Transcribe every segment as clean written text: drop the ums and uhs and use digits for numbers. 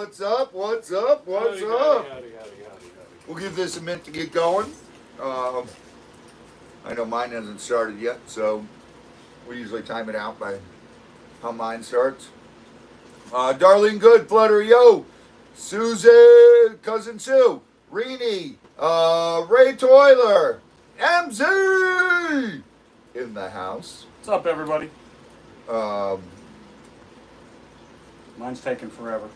What's up? What's up? What's up? We'll give this a minute to get going. I know mine hasn't started yet, so we usually time it out by how mine starts. Darlene Good, Flutter, yo, Susan, Cousin Sue, Reenie, Ray Toiler, MZ in the house. What's up, everybody? Mine's taking forever.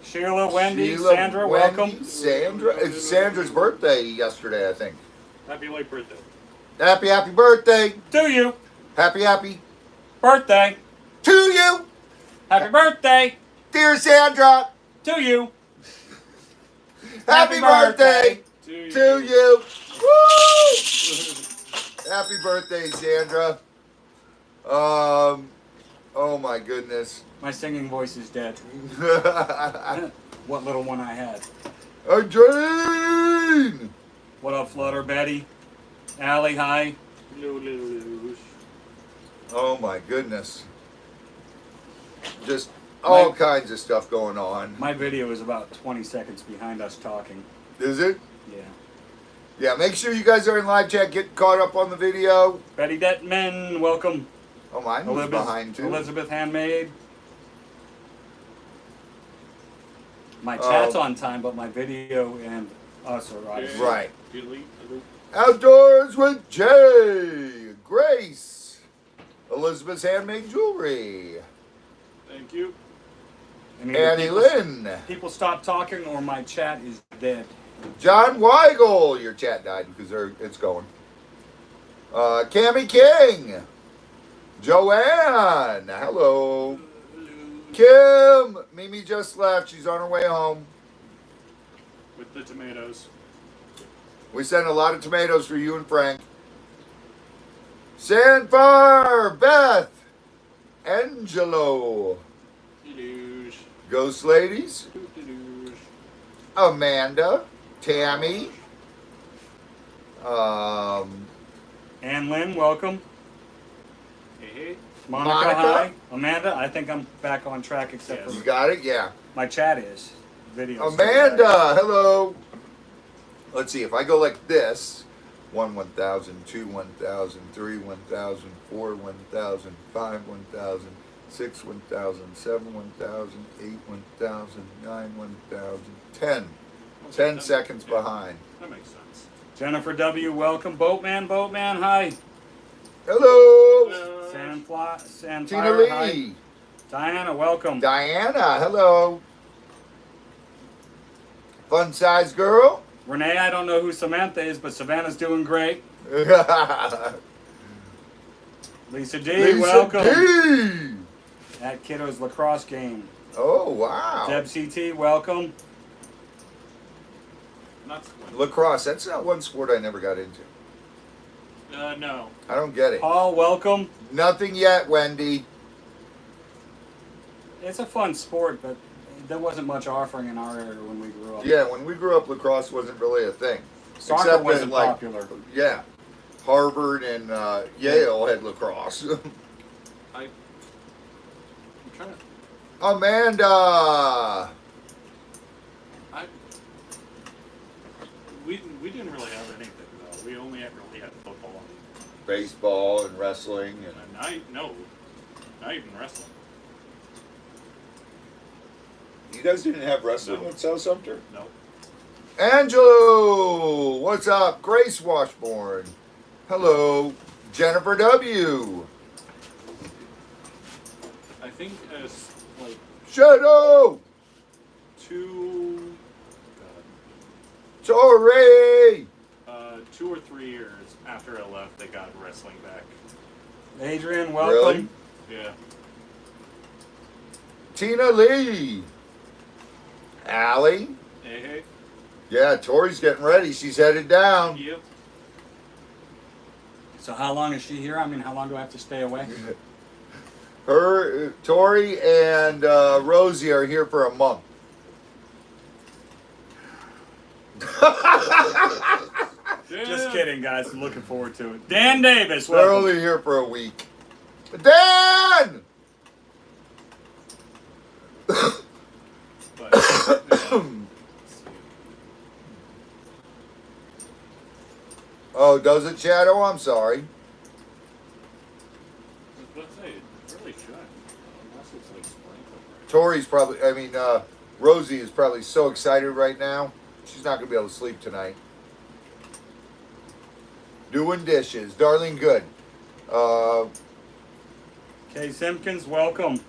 Sheila, Wendy, Sandra, welcome. Sandra, it's Sandra's birthday yesterday, I think. Happy late birthday. Happy birthday. To you. Happy birthday. To you. Happy birthday. Dear Sandra. To you. Happy birthday. To you. Woo! Happy birthday, Sandra. Oh my goodness. My singing voice is dead. What little one I had. Jane! What up, Flutter, Betty? Allie, hi. Oh my goodness. Just all kinds of stuff going on. My video is about 20 seconds behind us talking. Is it? Yeah. Yeah, make sure you guys are in live chat. Get caught up on the video. Betty Detman, welcome. Oh, mine was behind too. Elizabeth Handmaid. My chat's on time, but my video and us are right. Right. Outdoors with Jay, Grace, Elizabeth's Handmade Jewelry. Thank you. Annie Lynn. People stop talking or my chat is dead. John Weigel, your chat died because it's going. Cammie King. Joanne, hello. Kim, Mimi just left. She's on her way home. With the tomatoes. We sent a lot of tomatoes for you and Frank. Sandfire, Beth, Angelo. Ghost Ladies. Amanda, Tammy. Ann Lynn, welcome. Hey. Monica, hi. Amanda, I think I'm back on track except for... You got it? Yeah. My chat is. Video. Amanda, hello. Let's see, if I go like this, 1, 1,000, 2, 1,000, 3, 1,000, 4, 1,000, 5, 1,000, 6, 1,000, 7, 1,000, 8, 1,000, 9, 1,000, 10. 10 seconds behind. That makes sense. Jennifer W., welcome. Boatman, hi. Hello. Sandfire, Tina Lee. hi. Diana, welcome. Diana, hello. Fun size girl. Renee, I don't know who Samantha is, but Savannah's doing great. Lisa D, welcome. D. At Kiddo's lacrosse game. Oh, wow. Deb CT, welcome. Lacrosse, that's not one sport I never got into. No. I don't get it. Paul, welcome. Nothing yet, Wendy. It's a fun sport, but there wasn't much offering in our area when we grew up. Yeah, when we grew up, lacrosse wasn't really a thing. Soccer wasn't popular. Yeah. Harvard and Yale had lacrosse. I'm trying to... Amanda! We didn't really have anything, though. We only really had football. Baseball and wrestling. And not even wrestling. You guys didn't have wrestling at South Sumter? No. Angelo! What's up? Grace Washburn. Hello. Jennifer W. I think as like Shadow! 2 Tori! 2 or 3 years after I left, they got wrestling back. Adrian, welcome. Really? Yeah. Tina Lee. Allie. Hey. Yeah, Tori's getting ready. She's headed down. Yep. So how long is she here? I mean, how long do I have to stay away? Tori and Rosie are here for a month. Just kidding, guys. I'm looking forward to it. Dan Davis, They're welcome. only here for a week. Dan! Oh, does it, Shadow? I'm sorry. Let's say it really should. Unless it's like sprinkled. Tori's probably, Rosie is probably so excited right now. She's not going to be able to sleep tonight. Doing dishes. Darling, good. Kay Simpkins, welcome.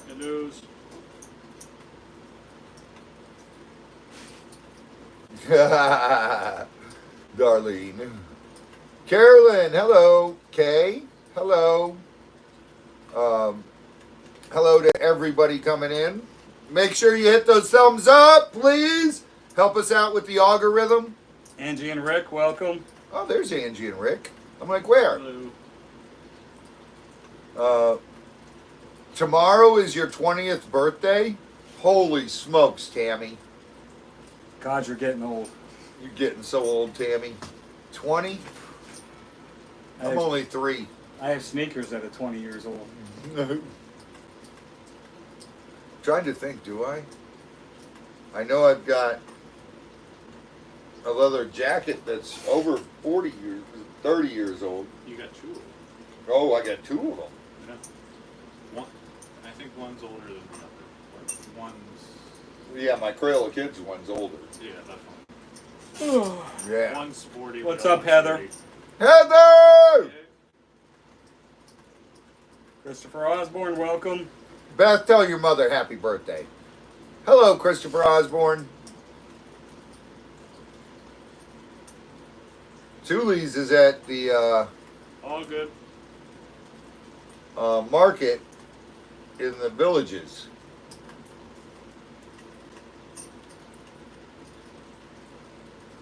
Hellos. Darlene. Carolyn, hello. Kay, hello. Hello to everybody coming in. Make sure you hit those thumbs up, please. Help us out with the algorithm. Angie and Rick, welcome. Oh, there's Angie and Rick. I'm like, where? Hello. Tomorrow is your 20th birthday? Holy smokes, Tammy. God, you're getting old. You're getting so old, Tammy. 20? I'm only 3. I have sneakers that are 20 years old. Trying to think, do I? I know I've got a leather jacket that's over 30 years old. You got 2 of them. Oh, I got 2 of them. Yeah. One, I think one's older than the other. Like one's. Yeah, my Crayola Kids one's older. Yeah, that's one. Yeah. One's sporty. What's the up, other's Heather? sturdy. Heather! Christopher Osborne, welcome. Beth, tell your mother happy birthday. Hello, Christopher Osborne. Tully's is at the All good. market in the Villages.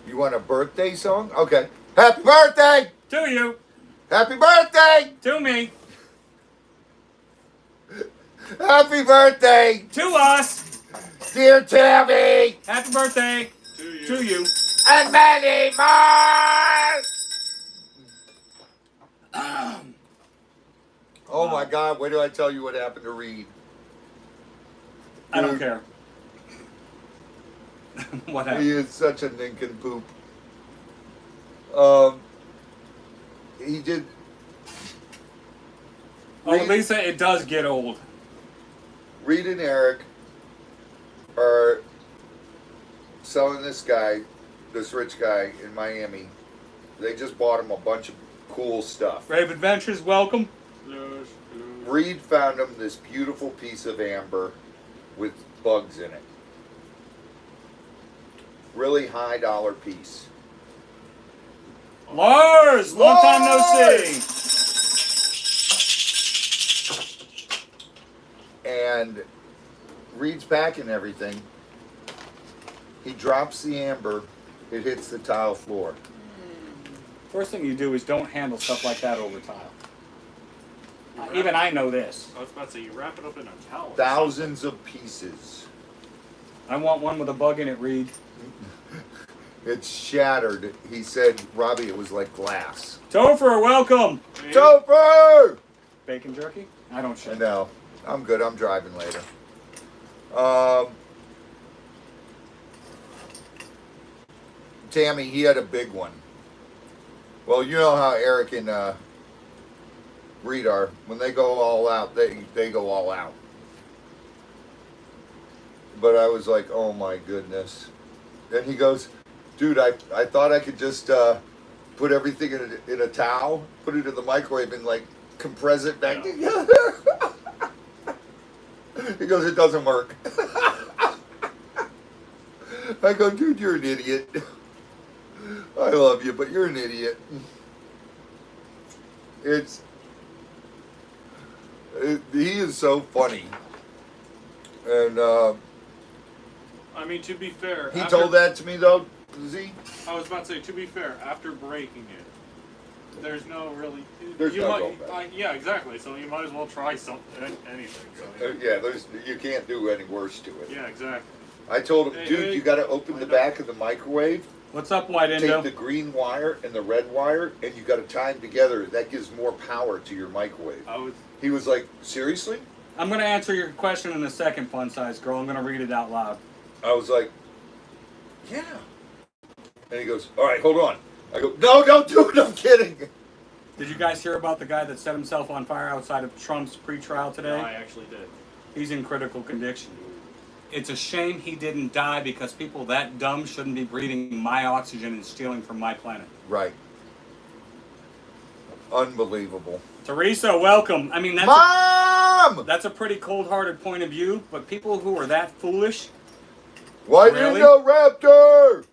You want a birthday song? Okay. Happy birthday! To you. Happy birthday! To me. Happy birthday! To us. Dear Tammy! Happy birthday. To you. To you. And many more! Oh my God, wait till I tell you what happened to Reed. I don't Dude. care. What happened? He is such a nincompoop. He did. Oh, Lisa, it does get old. Reed and Eric are selling this guy, this rich guy in Miami. They just bought him a bunch of cool stuff. Brave Adventures, welcome. Hellos. Reed found him this beautiful piece of amber with bugs in it. Really high dollar piece. Lars, long time no see. And Reed's packing everything. He drops the amber. It hits the tile floor. First thing you do is don't handle stuff like that over tile. Even I know this. I was about to say, you wrap it up in a towel. Thousands of pieces. I want one with a bug in it, Reed. It's shattered. He said, Robbie, it was like glass. Topher, welcome. Hey, Topher! Bacon jerky? I don't share. No, I'm good. I'm driving later. Tammy, he had a big one. Well, you know how Eric and Reed are. When they go all out, they go all out. But I was like, oh my goodness. Then he goes, dude, I thought I could just put everything in a towel, put it in the microwave, and like compress it back together. He goes, it doesn't work. I go, dude, you're an idiot. I love you, but you're an idiot. He is so funny. And I mean, to be fair, he after- told that to me though, Z. I was about to say, to be fair, after breaking it, there's no really. There's you no might, going back. yeah, exactly. So you might as well try something, anything. So, Yeah, you can't do any worse to it. yeah, exactly. I told him, Hey, dude, hey, you got to open the back of the microwave, What's up, White take Indo? the green wire and the red wire, and you got to tie them together. That gives more power to your microwave. I was. He was like, seriously? I'm going to answer your question in a second, fun size girl. I'm going to read it out loud. I was like, yeah. And he goes, all right, hold on. I go, no, don't do it. I'm kidding. Did you guys hear about the guy that set himself on fire outside of Trump's pretrial today? No, I actually did. He's in critical condition. It's a shame he didn't die because people that dumb shouldn't be breathing my oxygen and stealing from my planet. Right. Unbelievable. Teresa, welcome. I mean, Mom! that's a pretty cold-hearted point of view, but people who are that foolish, Why Really? didn't you Raptor?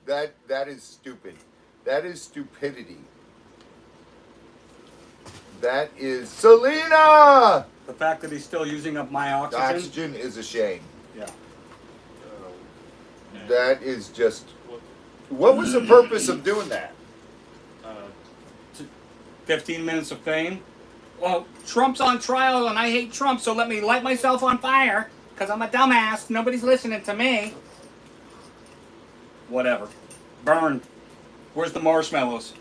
That is stupid. That is stupidity. That is Selena! the fact that he's still using up my The oxygen, oxygen is a shame. yeah. And That is just. what, What was the purpose of doing that? 15 minutes of fame. Well, Trump's on trial and I hate Trump, so let me light myself on fire because I'm a dumbass. Nobody's listening to me. Whatever. Burn. Where's the marshmallows?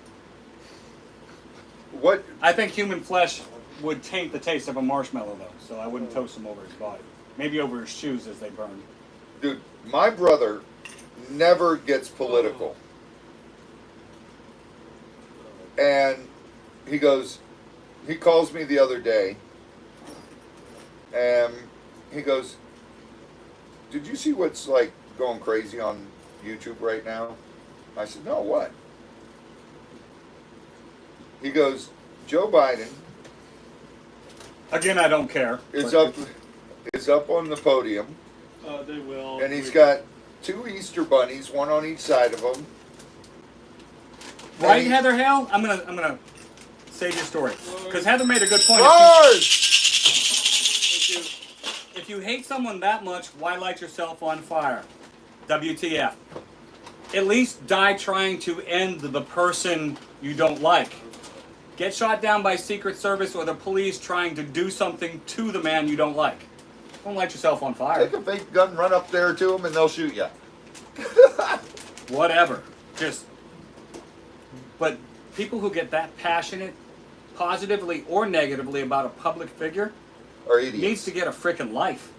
What? I think human flesh would taint the taste of a marshmallow, though, so I wouldn't toast them over his body. Maybe over his shoes as they burn. Dude, my brother never gets political. And he calls me the other day, and he goes, did you see what's like going crazy on YouTube right now? I said, no, what? He goes, Joe Biden Again, I don't care. is but up on the podium, they will. and he's got 2 Easter bunnies, one on each side of him. Right, And he- Heather Hale? I'm gonna save your story because Heather made a good point. Lars! If you hate someone that much, why light yourself on fire? WTF? At least die trying to end the person you don't like. Get shot down by Secret Service or the police trying to do something to the man you don't like. Don't light yourself on fire. Take a fake gun, run up there to them, and they'll shoot you. Whatever. But people who get that passionate, positively or negatively about a public figure, Or idiots. needs to get a frickin' life.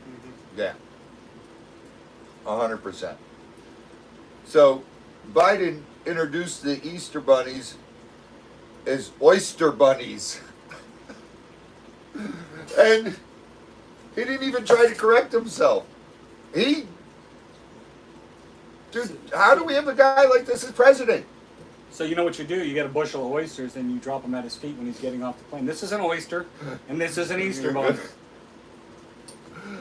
Yeah. 100%. So, Biden introduced the Easter bunnies as oyster bunnies. And he didn't even try to correct himself. Dude, how do we have a guy like this as president? So you know what you do? You get a bushel of oysters and you drop them at his feet when he's getting off the plane. This is an oyster, and this is an Easter bunny.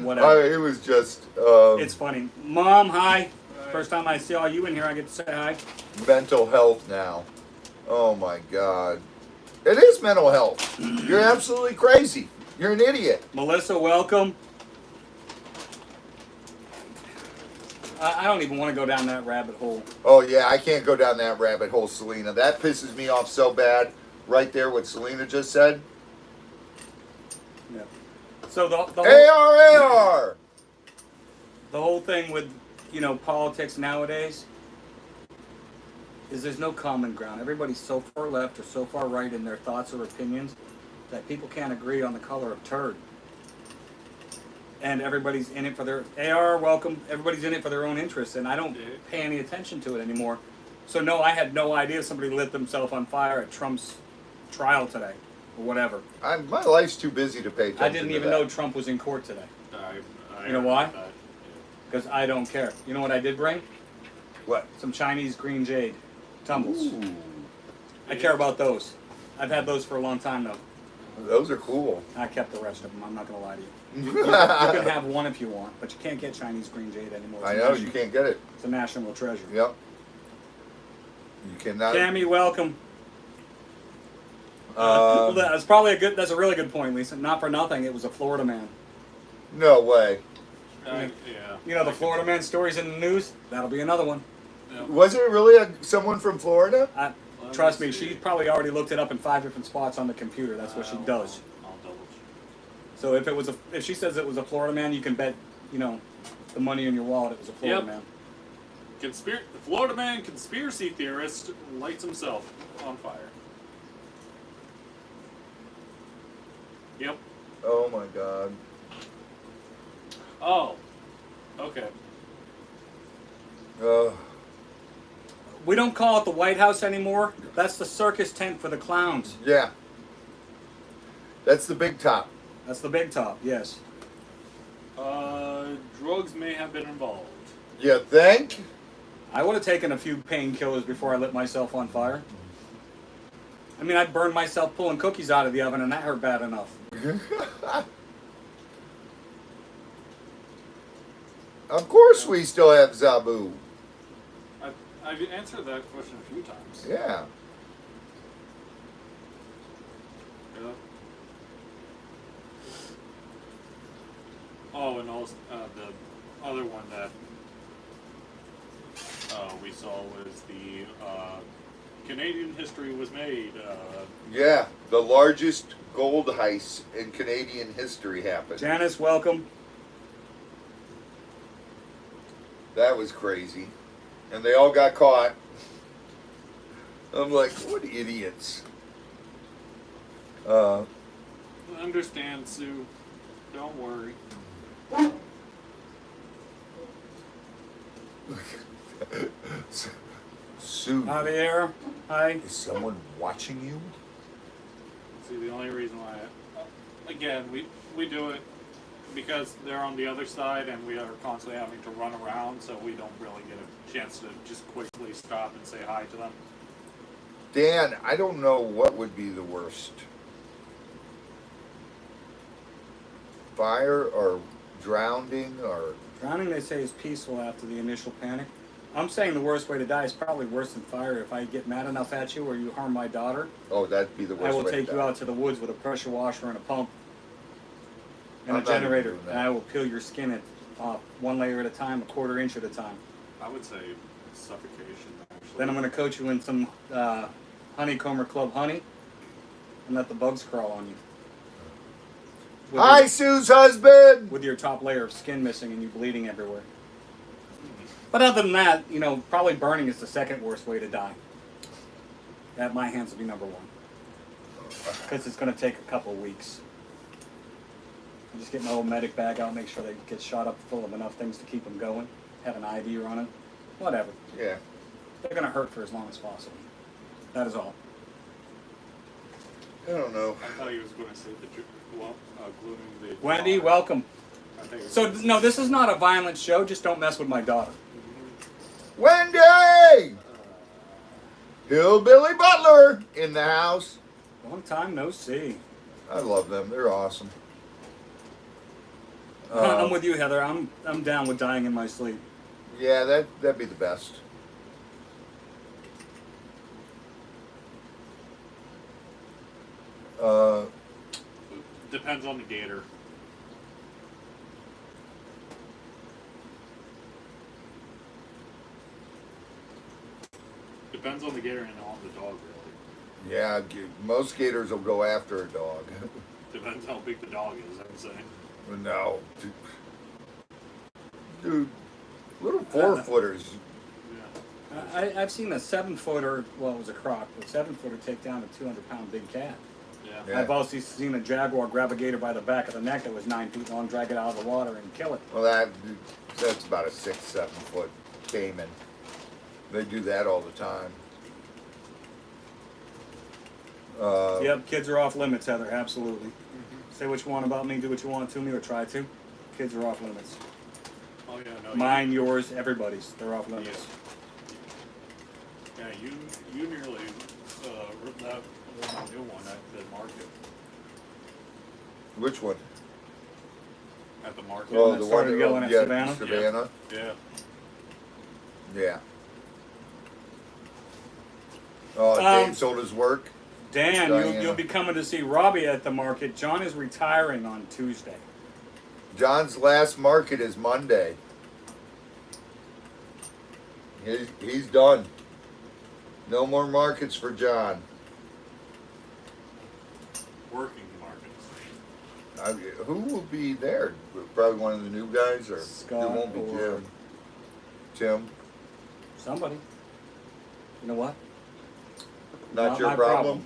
Whatever. It was just It's funny. Mom, hi. First time I saw you in here, I get to say hi. mental health now. Oh my God. It is mental health. You're absolutely crazy. You're an idiot. Melissa, welcome. I don't even want to go down that rabbit hole. Oh yeah, I can't go down that rabbit hole, Selena. That pisses me off so bad. Right there, what Selena just said. Yeah. So the whole thing with, politics nowadays is there's no common ground. Everybody's so far left or so far right in their thoughts or opinions that people can't agree on the color of turd. And everybody's in it for their welcome. Everybody's in it for their own interests, and I don't pay any attention to it anymore. So no, I had no idea somebody lit themselves on fire at Trump's trial today, or whatever. My life's too busy to pay attention. I didn't even know Trump was in court today. You know why? Because I don't care. You know what I did bring? What? Some Chinese green jade tumbles. Ooh, I care about those. I've had those for a long time though. those are cool. I kept the rest of them. I'm not going to lie to you. You can have one if you want, but you can't get Chinese green jade anymore. It's I a know, national- you can't get it. It's a national treasure. Yep. You cannot. Cammy, welcome. That's that's a really good point, Lisa. Not for nothing, it was a Florida man. No way. Yeah. You know the Florida man stories in the news? That'll be another one. Yeah. Was it really someone from Florida? Trust me, she's probably already looked it up in 5 different spots on the computer. That's what she does. I'll double check. So if she says it was a Florida man, you can bet, the money in your wallet it was a Florida man. The Florida man conspiracy theorist lights himself on fire. Yep. Oh my God. Oh. Okay. We don't call it the White House anymore. That's the circus tent for the clowns. Yeah. That's the big top. That's the big top, yes. Drugs may have been involved. You think? I would have taken a few painkillers before I lit myself on fire. I mean, I burned myself pulling cookies out of the oven, and that hurt bad enough. Of course we still have Zabu. I've answered that question a few times. Yeah. Yeah. Oh, and also the other one that we saw was the Canadian history was made. Yeah. The largest gold heist in Canadian history happened. Janice, welcome. That was crazy. And they all got caught. I'm like, what idiots. Understand, Sue. Don't worry. Sue, Javier, hi. is someone watching you? See, the only reason why, again, we do it because they're on the other side and we are constantly having to run around, so we don't really get a chance to just quickly stop and say hi to them. Dan, I don't know what would be the worst. Fire or drowning or... Drowning, they say, is peaceful after the initial panic. I'm saying the worst way to die is probably worse than fire. If I get mad enough at you or you harm my daughter, Oh, that'd be the worst I will way take to you die. out to the woods with a pressure washer and a pump and I'm a not even generator, doing that. and I will peel your skin at one layer at a time, a quarter inch at a time. I would say suffocation, actually. Then I'm going to coat you in some Honeycomber Club honey and let the bugs crawl on you. With Hi, your, Sue's husband! with your top layer of skin missing and you bleeding everywhere. But other than that, you know, probably burning is the second worst way to die. At my hands would be number one. Because it's going to take a couple weeks. I just get my old medic bag out, make sure they get shot up full of enough things to keep them going. Have an IV on it. Whatever. Yeah. They're going to hurt for as long as possible. That is all. I don't know. I thought he was going to say gluing the... Wendy, welcome. I think it was So, gonna say- no, this is not a violent show. Just don't mess with my daughter. Wendy! Hillbilly Butler in the house. Long time no see. I love them. They're awesome. I'm with you, Heather. I'm down with dying in my sleep. Yeah, that'd be the best. Depends on the gator. Depends on the gator and on the dog, really. Yeah, most gators will go after a dog. Depends how big the dog is, I'm saying. No. Dude, little 4-footers. Yeah. I've seen a 7-footer, well, it was a croc, but 7-footer take down a 200-pound big cat. Yeah. Yeah. I've also seen a jaguar grab a gator by the back of the neck that was 9 feet long, drag it out of the water, and kill it. Well, that's about a 6-7 foot caiman. They do that all the time. Yep, kids are off limits, Heather, absolutely. Say what you want about me, do what you want to me, or try to. Kids are off limits. Oh, yeah, no. Mine, yours, everybody's. They're off limits. Yeah, you nearly ripped that new one at the market. Which one? At the market. Oh, that the started one yelling at Savannah? Savannah. Yeah. Yeah. Oh, Dave sold his work. Dan, Diana. you'll be coming to see Robbie at the market. John is retiring on Tuesday. John's last market is Monday. He's done. No more markets for John. Working markets. Who will be there? Probably one of the new guys, or Scott it won't be or- Tim. Somebody. You know what? Not Not your my problem.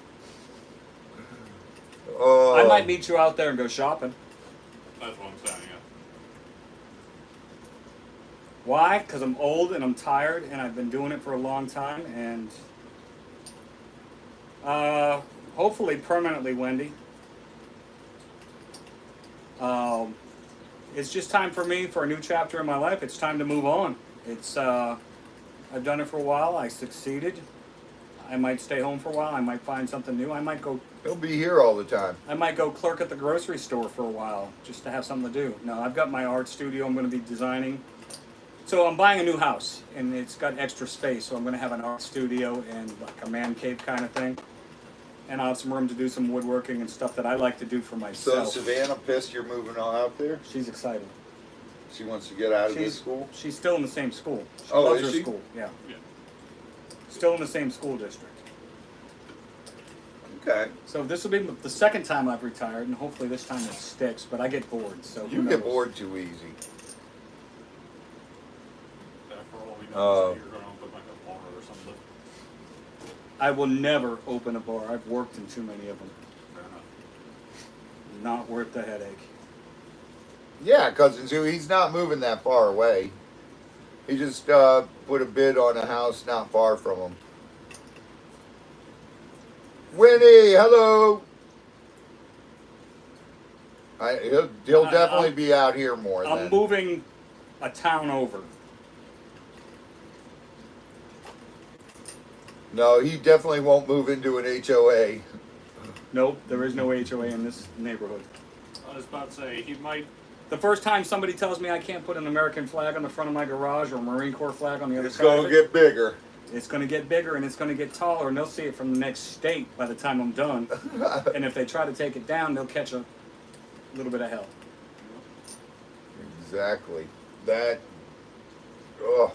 Oh, I might meet you out there and go shopping. That's what I'm saying, Why? Because I'm old and I'm tired and I've been doing it for a long time and hopefully permanently, Wendy. It's just time for me for a new chapter in my life. It's time to move on. It's I've done it for a while. I succeeded. I might stay home for a while. I might find something new. I might go. He'll be here all the time. I might go clerk at the grocery store for a while just to have something to do. No, I've got my art studio. I'm going to be designing. So I'm buying a new house, and it's got extra space. So I'm going to have an art studio and like a man cave kind of thing. And I'll have some room to do some woodworking and stuff that I like to do for So myself. Savannah pissed you're moving on out there? She's excited. She wants to get out of this school? She's still in the same school. She Oh, loves is her she? school. Yeah. Yeah. Still in the same school district. Okay. So this will be the second time I've retired, and hopefully this time it sticks. But I get bored, so who You get knows? bored too easy. For all we know, you're going to open like a bar or something. I will never open a bar. I've worked in too many of them. Fair enough. Not worth the headache. Yeah, Cousin Sue, he's not moving that far away. He just put a bid on a house not far from him. Winnie, hello. He'll definitely be out here more. I'm then. moving a town over. No, he definitely won't move into an HOA. Nope, there is no HOA in this neighborhood. I was about to say, he might. The first time somebody tells me I can't put an American flag on the front of my garage or a Marine Corps flag on the other It's side going of to it, get bigger. it's going to get bigger and it's going to get taller, and they'll see it from the next state by the time I'm done. And if they try to take it down, they'll catch a little bit of hell. Exactly. That. Ugh.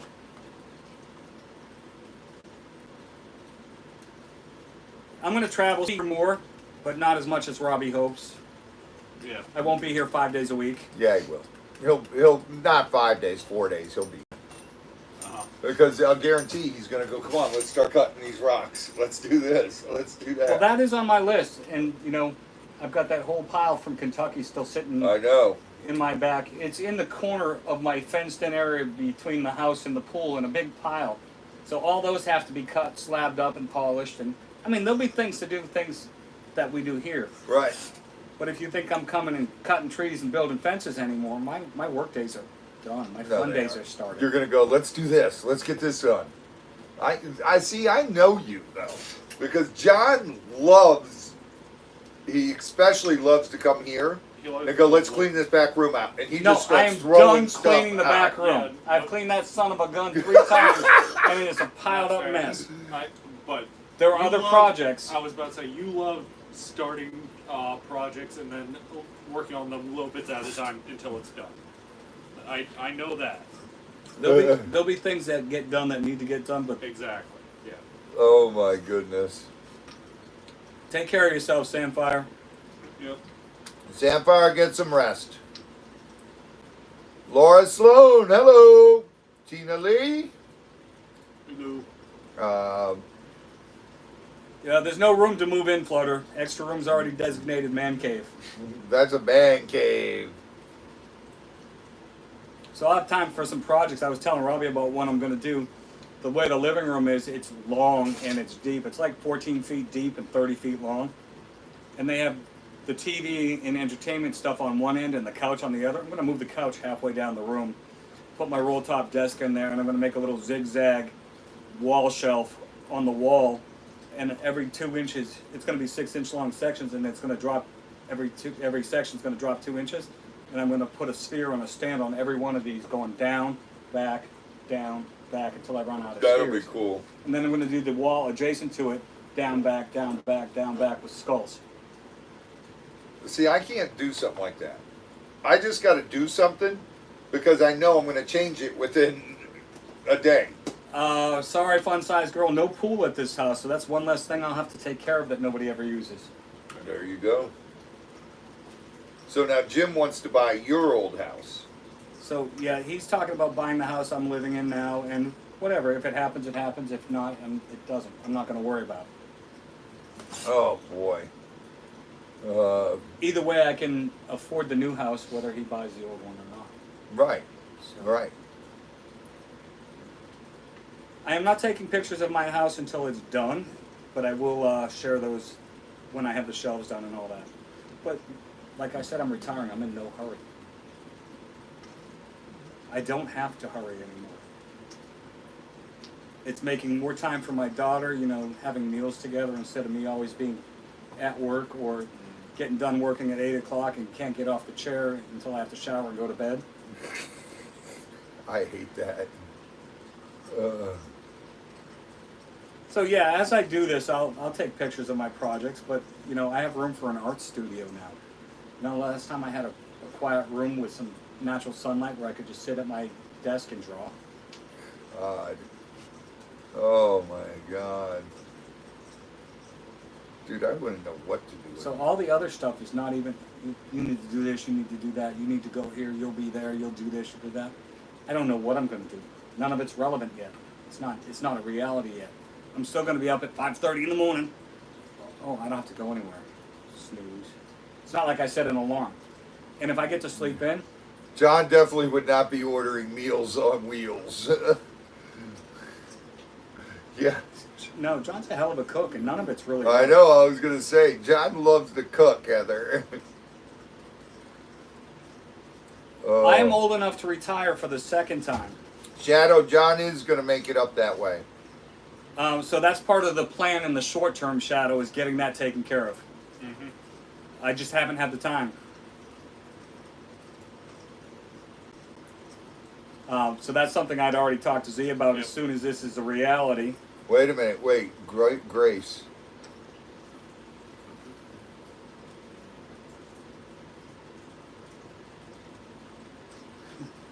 I'm going to travel here more, but not as much as Robbie hopes. Yeah. I won't be here 5 days a week. Yeah, he will. He'll not 5 days, 4 days. He'll be. Because I'll guarantee he's going to go, come on, let's start cutting these rocks. Let's do this. Let's do that. Well, that is on my list, and you know, I've got that whole pile from Kentucky still sitting I know. in my back. It's in the corner of my fenced-in area between the house and the pool in a big pile. So all those have to be cut, slabbed up, and polished. And I mean, there'll be things to do, things that we do here. Right. But if you think I'm coming and cutting trees and building fences anymore, my work days are done. My No, fun they days aren't. are started. You're going to go, let's do this. Let's get this done. I see, I know you, though. Because John he especially loves to come here and go, let's clean this back room out. And he No, just I starts am throwing done stuff cleaning the back out. room. Yeah, I've cleaned that son of a gun 3 times, and it is a piled up mess. But There are you other love- projects. I was about to say, you love starting projects and then working on them little bits at a time until it's done. I know that. There'll be things that get done that need to get done, but Exactly. Yeah. Oh, my goodness. take care of yourself, Sandfire. Yep. Sandfire, get some rest. Laura Sloan, hello. Tina Lee. Hello. Yeah, there's no room to move in, Floater. Extra room's already designated man cave. That's a man cave. So I'll have time for some projects. I was telling Robbie about one I'm going to do. The way the living room is, it's long and it's deep. It's like 14 feet deep and 30 feet long. And they have the TV and entertainment stuff on one end and the couch on the other. I'm going to move the couch halfway down the room, put my roll top desk in there, and I'm going to make a little zigzag wall shelf on the wall. And every 2 inches, it's going to be 6-inch long sections, and it's going to drop every section's going to drop 2 inches. And I'm going to put a sphere on a stand on every one of these, going down, back, until I run out of That'll spheres. be cool. And then I'm going to do the wall adjacent to it, down, back, with skulls. See, I can't do something like that. I just got to do something because I know I'm going to change it within a day. Sorry, fun-sized girl, no pool at this house, so that's one less thing I'll have to take care of that nobody ever uses. There you go. So now Jim wants to buy your old house. So, yeah, he's talking about buying the house I'm living in now, and whatever, if it happens, it happens. If not, it doesn't. I'm not going to worry about it. Oh, boy. Either way, I can afford the new house, whether he buys the old one or not. Right, So, right. I am not taking pictures of my house until it's done, but I will share those when I have the shelves done and all that. But like I said, I'm retiring. I'm in no hurry. I don't have to hurry anymore. It's making more time for my daughter, you know, having meals together instead of me always being at work or getting done working at 8 o'clock and can't get off the chair until I have to shower and go to bed. I hate that. So yeah, as I do this, I'll take pictures of my projects, but you know, I have room for an art studio now. You know, last time I had a quiet room with some natural sunlight where I could just sit at my desk and draw. God. Oh my God. Dude, I wouldn't know what to do with So it. all the other stuff is not even, you need to do this, you need to do that, you need to go here, you'll be there, you'll do this, you'll do that. I don't know what I'm going to do. None of it's relevant yet. It's not a reality yet. I'm still going to be up at 5:30 in the morning. Oh, I don't have to go anywhere. Snooze. It's not like I set an alarm. And if I get to sleep in, John definitely would not be ordering meals on wheels. Yeah. no, John's a hell of a cook, and none of it's really. I know, I was going to say, John loves to cook, Heather. Oh. I am old enough to retire for the second time. Shadow, John is going to make it up that way. So that's part of the plan in the short term, Shadow, is getting that taken care of. Mm-hmm. I just haven't had the time. So that's something I'd already talked to Z about. Yep. As soon as this is a reality. Wait a minute, wait. Grace.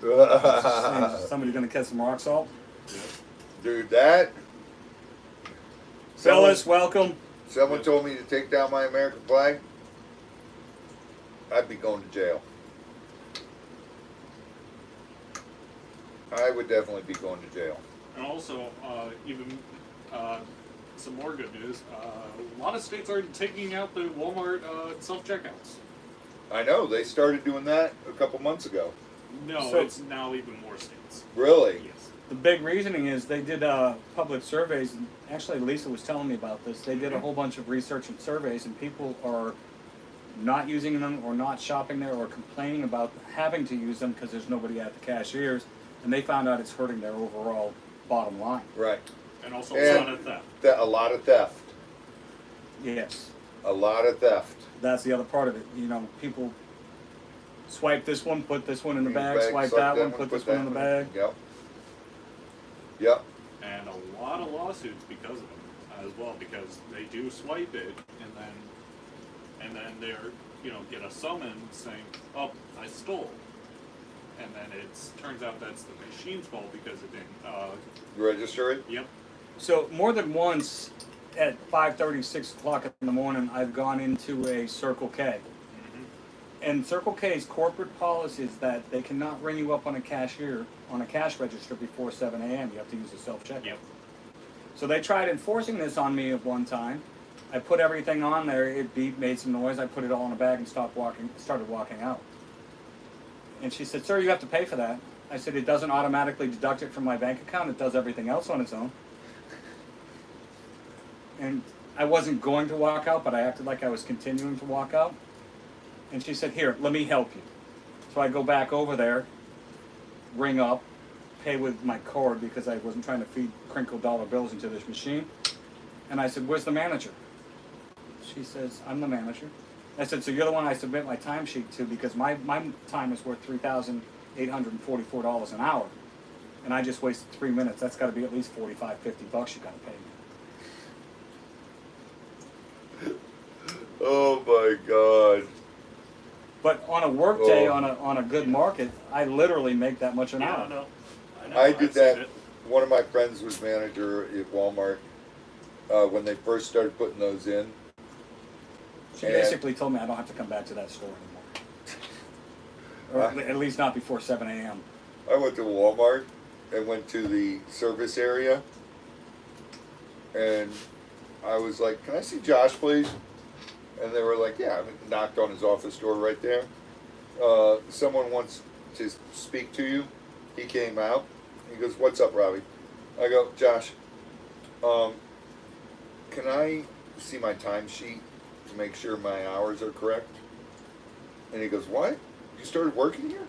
Somebody's gonna catch some rock salt. Dude, that... Fellas, welcome. Someone told me to take down my American flag. I'd be going to jail. I would definitely be going to jail. And also, even some more good news. A lot of states are taking out the Walmart self-checkouts. I know, they started doing that a couple months ago. No, So- it's now even more states. Really? Yes. The big reasoning is they did public surveys. And actually, Lisa was telling me about this. They did a whole bunch of research and surveys, and people are not using them or not shopping there or complaining about having to use them because there's nobody at the cashiers. And they found out it's hurting their overall bottom line. Right. And also And- a lot of theft. A lot of theft. Yes. A lot of theft. That's the other part of it. You know, people swipe this one, put this one in the bag, swipe suck that one, put this one in the bag. Yep. Yep. And a lot of lawsuits because of it as well, because they do swipe it and then they're, you know, get a summons saying, oh, I stole. And then it turns out that's the machine's fault because it didn't, Register it? yep. So more than once at 5:30, 6 o'clock in the morning, I've gone into a Circle K. And Circle K's corporate policy is that they cannot ring you up on a cash register before 7 a.m. You have to use a self-checkout. Yep. So they tried enforcing this on me at one time. I put everything on there. It beeped, made some noise. I put it all in a bag and started walking out. And she said, "Sir, you have to pay for that." I said, "It doesn't automatically deduct it from my bank account. It does everything else on its own." And I wasn't going to walk out, but I acted like I was continuing to walk out. And she said, "Here, let me help you." So I go back over there, ring up, pay with my card because I wasn't trying to feed crinkle dollar bills into this machine. And I said, "Where's the manager?" She says, "I'm the manager." I said, "So you're the one I submit my timesheet to because my time is worth $3,844 an hour. And I just wasted 3 minutes. That's got to be at least $45, $50 you got to pay me." Oh my God. But on a work day, Oh. on a good market, I literally make that much an Yeah, hour. no. I know. I I've did seen that. it. One of my friends was manager at Walmart when they first started putting those in. She And- basically told me I don't have to come back to that store anymore. Or at least not before 7 a.m. I went to Walmart and went to the service area, and I was like, "Can I see Josh, please?" And they were like, "Yeah." I knocked on his office door right there. Someone wants to speak to you. He came out. He goes, "What's up, Robbie?" I go, Josh, can I see my timesheet to make sure my hours are correct? And he goes, what? You started working here?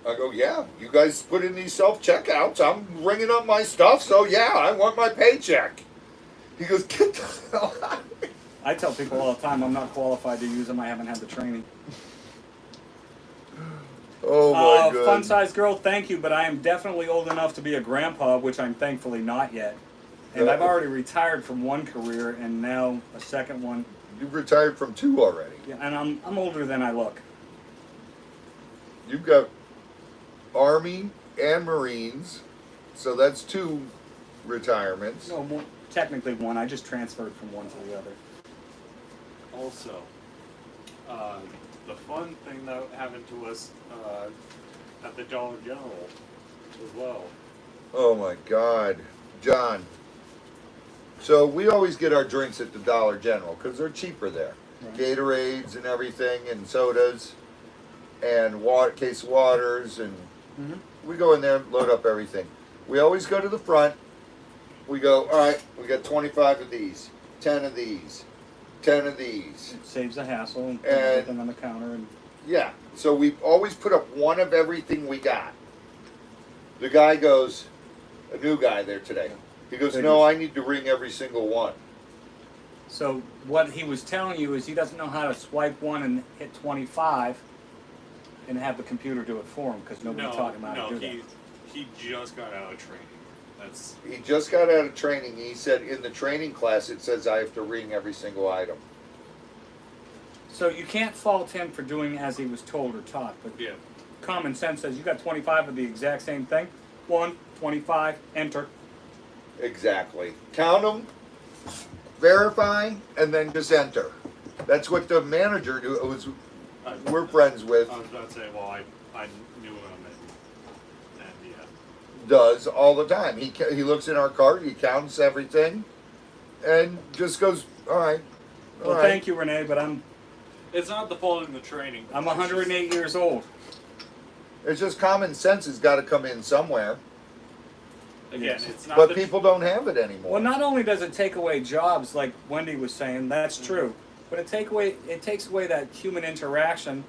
I go, yeah. You guys put in these self-checkouts. I'm ringing up my stuff, so yeah, I want my paycheck. He goes, get the hell out of here. I tell people all the time I'm not qualified to use them. I haven't had the training. Oh my god. Fun size girl, thank you, but I am definitely old enough to be a grandpa, which I'm thankfully not yet. And I've already retired from one career and now a second one. You've retired from 2 already. Yeah, and I'm older than I look. You've got Army and Marines, so that's 2 retirements. No, well, technically one. I just transferred from one to the other. Also, the fun thing that happened to us at the Dollar General as well. Oh my God, John. So we always get our drinks at the Dollar General because they're cheaper there. Right. Gatorades and everything, and sodas, and water, case of waters, and we go in there, load up everything. We always go to the front. We go, all right, we got 25 of these, 10 of these, 10 of these. It saves the hassle and put everything on the counter. And Yeah, so we always put up one of everything we got. The guy goes, a new guy there today. He goes, no, I need to ring every single one. so what he was telling you is he doesn't know how to swipe one and hit 25 and have the computer do it for him because nobody taught him how to do that. He just got out of training. That's He just got out of training. He said in the training class it says I have to ring every single item. So you can't fault him for doing as he was told or taught, but yeah. common sense says you got 25 of the exact same thing. 1, 25, enter. Exactly. Count them, verify, and then just enter. That's what the manager we're friends with I was about to say, well, I knew him and yeah. does all the time. He looks in our cart, he counts everything, and just goes, all right. Well, thank you, Renee, but It's not the fault of the training. I'm 108 years old. It's just common sense has got to come in somewhere. Again, it's not. But people don't have it anymore. Well, not only does it take away jobs, like Wendy was saying, that's true, but it takes away that human interaction,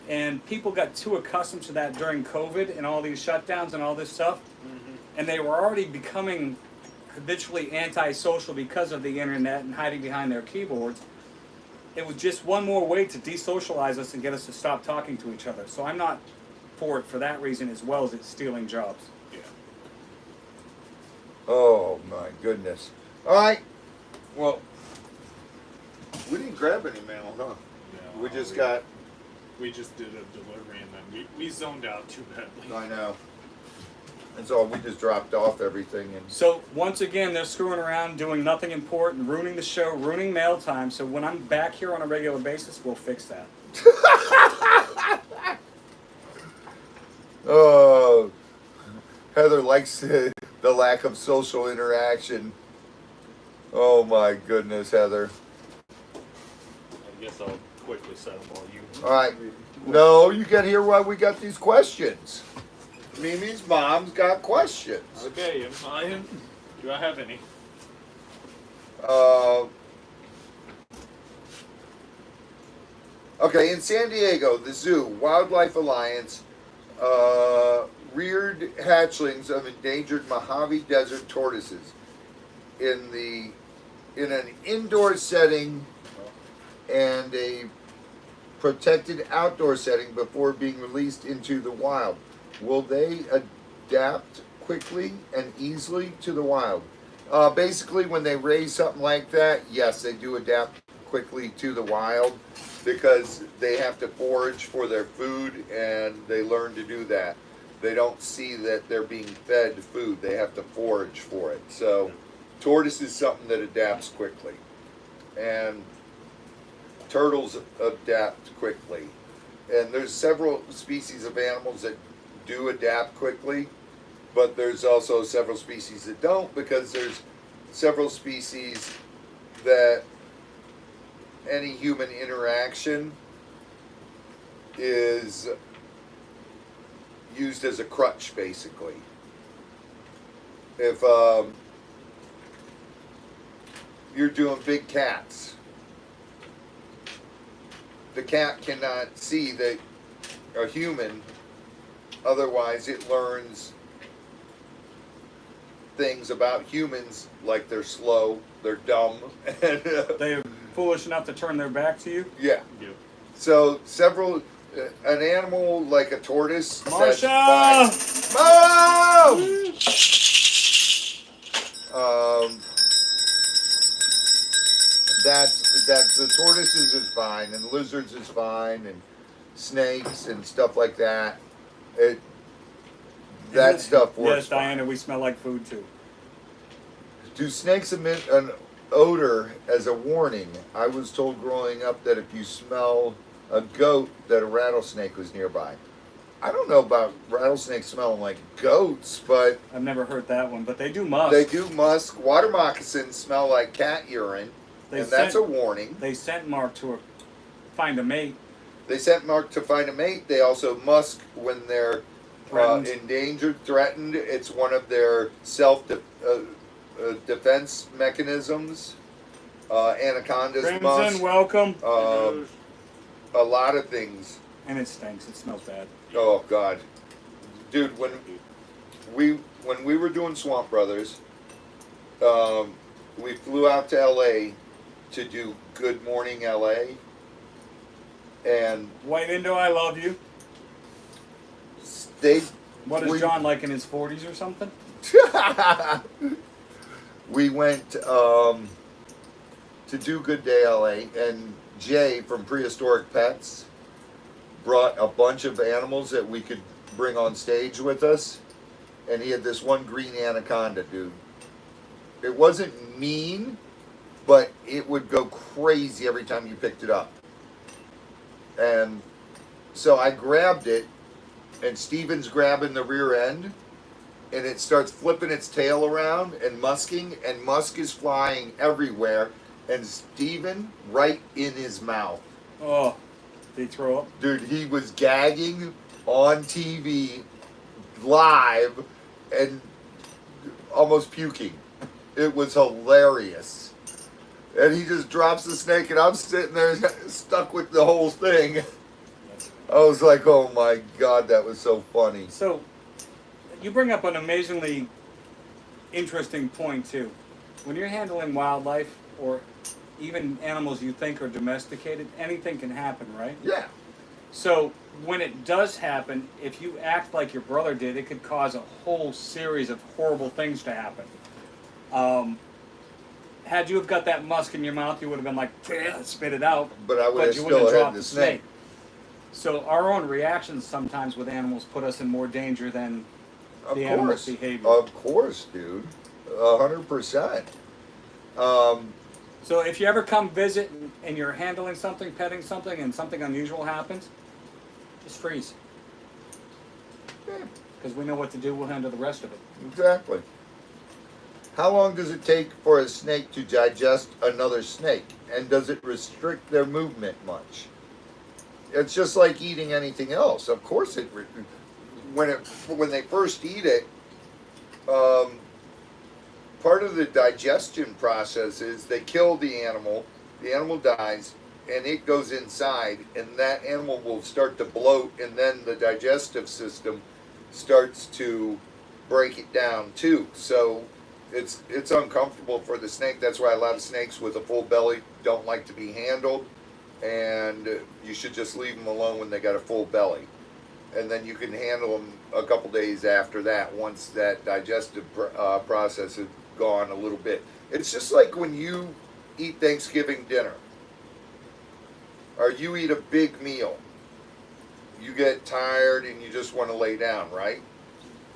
and people got too accustomed to that during COVID and all these shutdowns and all this stuff, and they were already becoming habitually antisocial because of the internet and hiding behind their keyboards. It was just one more way to desocialize us and get us to stop talking to each other. So I'm not for it for that reason as well as it's stealing jobs. Yeah. Oh my goodness. All right. Well, we didn't grab any mail, huh? No, We just got. We just did a delivery and then we zoned out too badly. I know. And so we just dropped off everything and. So once again, they're screwing around, doing nothing important, ruining the show, ruining mail time. So when I'm back here on a regular basis, we'll fix that. Oh, Heather likes the lack of social interaction. Oh my goodness, Heather. I guess I'll quickly settle all you. All right. No, you got to hear why we got these questions. Mimi's mom's got questions. Okay, Mine. Do I have any? Okay, in San Diego, the zoo, Wildlife Alliance, reared hatchlings of endangered Mojave Desert tortoises in an indoor setting and a protected outdoor setting before being released into the wild. Will they adapt quickly and easily to the wild? Basically, when they raise something like that, yes, they do adapt quickly to the wild because they have to forage for their food and they learn to do that. They don't see that they're being fed food. They have to forage for it. So tortoise is something that adapts quickly. And turtles adapt quickly. And there's several species of animals that do adapt quickly, but there's also several species that don't because there's several species that any human interaction is used as a crutch, basically. if you're doing big cats, the cat cannot see that a human, otherwise it learns things about humans like they're slow, they're dumb, and They're foolish enough to turn their back to you. yeah. Yep. So several, an animal like a tortoise. Marsha! Mom! That's the tortoises is fine, and lizards is fine, and snakes and stuff like that. That stuff works. Yes, Diana, we smell like food too. Do snakes emit an odor as a warning? I was told growing up that if you smell a goat, that a rattlesnake was nearby. I don't know about rattlesnakes smelling like goats, but I've never heard that one, but they do musk. they do musk. Water moccasins smell like cat urine, They and that's a sent- warning. They sent Mark to find a mate. They sent Mark to find a mate. They also musk when they're Threatened. endangered, threatened. It's one of their self-defense mechanisms. Anacondas Crimson, musk. welcome. A lot of things. And it stinks. It smells bad. Oh God, dude! When we were doing Swamp Brothers, we flew out to L.A. to do Good Morning L.A. and White Indo, I love you. they. What is we- John like in his 40s or something? We went to do Good Day LA, and Jay from Prehistoric Pets brought a bunch of animals that we could bring on stage with us, and he had this one green anaconda, dude. It wasn't mean, but it would go crazy every time you picked it up. And so I grabbed it, and Steven's grabbing the rear end, and it starts flipping its tail around and musking, and musk is flying everywhere, and Steven right in his mouth. Oh, did he throw up? Dude, he was gagging on TV live and almost puking. It was hilarious. And he just drops the snake, and I'm sitting there stuck with the whole thing. I was like, oh my God, that was so funny. So, you bring up an amazingly interesting point too. When you're handling wildlife or even animals you think are domesticated, anything can happen, right? Yeah. So, when it does happen, if you act like your brother did, it could cause a whole series of horrible things to happen. Had you have got that musk in your mouth, you would have been like, spit it out. But I would have you wouldn't still had dropped the snake. So our own reactions sometimes with animals put us in more danger than Of the animal's course. behavior. Of course, dude. 100%. So if you ever come visit and you're handling something, petting something, and something unusual happens, just freeze. Yeah, Because we know what to do, we'll handle the rest of it. exactly. How long does it take for a snake to digest another snake? And does it restrict their movement much? It's just like eating anything else. Of course, when they first eat it, part of the digestion process is they kill the animal dies, and it goes inside, and that animal will start to bloat, and then the digestive system starts to break it down too. So it's uncomfortable for the snake. That's why a lot of snakes with a full belly don't like to be handled, and you should just leave them alone when they got a full belly. And then you can handle them a couple days after that, once that digestive process is gone a little bit. It's just like when you eat Thanksgiving dinner, or you eat a big meal. You get tired and you just want to lay down, right?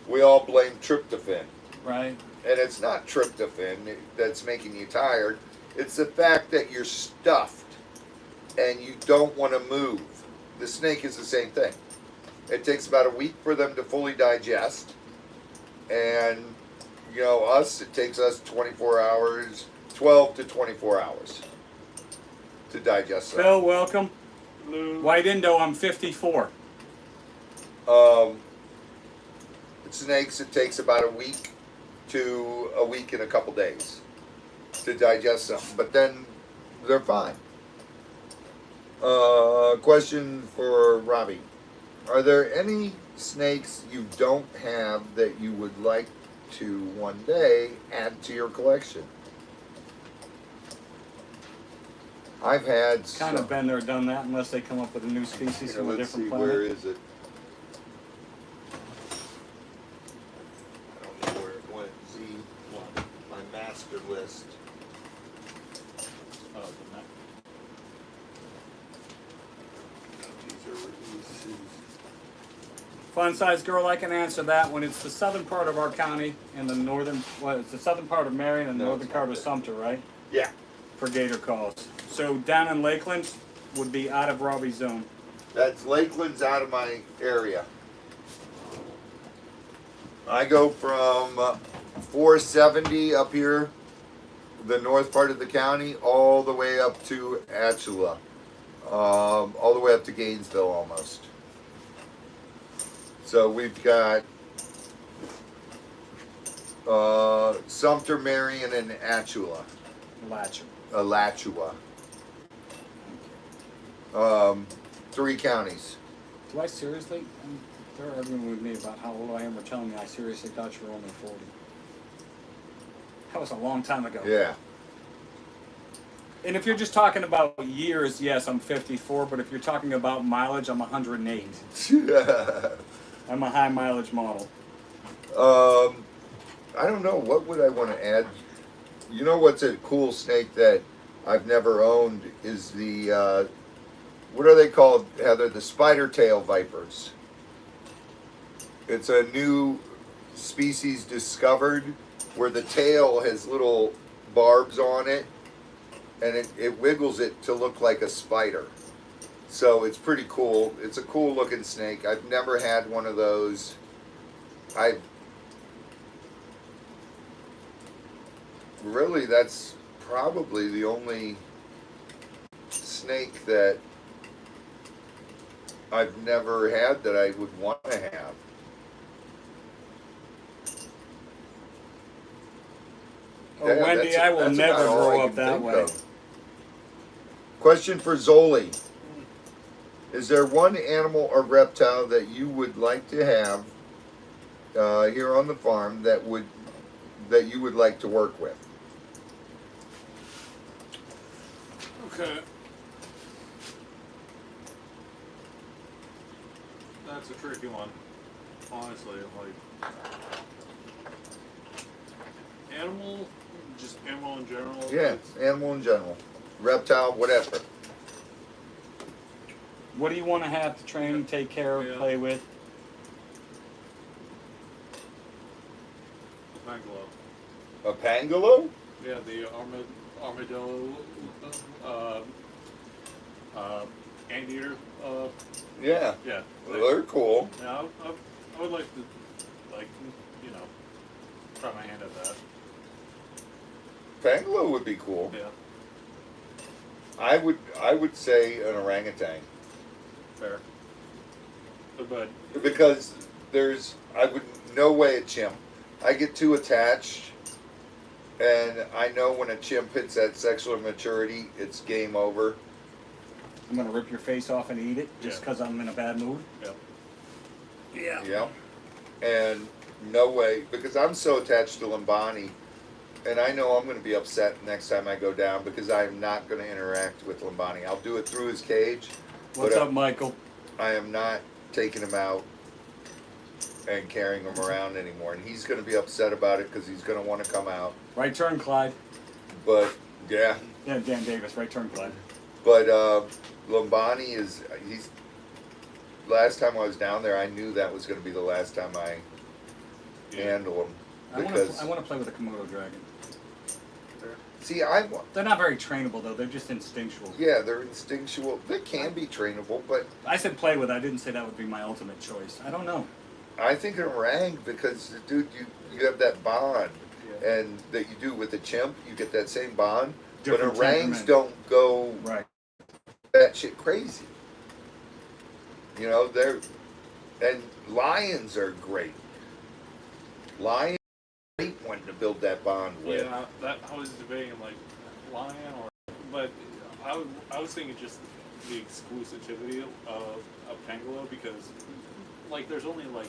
We all blame tryptophan. Right? And it's not tryptophan that's making you tired. It's the fact that you're stuffed and you don't want to move. The snake is the same thing. It takes about a week for them to fully digest. And, you know, it takes us 24 hours, 12 to 24 hours to digest something. Phil, welcome. Blue. White Indo, I'm 54. Snakes, it takes about a week to a week and a couple days to digest something, but then they're fine. Question for Robbie. Are there any snakes you don't have that you would like to one day add to your collection? I've had Kind of been there, done that, unless they come up with a new species from a let's different see, planet. where is it? I don't know where it went. One. My master list. Oh, the map. These are releases. Fun sized girl, I can answer that one. It's the southern part of our county and the northern, well, it's the southern part of Marion and the No, northern it's part not of Sumter, right? Yeah. For gator calls. So down in Lakeland would be out of Robbie's zone. That's Lakeland's out of my area. I go from 470 up here, the north part of the county, all the way up to Atchula. All the way up to Gainesville almost. So we've got Sumter, Marion, and Atchula. Alachua. 3 counties. Do I seriously? They're arguing with me about how old I am or telling me I seriously thought you were only 40. That was a long time ago. Yeah. And if you're just talking about years, yes, I'm 54. But if you're talking about mileage, I'm 108. I'm a high mileage model. I don't know. What would I want to add? You know what's a cool snake that I've never owned is the, what are they called, Heather? The spider tail vipers. It's a new species discovered where the tail has little barbs on it and it wiggles it to look like a spider. So it's pretty cool. It's a cool looking snake. I've never had one of those. Really, that's probably the only snake that I've never had that I would want to have. Oh, Yeah, Wendy, that's- I will that's never about all grow I up can that think way. of. Question for Zoli. Is there one animal or reptile that you would like to have here on the farm that you would like to work with? Okay. That's a tricky one. Honestly, like animal, just animal in general. Yeah, animal in general. Reptile, whatever. What do you want to have to train, take care of, Yeah. play with? Pangolo. A pangolo? Yeah, the armadillo, anteater. Yeah. Yeah. Well, they're cool. Yeah, I would like to, like, you know, try my hand at that. Pangolo would be cool. Yeah, I would say an orangutan. fair. But Because I would no way a chimp. I get too attached, and I know when a chimp hits that sexual maturity, it's game over. I'm gonna rip your face off and eat it just Yeah. because I'm in a bad mood. yeah, Yeah. Yep. And no way, because I'm so attached to Lambani, and I know I'm going to be upset next time I go down because I'm not going to interact with Lambani. I'll do it through his cage. What's but, up, Michael? I am not taking him out and carrying him around anymore. And he's going to be upset about it because he's going to want to come out. Right turn, Clyde. But, yeah. Yeah, Dan Davis. Right turn, Clyde. But Lambani last time I was down there, I knew that was going to be the last time I handle him. I want to play with a Komodo dragon. fair. See, They're not very trainable though. They're just instinctual. yeah, they're instinctual. They can be trainable, but I said play with. I didn't say that would be my ultimate choice. I don't know. I think an orang because, dude, you have that bond, Yeah. and that you do with a chimp, you get that same bond. Different but orangs temperament. don't go Right. that shit crazy. You know, and lions are great. Lions great one to build that bond with. Yeah, that I was debating like lion or, but I was thinking just the exclusivity of a pangolin because like there's only like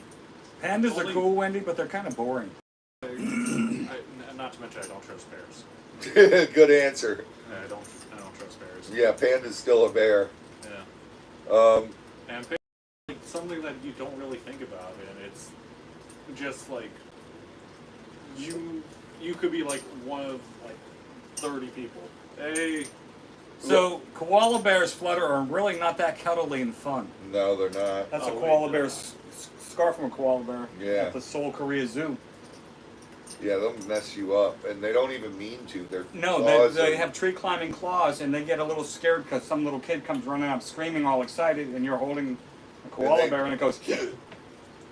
Pandas are cool, Wendy, but they're kind of boring. not to mention I don't trust bears. Good answer. I don't trust bears. Yeah, Panda's still a bear. Yeah. And like something that you don't really think about, and it's just like you could be like one of like 30 people. Hey, So koala bears flutter are really not that cuddly and fun. No, they're not. That's a Oh, koala wait, bear no. scar from a koala bear Yeah. at the Seoul Korea Zoo. Yeah, they'll mess you up, and they don't even mean to. They're No, claws they are- have tree climbing claws, and they get a little scared because some little kid comes running up screaming all excited, and you're holding a koala they- bear, and it goes,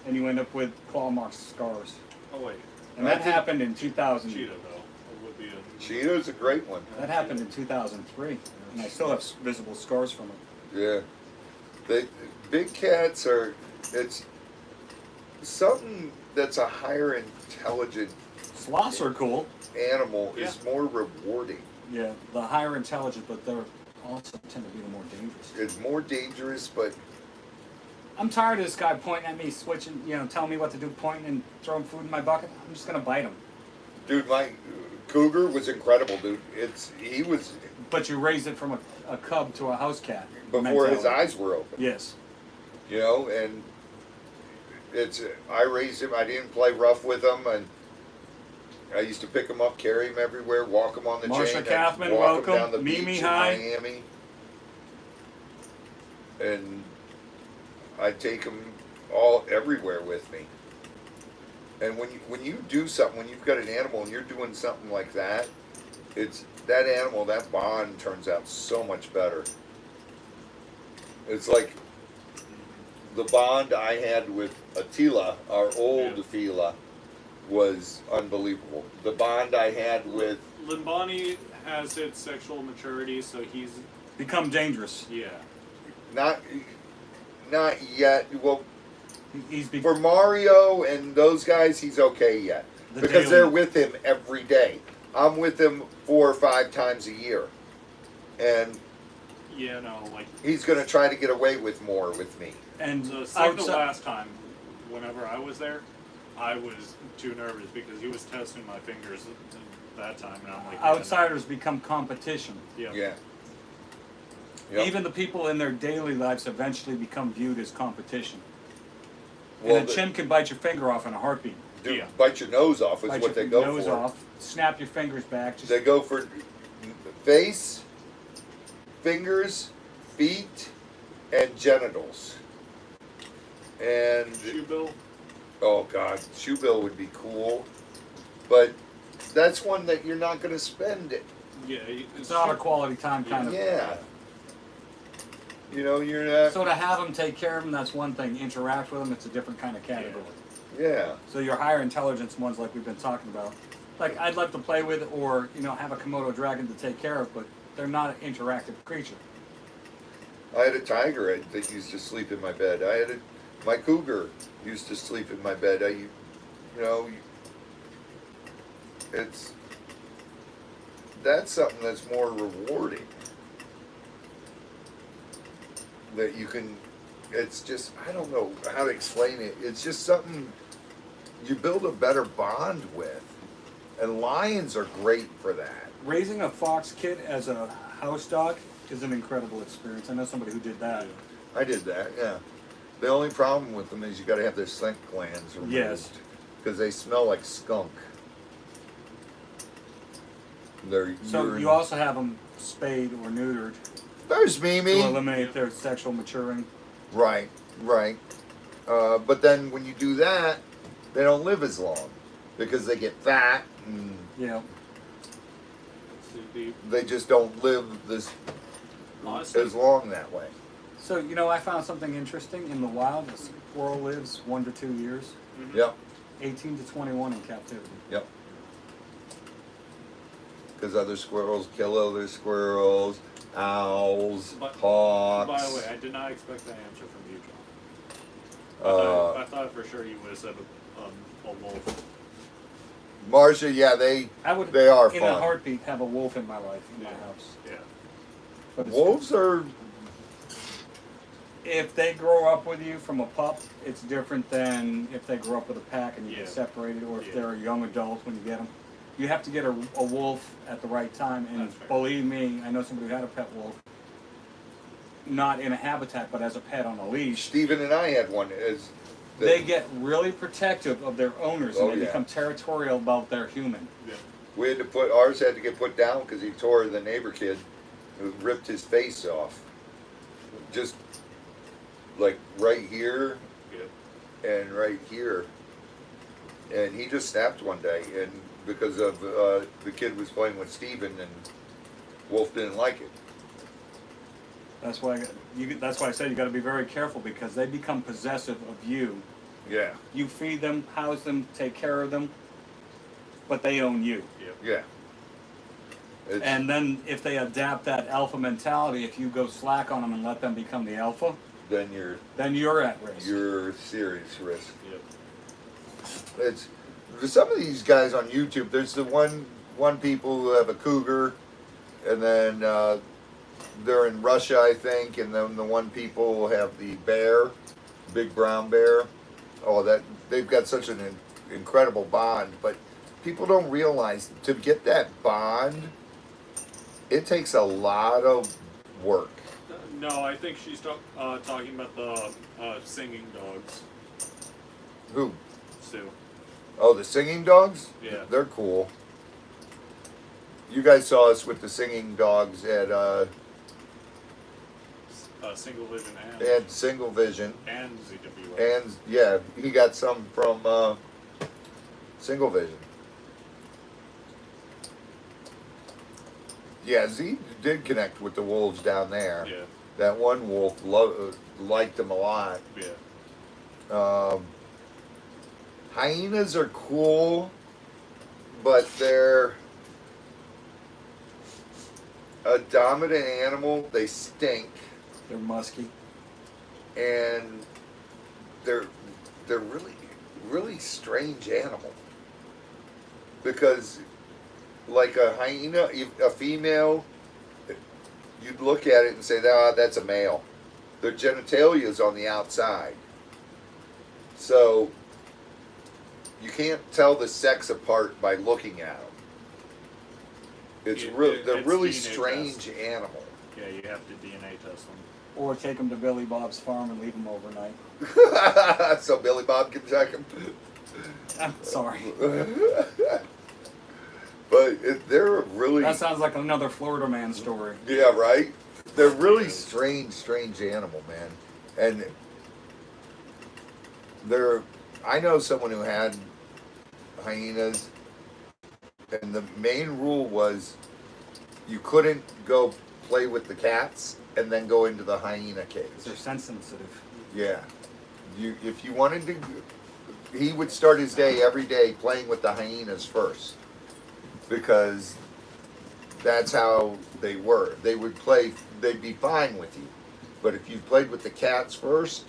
and you end up with claw marks, scars. oh wait, And that happened in 2000. cheetah though it would be a Cheetah's a great one. That happened in 2003, and I still have visible scars from it. Yeah, big cats are. It's something that's a higher intelligent Sloths are cool. animal is more rewarding. Yeah, the higher intelligent, but they're also tend to be the more dangerous. It's more dangerous, but I'm tired of this guy pointing at me, switching, telling me what to do, pointing and throwing food in my bucket. I'm just gonna bite him. dude, my cougar was incredible, dude. He was But you raised it from a cub to a house cat. before his mentality. eyes were open. Yes. And I raised him. I didn't play rough with him, and I used to pick him up, carry him everywhere, walk him on the Marsha chain, and Kaufman, walk welcome. him down the Mimi, beach hi. in Miami. And I'd take him everywhere with me. And when you do something, when you've got an animal and you're doing something like that, it's that animal, that bond turns out so much better. It's like the bond I had with Attila, our old Fila, was unbelievable. The bond I had with Limbani has hit sexual maturity, so he's Become dangerous. not yet. Well, He's for Mario and those guys, he's okay yet The because daily- they're with him every day. I'm with him 4 or 5 times a year, and like he's gonna try to get away with more with me. and so it's like the outside- last time. Whenever I was there, I was too nervous because he was testing my fingers that time, and I'm like, outsiders become competition. Yeah. Yeah. Yep. Even the people in their daily lives eventually become viewed as competition. Well, and a chimp can bite your finger off in a heartbeat. dude, Yeah. bite your nose off is Bite what your they go nose for. off, snap your fingers back. Just They go for face, fingers, feet, and genitals. And Shoebill. oh god, shoebill would be cool, but that's one that you're not going to spend it. Yeah, it's not a quality time kind of. Yeah. You're not. So to have them take care of them, that's one thing. Interact with them, it's a different kind of category. Yeah. So your higher intelligence ones, like we've been talking about, like I'd like to play with, or have a Komodo dragon to take care of, but they're not an interactive creature. I had a tiger that used to sleep in my bed. My cougar used to sleep in my bed. That's something that's more rewarding. That you can, it's just, I don't know how to explain it. It's just something you build a better bond with. And lions are great for that. Raising a fox kit as a house dog is an incredible experience. I know somebody who did that. I did that, yeah. The only problem with them is you got to have their scent glands removed. Yes. Because they smell like skunk. They're So urine. you also have them spayed or neutered There's to Mimi. eliminate their sexual maturing. Right. But then when you do that, they don't live as long because they get fat and they just don't live Honestly, as long that way. So I found something interesting in the wild. A squirrel lives 1 to 2 years, Yep. 18 to 21 in captivity. Yep. Because other squirrels kill other squirrels, owls, hawks. by the way, I did not expect that answer from you, John. I thought for sure you would have said a wolf. Marcia, yeah, they are in fun. a heartbeat, have a wolf in my life, in my house. Yeah. But it's Wolves are, if they grow up with you from a pup, it's different than if they grow up with a pack and you get Yeah. separated, or if Yeah. they're a young adult when you get them. You have to get a wolf at the right time, and That's fair. believe me, I know somebody who had a pet wolf, not in a habitat, but as a pet on a leash. Stephen and I had one. They get really protective of their owners, and Oh, they yeah. become territorial about their human. Yeah. We had to put, ours had to get put down because he tore the neighbor kid who ripped his face off. Just like right here Yeah. and right here. And he just snapped one day, and because of the kid was playing with Steven, and Wolf didn't like it. That's why I said you got to be very careful, because they become possessive of you. Yeah, You feed them, house them, take care of them, but they own you. yeah. It's, And then if they adapt that alpha mentality, if you go slack on them and let them become the alpha, then you're at risk. you're serious risk. Yeah. It's some of these guys on YouTube. There's the one people who have a cougar, and then they're in Russia, I think, and then the one people have the bear, big brown bear. Oh, that they've got such an incredible bond, but people don't realize to get that bond, it takes a lot of work. No, I think she's talking about the singing dogs, Who? Sue. Oh, the singing dogs? Yeah. They're cool. You guys saw us with the singing dogs at Single Vision Single Vision. and ZWA. And yeah, he got some from Single Vision. Yeah, Z did connect with the wolves down there. Yeah. That one wolf liked him a lot. Yeah. Hyenas are cool, but they're a dominant animal. They stink, They're musky. and they're really strange animal. Because like a hyena, a female, you'd look at it and say, "Ah, that's a male." Their genitalia is on the outside, so you can't tell the sex apart by looking at them. They're It's really DNA strange animal. Yeah, you have to DNA test them. Or take them to Billy Bob's farm and leave them overnight. So Billy Bob can check them. I'm sorry. But they're really, That sounds like another Florida man story. yeah, right? They're really strange animal, man. And I know someone who had hyenas, and the main rule was you couldn't go play with the cats and then go into the hyena cage. They're sensitive. Yeah. If you wanted to, he would start his day every day playing with the hyenas first, because that's how they were. They would play, they'd be fine with you. But if you played with the cats first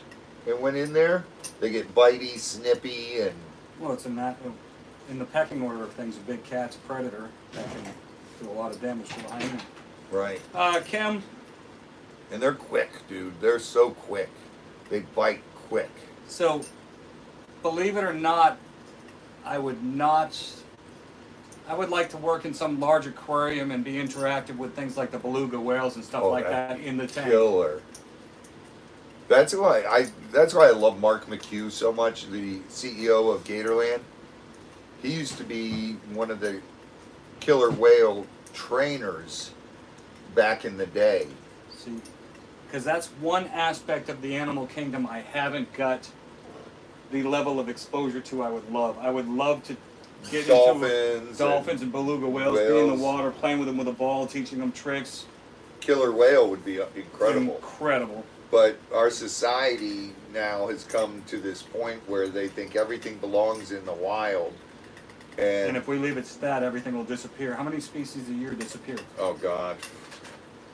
and went in there, they get bitey, snippy, and Well, it's in the pecking order of things, a big cat's a predator that can do a lot of damage to a hyena. right. Kim, And they're quick, dude. They're so quick. They bite quick. so believe it or not, I would like to work in some large aquarium and be interactive with things like the beluga whales and stuff Oh, like that that in the tank. Killer. That's why I love Mark McHugh so much, the CEO of Gatorland. He used to be one of the killer whale trainers back in the day. See, because that's one aspect of the animal kingdom I haven't got the level of exposure to. I would love to get into dolphins and beluga whales, be in the water, playing with them with a ball, teaching them tricks. Killer whale would be incredible. Incredible. But our society now has come to this point where they think everything belongs in the wild. And if we leave it to that, everything will disappear. How many species a year disappear? Oh God,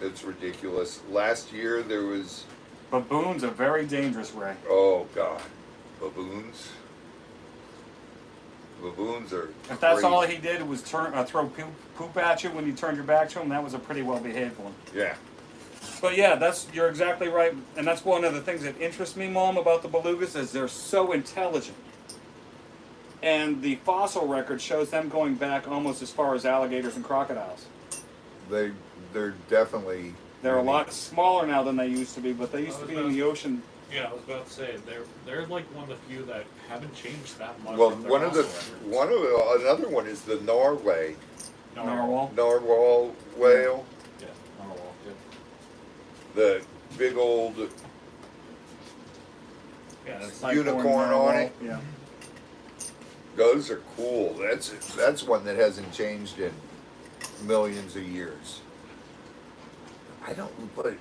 it's ridiculous. Last year there was, Baboons are very dangerous, Ray. oh God, baboons. Baboons are If that's all crazy. he did was throw poop at you when you turned your back to him, that was a pretty well behaved one. Yeah. But yeah, you're exactly right, and that's one of the things that interests me, Mom, about the belugas is they're so intelligent. And the fossil record shows them going back almost as far as alligators and crocodiles. They're definitely. They're a unique. lot smaller now than they used to be, but they used to be in the ocean. Yeah, I was about to say they're like one of the few that haven't changed that much. Well, with their fossil records. another one is the Norway Narwhal. narwhal whale, Yeah, narwhal. Yeah. the big old. Yeah, that's Unicorn on it. Yeah. Those are cool. That's one that hasn't changed in millions of years. I don't. But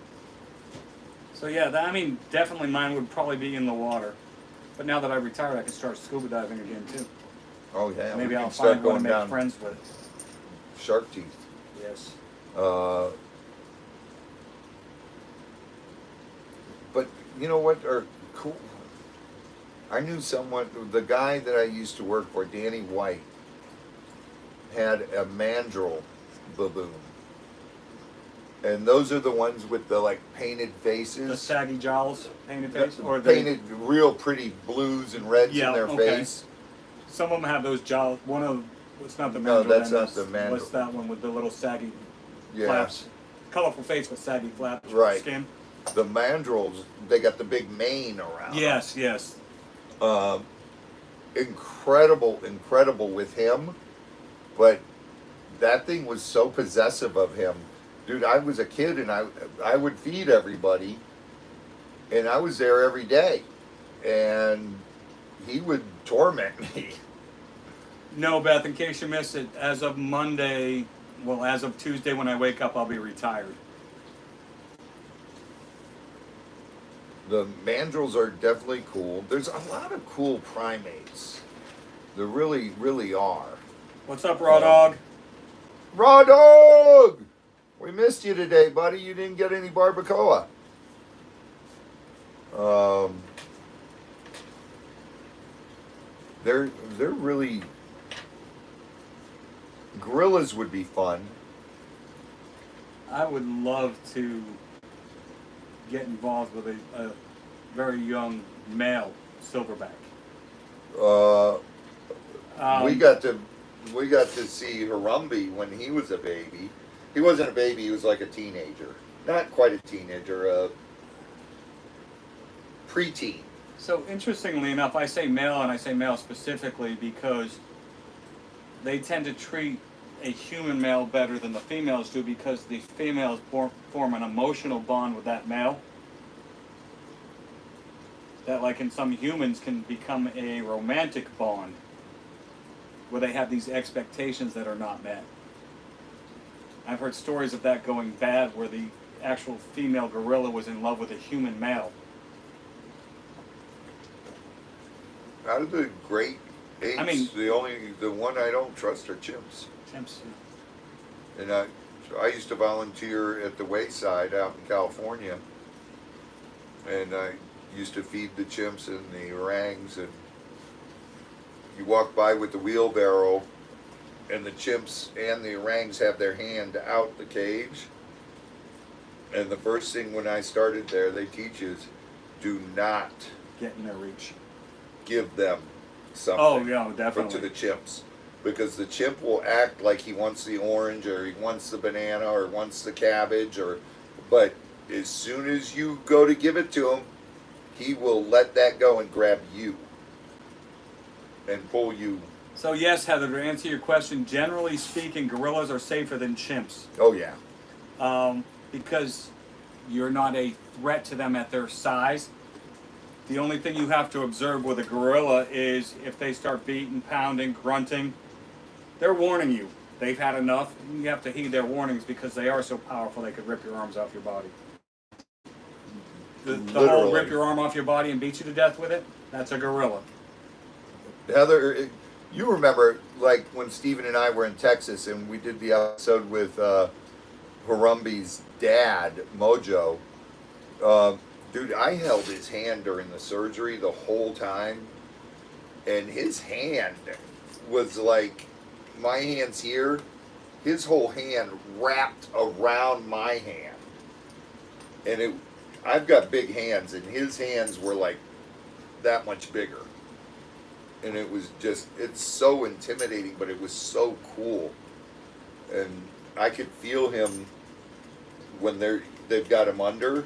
So yeah, I mean, definitely mine would probably be in the water. But now that I retired, I can start scuba diving again too. oh yeah, Maybe we I'll can start find one going to make down friends with. shark teeth. Yes. But you know what are cool? I knew someone, the guy that I used to work for, Danny White, had a mandrill baboon. And those are the ones with the like painted faces. The saggy jowls, painted face, or painted real pretty blues and reds Yeah, in their okay. face. Some of them have those jowls. One of it's not the No, mandrill. that's then not the mandrill. What's that one with the little saggy Yeah. flaps? Colorful face with saggy flaps. Right. Skin. The mandrills, they got the big mane around. Yes, yes. Incredible with him, but that thing was so possessive of him. Dude, I was a kid and I would feed everybody, and I was there every day, and he would torment me. No, Beth, in case you missed it, as of Monday, well, as of Tuesday when I wake up, I'll be retired. The mandrills are definitely cool. There's a lot of cool primates. There really, really are. What's up, Raw Dog? Raw Dog! We missed you today, buddy. You didn't get any barbacoa. They're really. Gorillas would be fun. I would love to get involved with a very young male silverback. We got to see Harambe when he was a baby. He wasn't a baby. He was like a teenager. Not quite a teenager. Preteen. So interestingly enough, I say male, and I say male specifically because they tend to treat a human male better than the females do, because the females form an emotional bond with that male that, like in some humans, can become a romantic bond where they have these expectations that are not met. I've heard stories of that going bad where the actual female gorilla was in love with a human male. Out of the great apes, I mean- the one I don't trust are chimps. Chimps. And I used to volunteer at the Wayside out in California, and I used to feed the chimps and the orangs, and you walk by with the wheelbarrow, and the chimps and the orangs have their hand out the cage, and the first thing when I started there they teach is, do not Get in their reach. give them something. Oh, yeah, definitely. To the chimps, because the chimp will act like he wants the orange or he wants the banana or wants the cabbage, but as soon as you go to give it to him, he will let that go and grab you and pull you. So yes, Heather, to answer your question, generally speaking, gorillas are safer than chimps. Oh yeah. Because you're not a threat to them at their size. The only thing you have to observe with a gorilla is if they start beating, pounding, grunting, they're warning you. They've had enough. You have to heed their warnings because they are so powerful they could rip your arms off your body. The whole Literally. rip your arm off your body and beat you to death with it, that's a gorilla. Heather, you remember like when Stephen and I were in Texas and we did the episode with Harambe's dad, Mojo. Dude, I held his hand during the surgery the whole time, and his hand was like my hand's here. His whole hand wrapped around my hand, and I've got big hands, and his hands were like that much bigger. And it was just, it's so intimidating, but it was so cool. And I could feel him when they've got him under,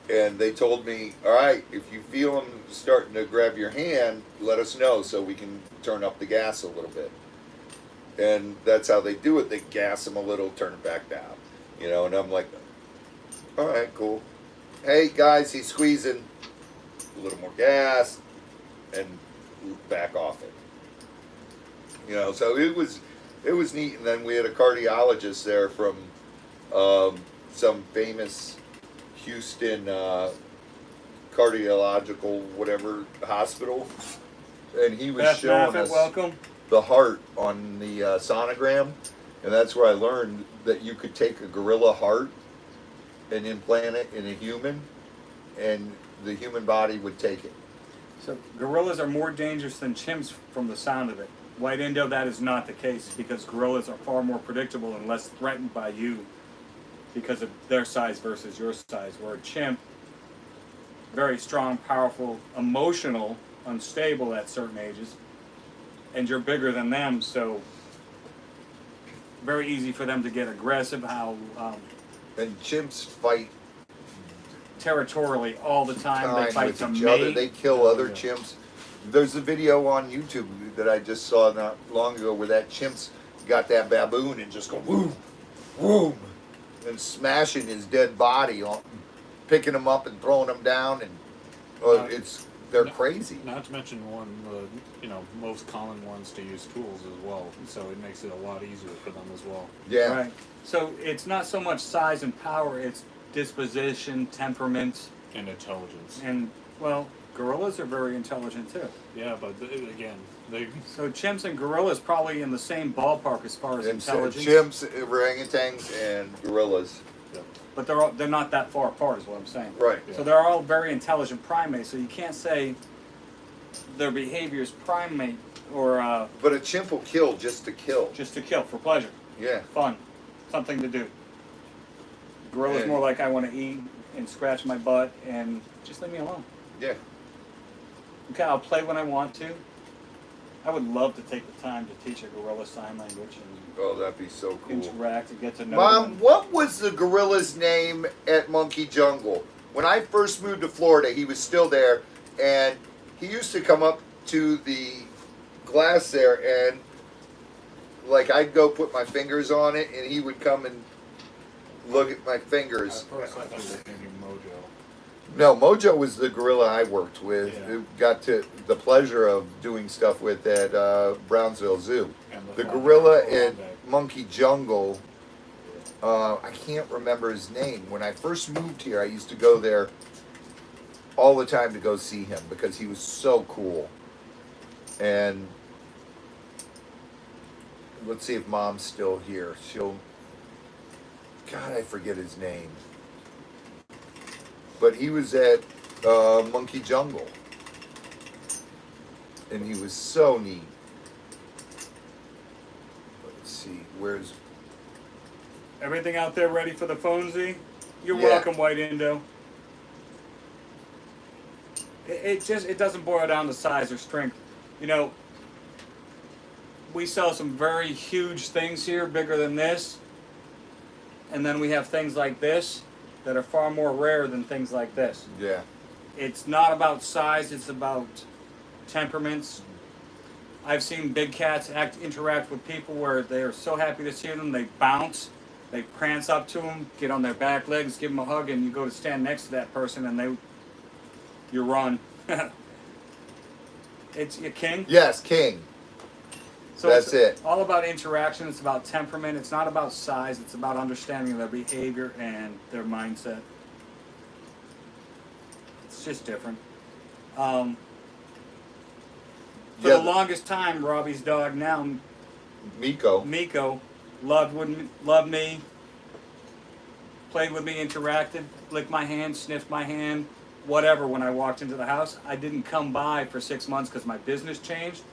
and they told me, all right, if you feel him starting to grab your hand, let us know so we can turn up the gas a little bit. And that's how they do it. They gas him a little, turn it back down, and I'm like, all right, cool. Hey guys, he's squeezing. A little more gas, and back off it. So it was neat. And then we had a cardiologist there from some famous Houston cardiological whatever hospital, and he was Beth showing Maffitt, us welcome. the heart on the sonogram, and that's where I learned that you could take a gorilla heart and implant it in a human, and the human body would take it. So gorillas are more dangerous than chimps from the sound of it. White Indo, that is not the case, because gorillas are far more predictable and less threatened by you because of their size versus your size. Where a chimp, very strong, powerful, emotional, unstable at certain ages, and you're bigger than them, so very easy for them to get aggressive. And chimps fight Territorially all the time. They fight with to each other. mate. They kill other chimps. There's a video on YouTube that I just saw not long ago where that chimp's got that baboon and just go boom, boom, and smashing his dead body, picking him up and throwing him down, and they're crazy. Not to mention one of the most common ones to use tools as well, so it makes it a lot easier for them as well. Yeah. Right. So it's not so much size and power, it's disposition, temperament, And intelligence. and, well, gorillas are very intelligent too. Yeah, but again, they So chimps and gorillas probably in the same ballpark as far as And so intelligence. chimps, orangutans, and gorillas. But they're not that far apart is what I'm saying. Right. So they're all very intelligent primates, so you can't say their behavior is primate or But a chimp will kill just to kill. just to kill for pleasure, Yeah. fun, something to do. Gorilla's Yeah. more like I want to eat and scratch my butt and just leave me alone. Yeah. Okay, I'll play when I want to. I would love to take the time to teach a gorilla sign language and Oh, that'd be so cool. interact and get to know Mom, them. what was the gorilla's name at Monkey Jungle? When I first moved to Florida, he was still there, and he used to come up to the glass there, and like I'd go put my fingers on it, and he would come and look at my fingers. At first I thought you were thinking Mojo. No, Mojo was the gorilla I worked with. Yeah. Who got to the pleasure of doing stuff with at Brownsville Zoo. And The Flying gorilla Dog at Day. Monkey Jungle, I can't remember his name. When I first moved here, I used to go there all the time to go see him because he was so cool. And let's see if Mom's still here. God, I forget his name. But he was at Monkey Jungle. And he was so neat. Let's see, where's... Everything out there ready for the phone, Z? You're Yeah. welcome, White Indo. It doesn't boil down to size or strength. We sell some very huge things here, bigger than this. And then we have things like this that are far more rare than things like this. Yeah. It's not about size, it's about temperaments. I've seen big cats interact with people where they are so happy to see them, they bounce, they prance up to them, get on their back legs, give them a hug, and you go to stand next to that person and you run. It's your king. Yes, King. So That's it's it. all about interaction, it's about temperament, it's not about size, it's about understanding their behavior and their mindset. It's just different. For Yeah. the longest time, Robbie's dog now, Miko. loved me, played with me, interacted, licked my hand, sniffed my hand, whatever when I walked into the house. I didn't come by for 6 months because my business changed.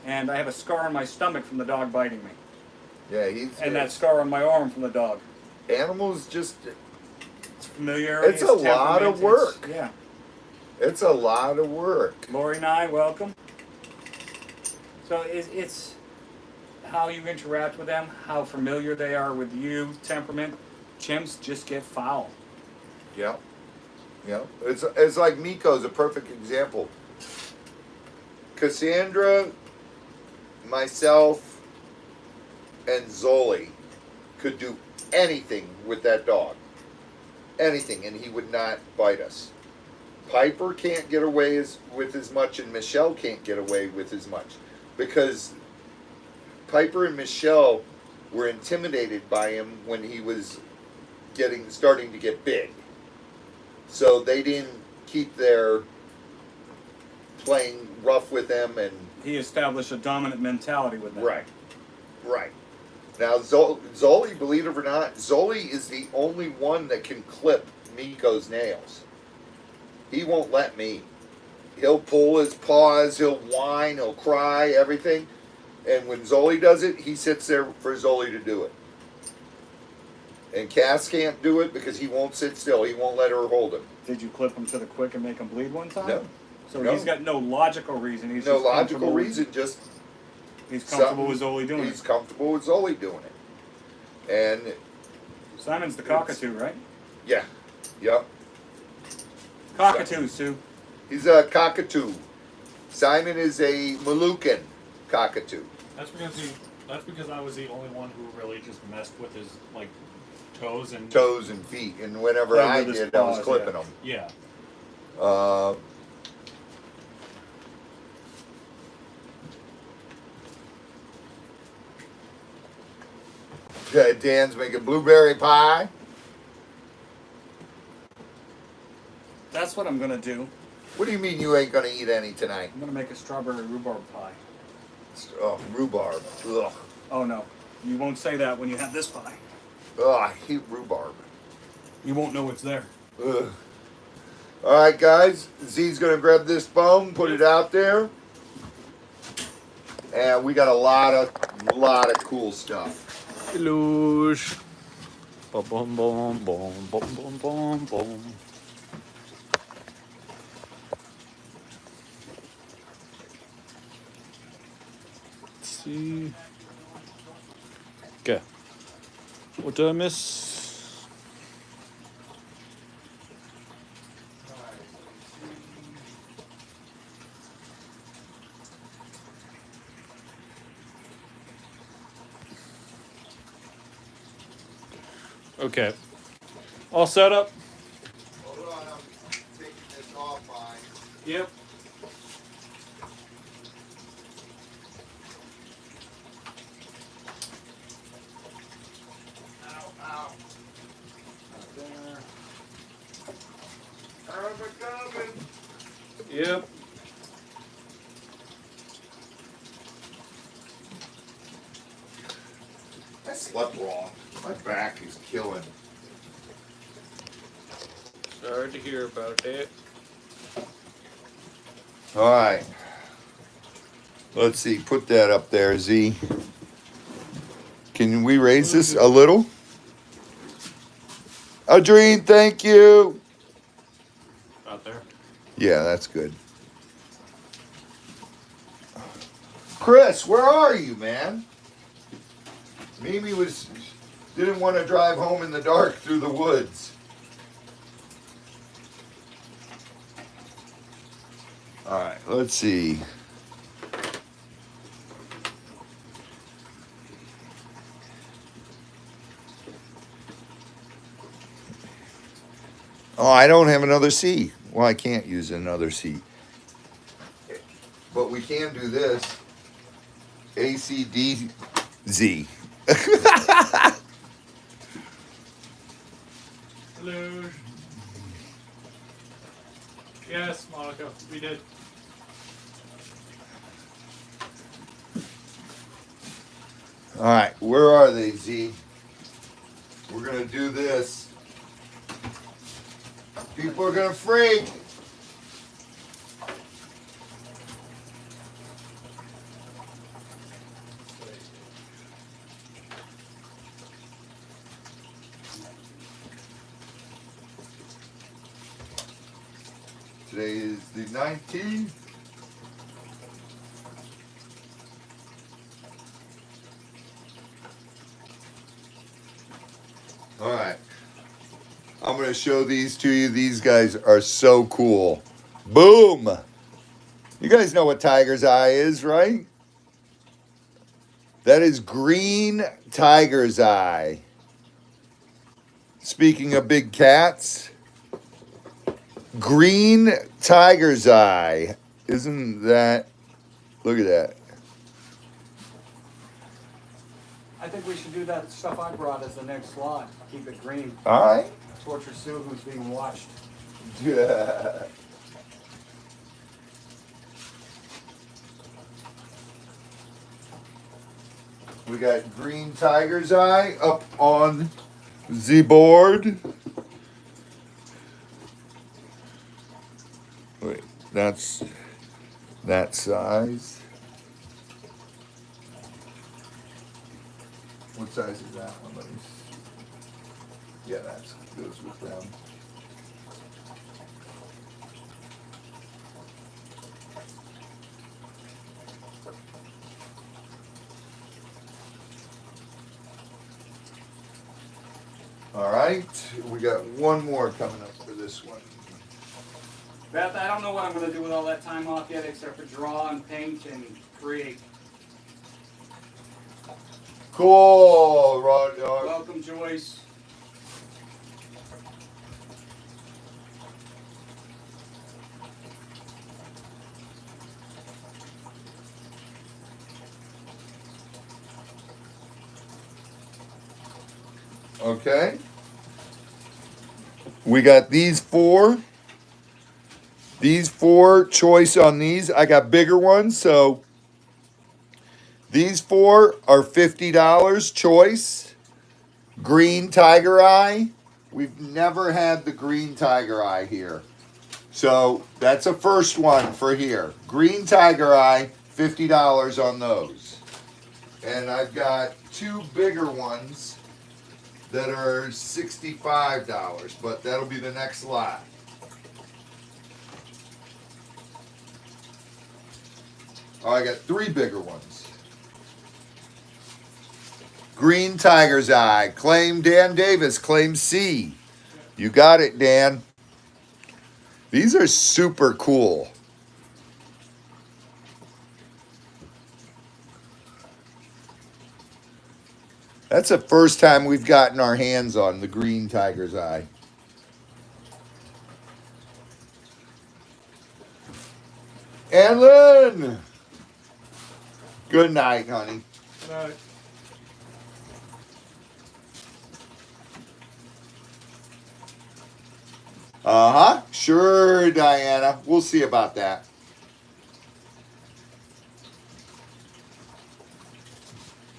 and I have a scar on my stomach from the dog biting me, Yeah, he's and that scar on my arm from the dog. animals just. It's familiarity. It's a lot of temperament, work. Yeah. It's a lot of work. Lori and I, welcome. So it's how you interact with them, how familiar they are with you, temperament. Chimps just get foul. Yeah. Yeah. It's like Miko's a perfect example. Cassandra, myself, and Zoli could do anything with that dog. Anything, and he would not bite us. Piper can't get away with as much, and Michelle can't get away with as much. Because Piper and Michelle were intimidated by him when he was starting to get big. So they didn't keep their playing rough with them and He established a dominant mentality with them. right. Now Zoli, believe it or not, Zoli is the only one that can clip Miko's nails. He won't let me. He'll pull his paws, he'll whine, he'll cry, everything. And when Zoli does it, he sits there for Zoli to do it. And Cass can't do it because he won't sit still. He won't let her hold him. Did you clip him to the quick and make him bleed one time? No. So No. he's got no logical reason. He's No just logical comfortable with- reason, just He's comfortable with Zoli doing he's it. comfortable with Zoli doing it. And Simon's the cockatoo, right? yeah, yep. Cockatoo, Sue. He's a cockatoo. Simon is a Moluccan cockatoo. That's because I was the only one who really just messed with his like toes and Toes and feet, and whenever Played I with his did, I was paws, clipping yeah. them. yeah. Dan's making blueberry pie. That's what I'm gonna do. What do you mean you ain't gonna eat any tonight? I'm gonna make a strawberry rhubarb pie. Oh, rhubarb. Ugh. Oh no, you won't say that when you have this pie. Ugh, I hate rhubarb. You won't know it's there. Ugh. All right, guys. Z's gonna grab this foam, put it out there, and we got a lot of cool stuff. Luge. Boom, boom, boom, boom, boom, boom, boom, boom. Let's see. Okay. What did I miss? Okay. All set up? Hold on, I'm taking this off mine. Yep. Ow. How's it coming? Yep. I slept wrong. My back is killing. Sorry to hear about it. All right. Let's see. Put that up there, Z. Can we raise this a little? Adrene, thank you. Out there. Yeah, that's good. Chris, where are you, man? Mimi didn't want to drive home in the dark through the woods. All right, let's see. Oh, I don't have another C. Well, I can't use another C. But we can do this. ACDZ. Hello. Yes, Monica, we did. All right, where are they, Z? We're gonna do this. People are gonna freak. Today is the 19th. All right. I'm going to show these to you. These guys are so cool. Boom. You guys know what tiger's eye is, right? That is green tiger's eye. Speaking of big cats, green tiger's eye. Isn't that, look at that. I think we should do that stuff I brought as the next slot. Keep it green. All right. Torture Sue, who's being watched. Yeah. We got green tiger's eye up on the board. Wait, that's that size. What size is that one? Let me see. Yeah, that goes with them. All right, we got one more coming up for this one. Beth, I don't know what I'm going to do with all that time off yet, except for draw and paint and create. Cool, Rod Dog. Welcome, Joyce. Okay. We got these four. These four choice on these. I got bigger ones, so these four are $50 choice. Green tiger eye. We've never had the green tiger eye here. So that's a first one for here. Green tiger eye, $50 on those. And I've got two bigger ones that are $65, but that'll be the next lot. Oh, I got three bigger ones. Green tiger's eye. Claim Dan Davis. Claim C. You got it, Dan. These are super cool. That's the first time we've gotten our hands on the green tiger's eye. Anlin! Good night, honey. Good night. Uh-huh. Sure, Diana. We'll see about that.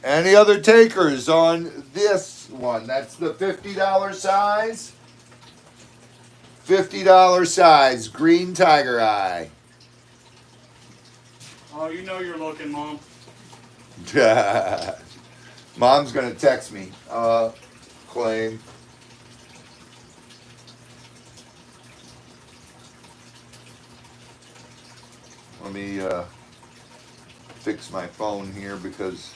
Any other takers on this one? That's the $50 size. $50 size. Green tiger eye. Oh, you know you're looking, Mom. Mom's going to text me. Claim. Let me fix my phone here because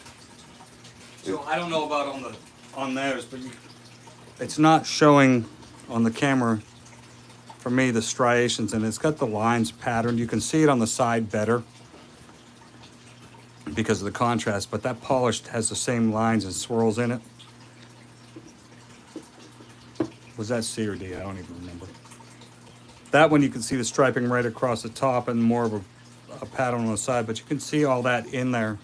So I don't know about on theirs, but it's not showing on the camera for me the striations, and it's got the lines patterned. You can see it on the side better because of the contrast, but that polished has the same lines and swirls in it. Was that C or D? I don't even remember. That one you can see the striping right across the top and more of a pattern on the side, but you can see all that in there.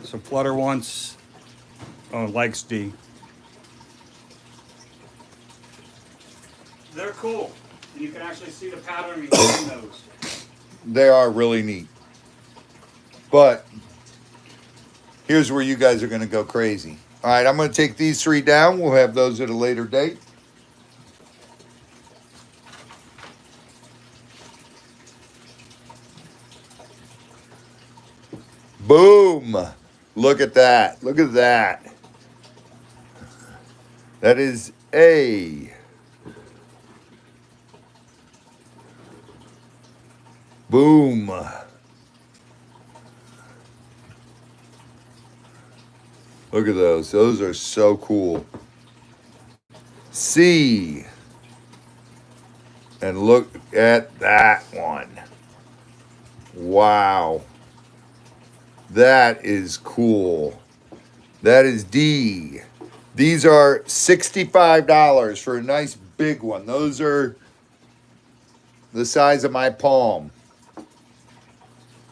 So Flutter wants, likes D. They're cool. And you can actually see the patterning in those. they are really neat. But here's where you guys are going to go crazy. All right, I'm going to take these three down. We'll have those at a later date. Boom. Look at that. Look at that. That is a Boom. Look at those. Those are so cool. C. And look at that one. Wow. That is cool. That is D. These are $65 for a nice big one. Those are the size of my palm.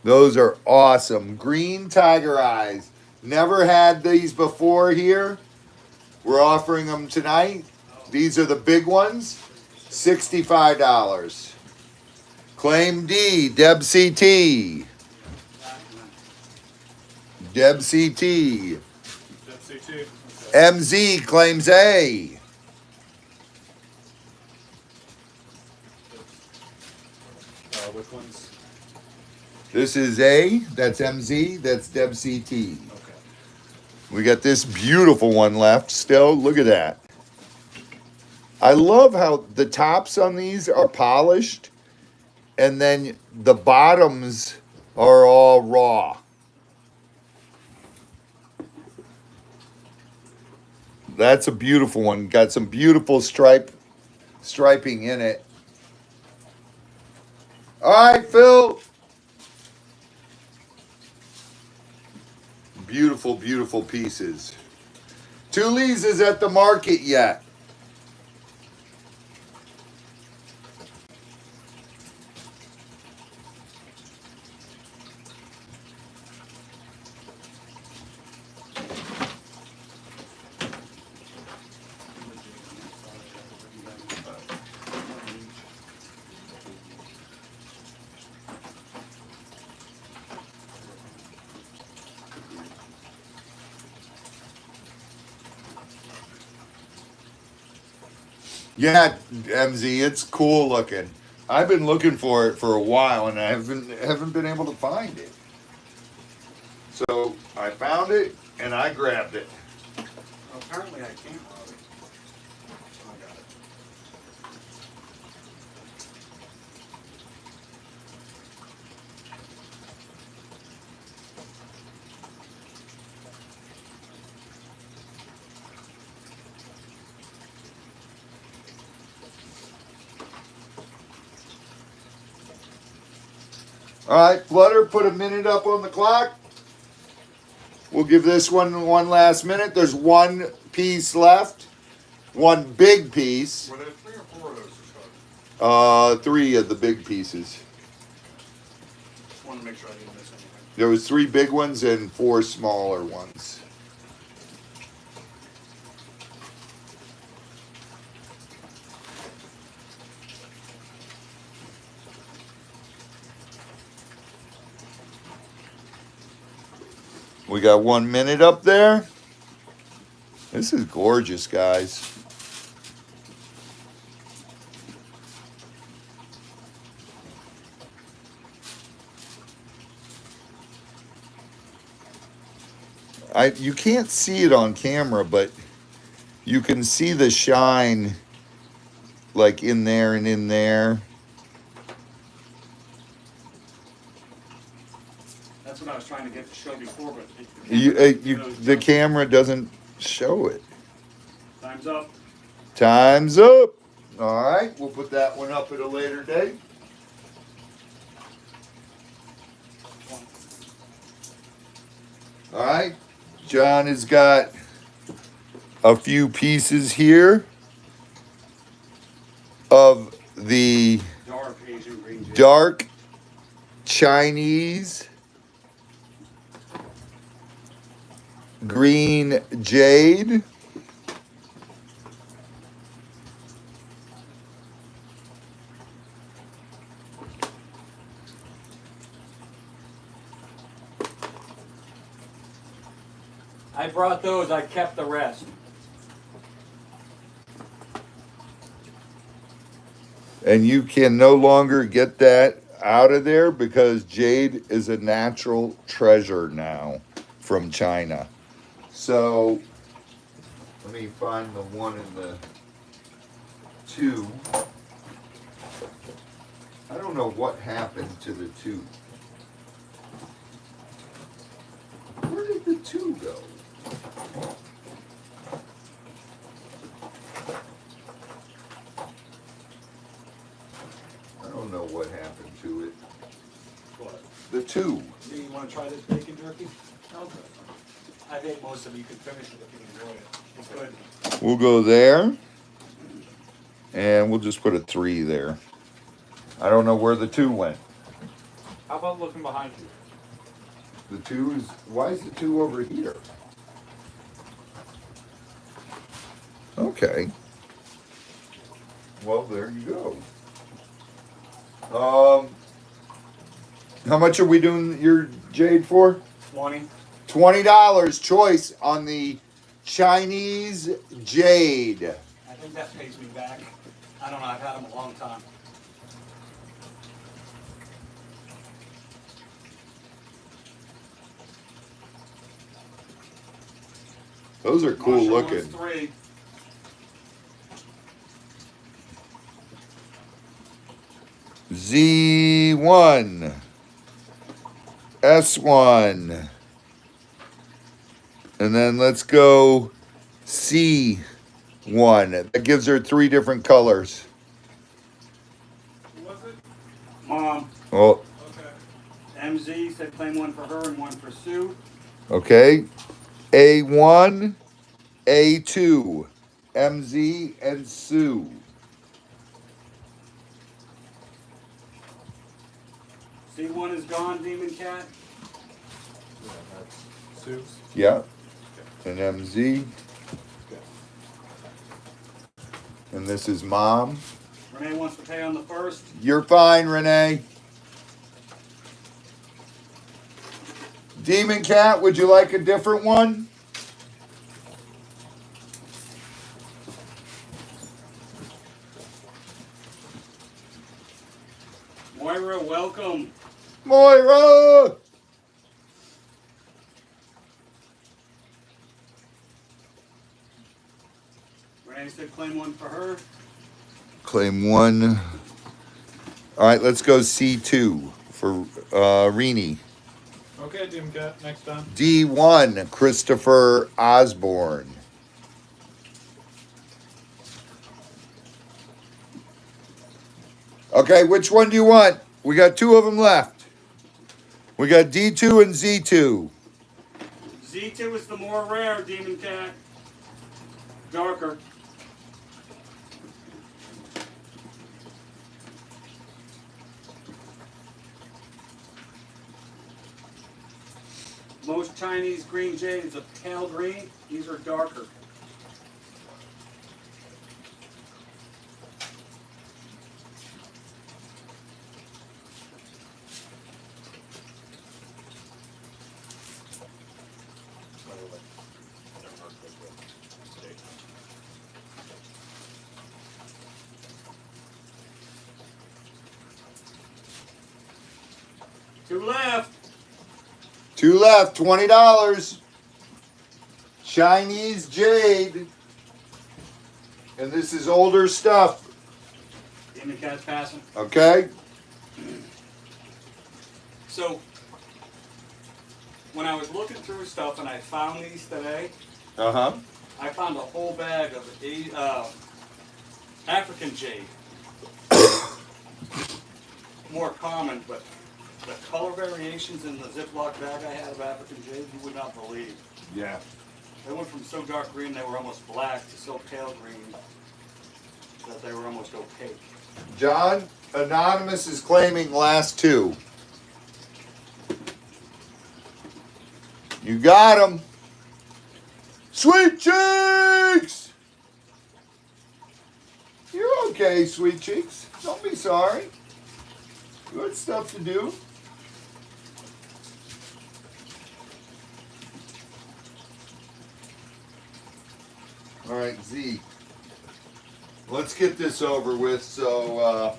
Those are awesome. Green tiger eyes. Never had these before here. We're offering them tonight. These are the big ones. $65. Claim D, Deb CT. Deb CT. That's C2. MZ claims A. Which ones? This is A, that's MZ, that's Deb CT. Okay. We got this beautiful one left still. Look at that. I love how the tops on these are polished and then the bottoms are all raw. That's a beautiful one. Got some beautiful striping in it. All right, Phil. Beautiful, beautiful pieces. Tully's is at the market yet. Yeah, MZ, it's cool looking. I've been looking for it for a while and I haven't been able to find it. So I found it and I grabbed it. Well, apparently I can't, Robbie. I got it. All right, Flutter, put a minute up on the clock. We'll give this one last minute. There's one piece left. One big piece. Were there 3 or 4 of those to start? 3 of the big pieces. Just wanted to make sure I didn't miss anything. There was 3 big ones and 4 smaller ones. We got 1 minute up there. This is gorgeous, guys. You can't see it on camera, but you can see the shine like in there and in there. That's what I was trying to get to show before, but The camera doesn't show it. Time's up. Time's up. All right, we'll put that one up at a later date. All right, John has got a few pieces here of the Dark Asian green jade. dark Chinese green jade. I brought those. I kept the rest. And you can no longer get that out of there because jade is a natural treasure now from China. So let me find the 1 and the 2. I don't know what happened to the 2. Where did the 2 go? I don't know what happened to it. What? The 2. Do you want to try this bacon jerky? Okay. I think most of you could finish it if you enjoy it. It's good. We'll go there. And we'll just put a 3 there. I don't know where the 2 went. How about looking behind you? The 2 is, why is the 2 over here? Okay. Well, there you go. How much are we doing your jade for? 20. $20 choice on the Chinese jade. I think that pays me back. I don't know. I've had them a long time. Those are cool Marshall looking. wants 3. Z1, S1, and then let's go C1. That gives her 3 different colors. Who was it? Mom. Oh, Okay. MZ said claim 1 for her and 1 for Sue. okay. A1, A2, MZ, and Sue. C1 is gone, Demon Cat. Yeah, that's Sue's. Yeah. And MZ. And this is Mom. Renee wants to pay on the 1st. You're fine, Renee. Demon Cat, would you like a different one? Moira, welcome. Moira! Renee said claim 1 for her. Claim 1. All right, let's go C2 for Rini. Okay, Demon Cat, next time. D1, Christopher Osborne. Okay, which one do you want? We got 2 of them left. We got D2 and Z2. Z2 is the more rare, Demon Cat. Darker. Most Chinese green jade is a pale green. These are darker. Two left. 2 left, $20. Chinese jade. And this is older stuff. Demon Cat's passing. Okay? So, when I was looking through stuff and I found these today, Uh-huh. I found a whole bag of African jade. More common, but the color variations in the Ziploc bag I had of African jade, you would not believe. Yeah. They went from so dark green they were almost black to so pale green that they were almost opaque. John, Anonymous is claiming last 2. You got him. Sweet Cheeks! You're okay, Sweet Cheeks. Don't be sorry. Good stuff to do. All right, Z. Let's get this over with so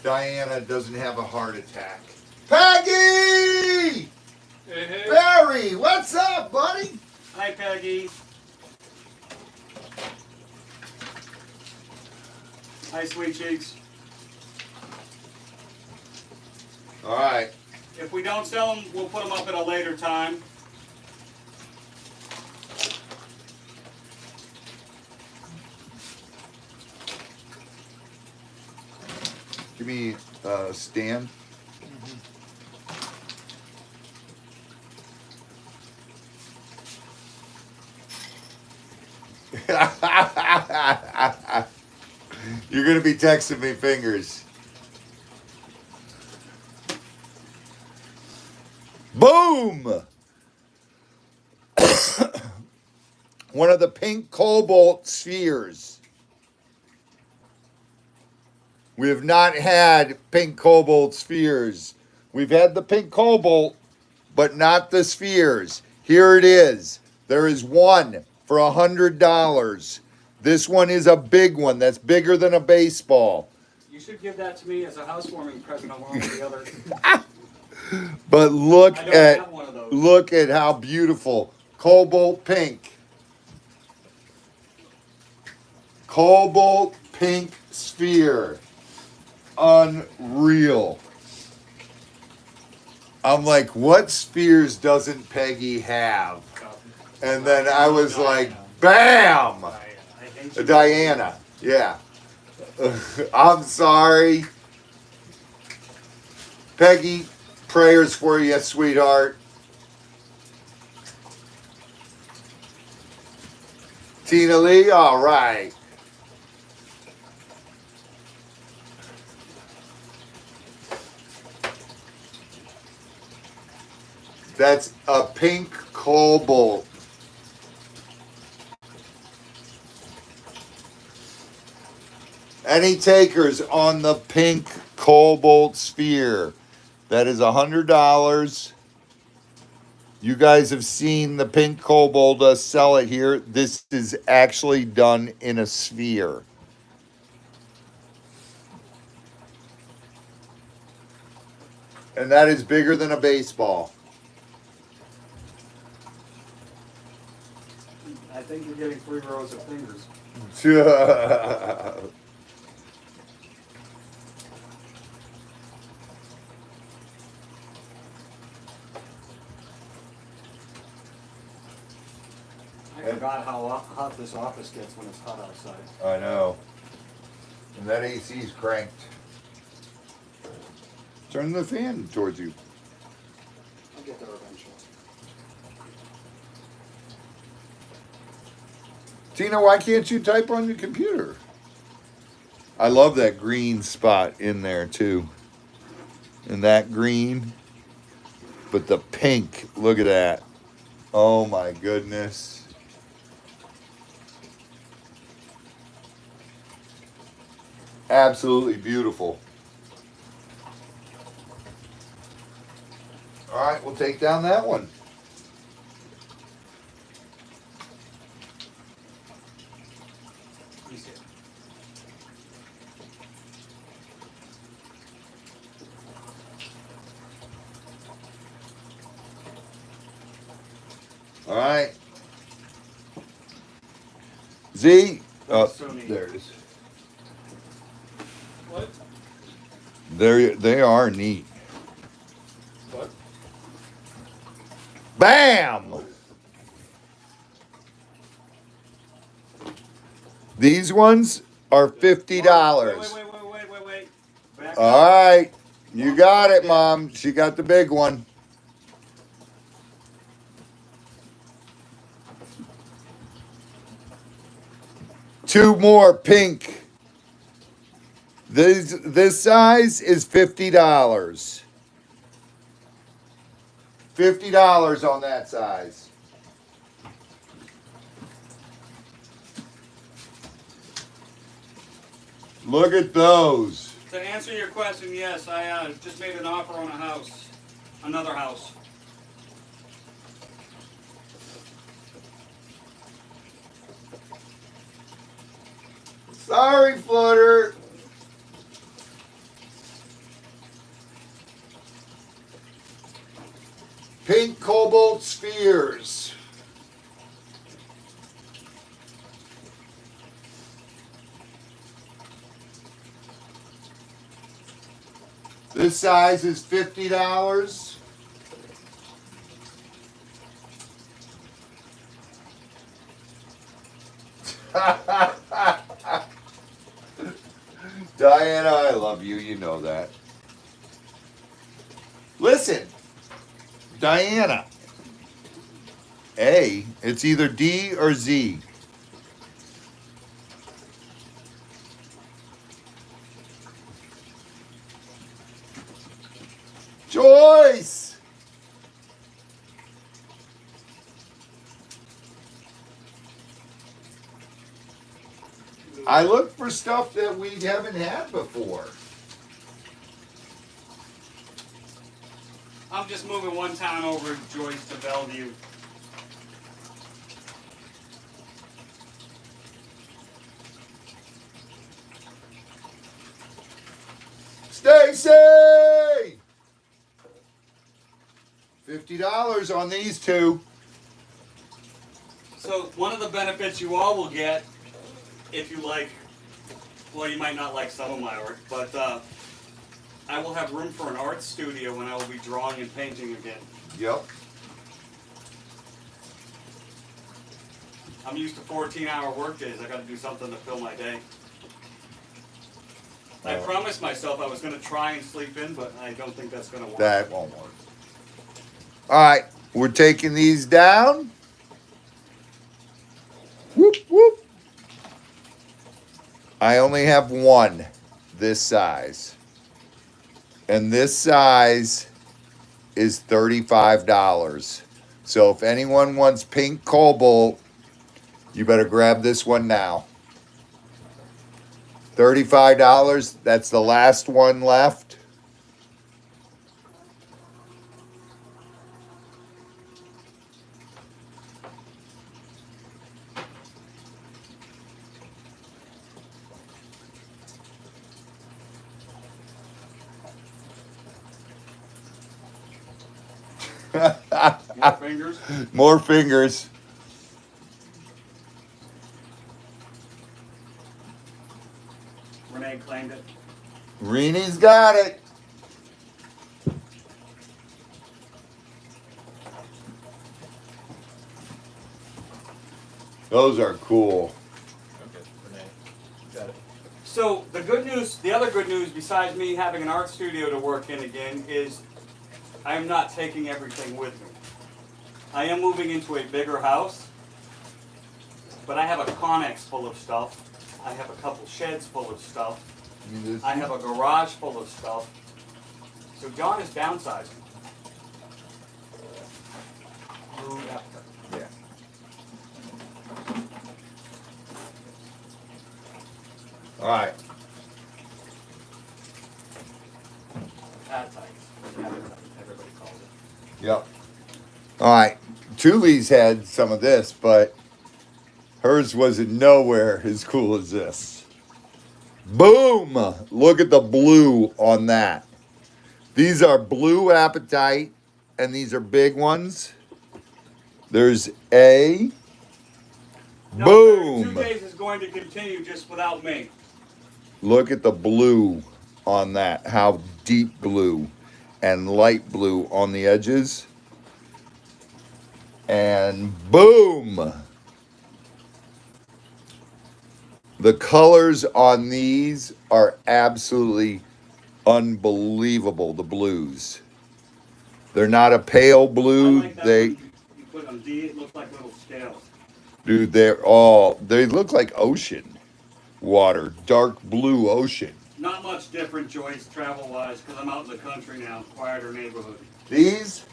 Diana doesn't have a heart attack. Peggy! Hey, hey. Barry, what's up, buddy? Hi, Peggy. Hi, sweet cheeks. All right. If we don't sell them, we'll put them up at a later time. Give me a stand. You're gonna be texting me fingers. Boom! One of the pink cobalt spheres. We have not had pink cobalt spheres. We've had the pink cobalt, but not the spheres. Here it is. There is one for $100. This one is a big one. That's bigger than a baseball. You should give that to me as a housewarming present along with the other. But look I don't at have one of those. look at how beautiful. Cobalt pink. Cobalt pink sphere. Unreal. I'm like, what spheres doesn't Peggy have? And then I was like, bam! I hate you. Diana. Yeah. I'm sorry. Peggy, prayers for you, sweetheart. Tina Lee, all right. That's a pink cobalt. Any takers on the pink cobalt sphere? That is $100. You guys have seen the pink cobalt sell it here. This is actually done in a sphere. And that is bigger than a baseball. I think you're getting 3 rows of fingers. I forgot how hot this office gets when it's hot outside. I know. And that AC's cranked. Turn the fan towards you. I'll get there eventually. Tina, why can't you type on your computer? I love that green spot in there too. And that green. But the pink, look at that. Oh my goodness. Absolutely beautiful. All right, we'll take down that one. Let me see it. All right. Z. Oh, So neat. there it is. What? They are neat. What? Bam! These ones are $50. Wait. Back All up. right. You got it, Mom. She got the big one. Two more pink. This size is $50. $50 on that size. Look at those. To answer your question, yes, I just made an offer on a house, another house. Sorry, Flutter. Pink cobalt spheres. This size is $50. Diana, I love you. You know that. Listen, Diana. A, it's either D or Z. Joyce! I look for stuff that we haven't had before. I'm just moving one town over, Joyce, to Bellevue. Stacy! $50 on these two. So one of the benefits you all will get, if you like, well, you might not like some of my art, but I will have room for an art studio when I will be drawing and painting again. Yep. I'm used to 14-hour work days. I got to do something to fill my day. I promised myself I was going to try and sleep in, but I don't think that's going to work. That won't work. All right, we're taking these down. Whoop, whoop. I only have one this size. And this size is $35. So if anyone wants pink cobalt, you better grab this one now. $35, that's the last one left. More fingers? More fingers. Renee claimed it. Reenie's got it. Those are cool. Okay, Renee, got it. So the good news, the other good news besides me having an art studio to work in again is I am not taking everything with me. I am moving into a bigger house, but I have a Connex full of stuff. I have a couple sheds full of stuff. I have a garage full of stuff. So John is downsizing. Rude appetite. Yeah. All right. Appetite. Everybody calls it. Yep. All right. Tuli's had some of this, but hers wasn't nowhere as cool as this. Boom! Look at the blue on that. These are blue appetite, and these are big ones. There's a No, boom. 2 days is going to continue just without me. Look at the blue on that. How deep blue and light blue on the edges. And boom. The colors on these are absolutely unbelievable, the blues. They're not a pale blue. I like that They one you put on D, it looks like little scales. dude, they look like ocean water, dark blue ocean. Not much different, Joyce, travel-wise, because I'm out in the country now, quieter neighborhood. These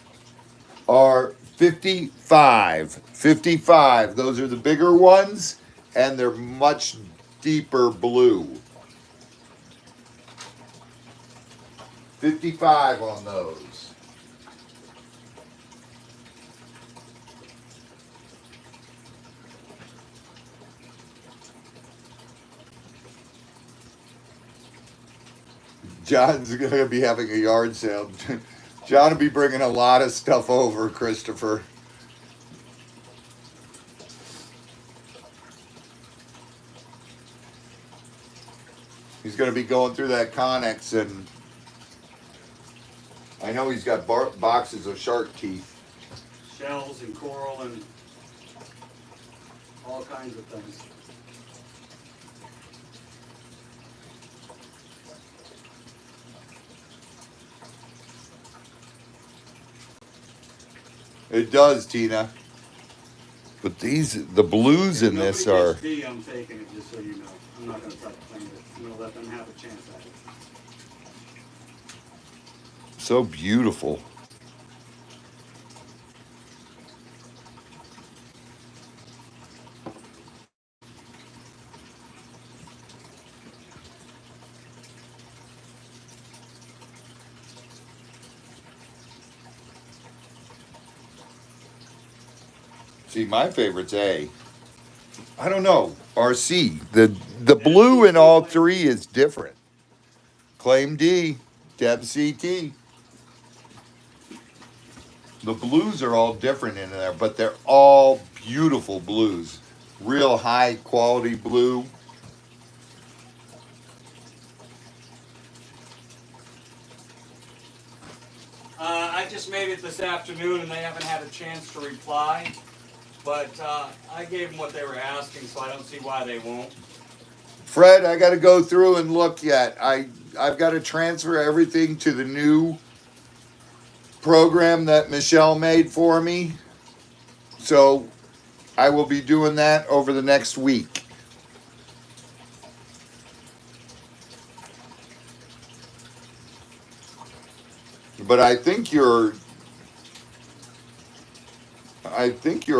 are 55. 55. Those are the bigger ones, and they're much deeper blue. 55 on those. John's going to be having a yard sale. John will be bringing a lot of stuff over, Christopher. He's going to be going through that Connex and I know he's got boxes of shark teeth. Shells and coral and all kinds of things. It does, Tina. But the blues in this Nobody are gets D, I'm taking it, just so you know. I'm not gonna touch the thing, I'm gonna let them have a chance at it. so beautiful. See, my favorite's A. I don't know. RC. The blue in all three is different. Claim D. Deb CT. The blues are all different in there, but they're all beautiful blues. Real high quality blue. I just made it this afternoon and they haven't had a chance to reply. But I gave them what they were asking, so I don't see why they won't. Fred, I got to go through and look yet. I've got to transfer everything to the new program that Michelle made for me. So I will be doing that over the next week. But I think you're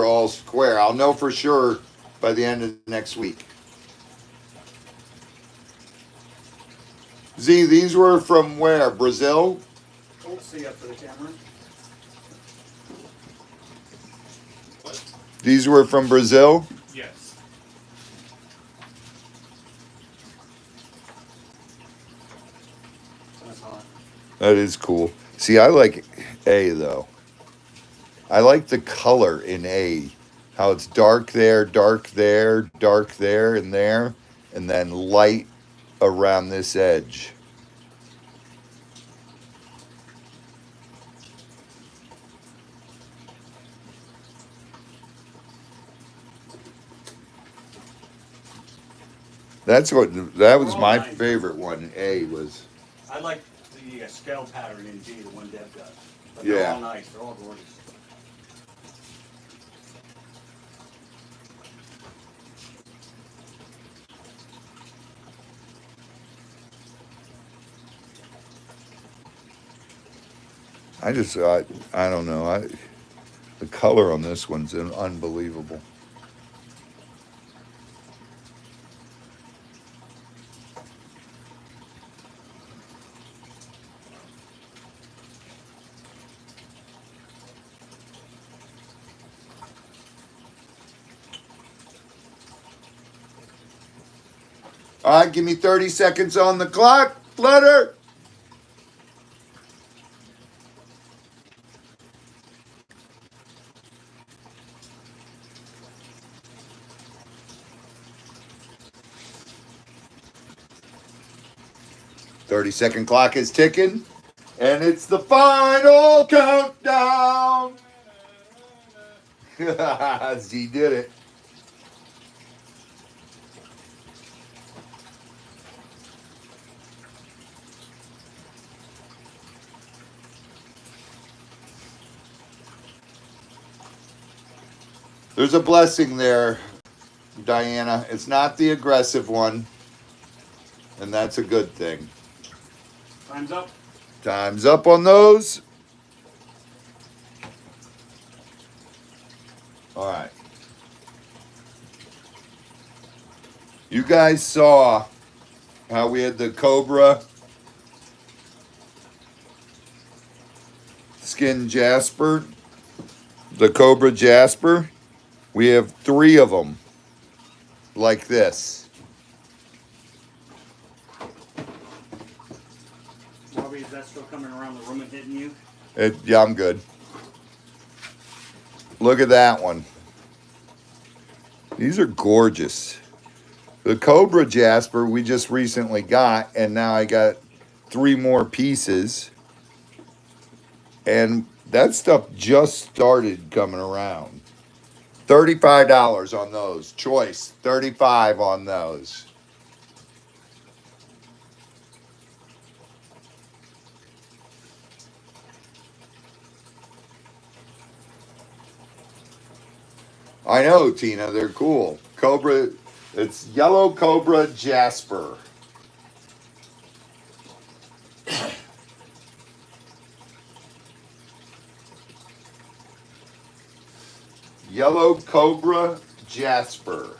all square. I'll know for sure by the end of next week. Z, these were from where? Brazil? Hold C up for the camera. What? These were from Brazil? Yes. That's hot. That is cool. See, I like A though. I like the color in A. How it's dark there, dark there, dark there, and then light around this edge. That was my favorite one. A was. I like the scale pattern in D, the one Deb does. But Yeah. they're all nice, they're all gorgeous. I don't know. The color on this one's unbelievable. All right, give me 30 seconds on the clock. Flutter. Thirty-second clock is ticking, and it's the final countdown. Z did it. There's a blessing there, Diana. It's not the aggressive one, and that's a good thing. Time's up. Time's up on those. All right. You guys saw how we had the Cobra skin Jasper, the Cobra Jasper. We have 3 of them like this. Robbie, is that still coming around the room and hitting you? Yeah, I'm good. Look at that one. These are gorgeous. The Cobra Jasper we just recently got, and now I got 3 more pieces. And that stuff just started coming around. $35 on those. Choice. 35 on those. I know, Tina, they're cool. Cobra, it's yellow cobra jasper. Yellow cobra jasper.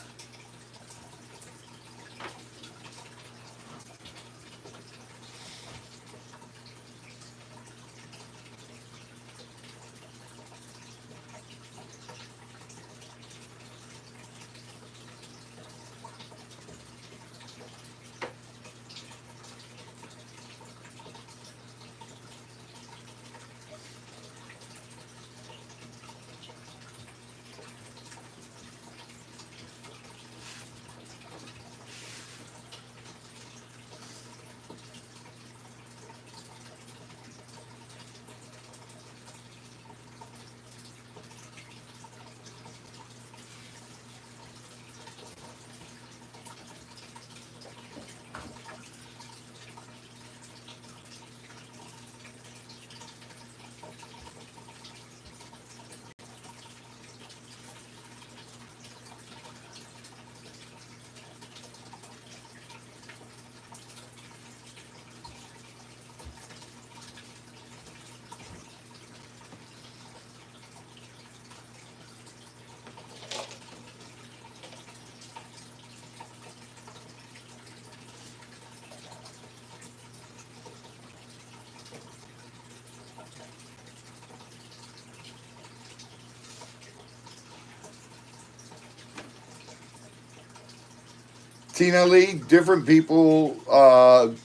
Tina Lee, different people,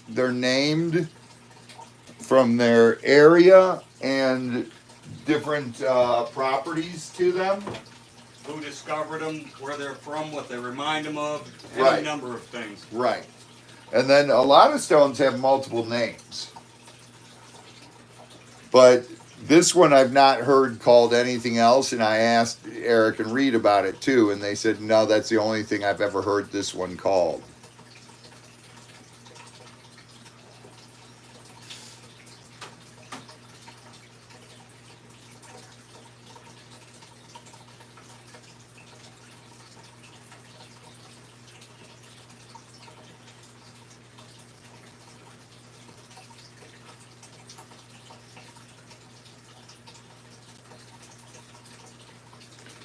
they're named from their area and different properties to them. Who discovered them, where they're from, what they remind them of, any Right. number of things. Right. And then a lot of stones have multiple names. But this one I've not heard called anything else, and I asked Eric and Reed about it too, and they said, no, that's the only thing I've ever heard this one called.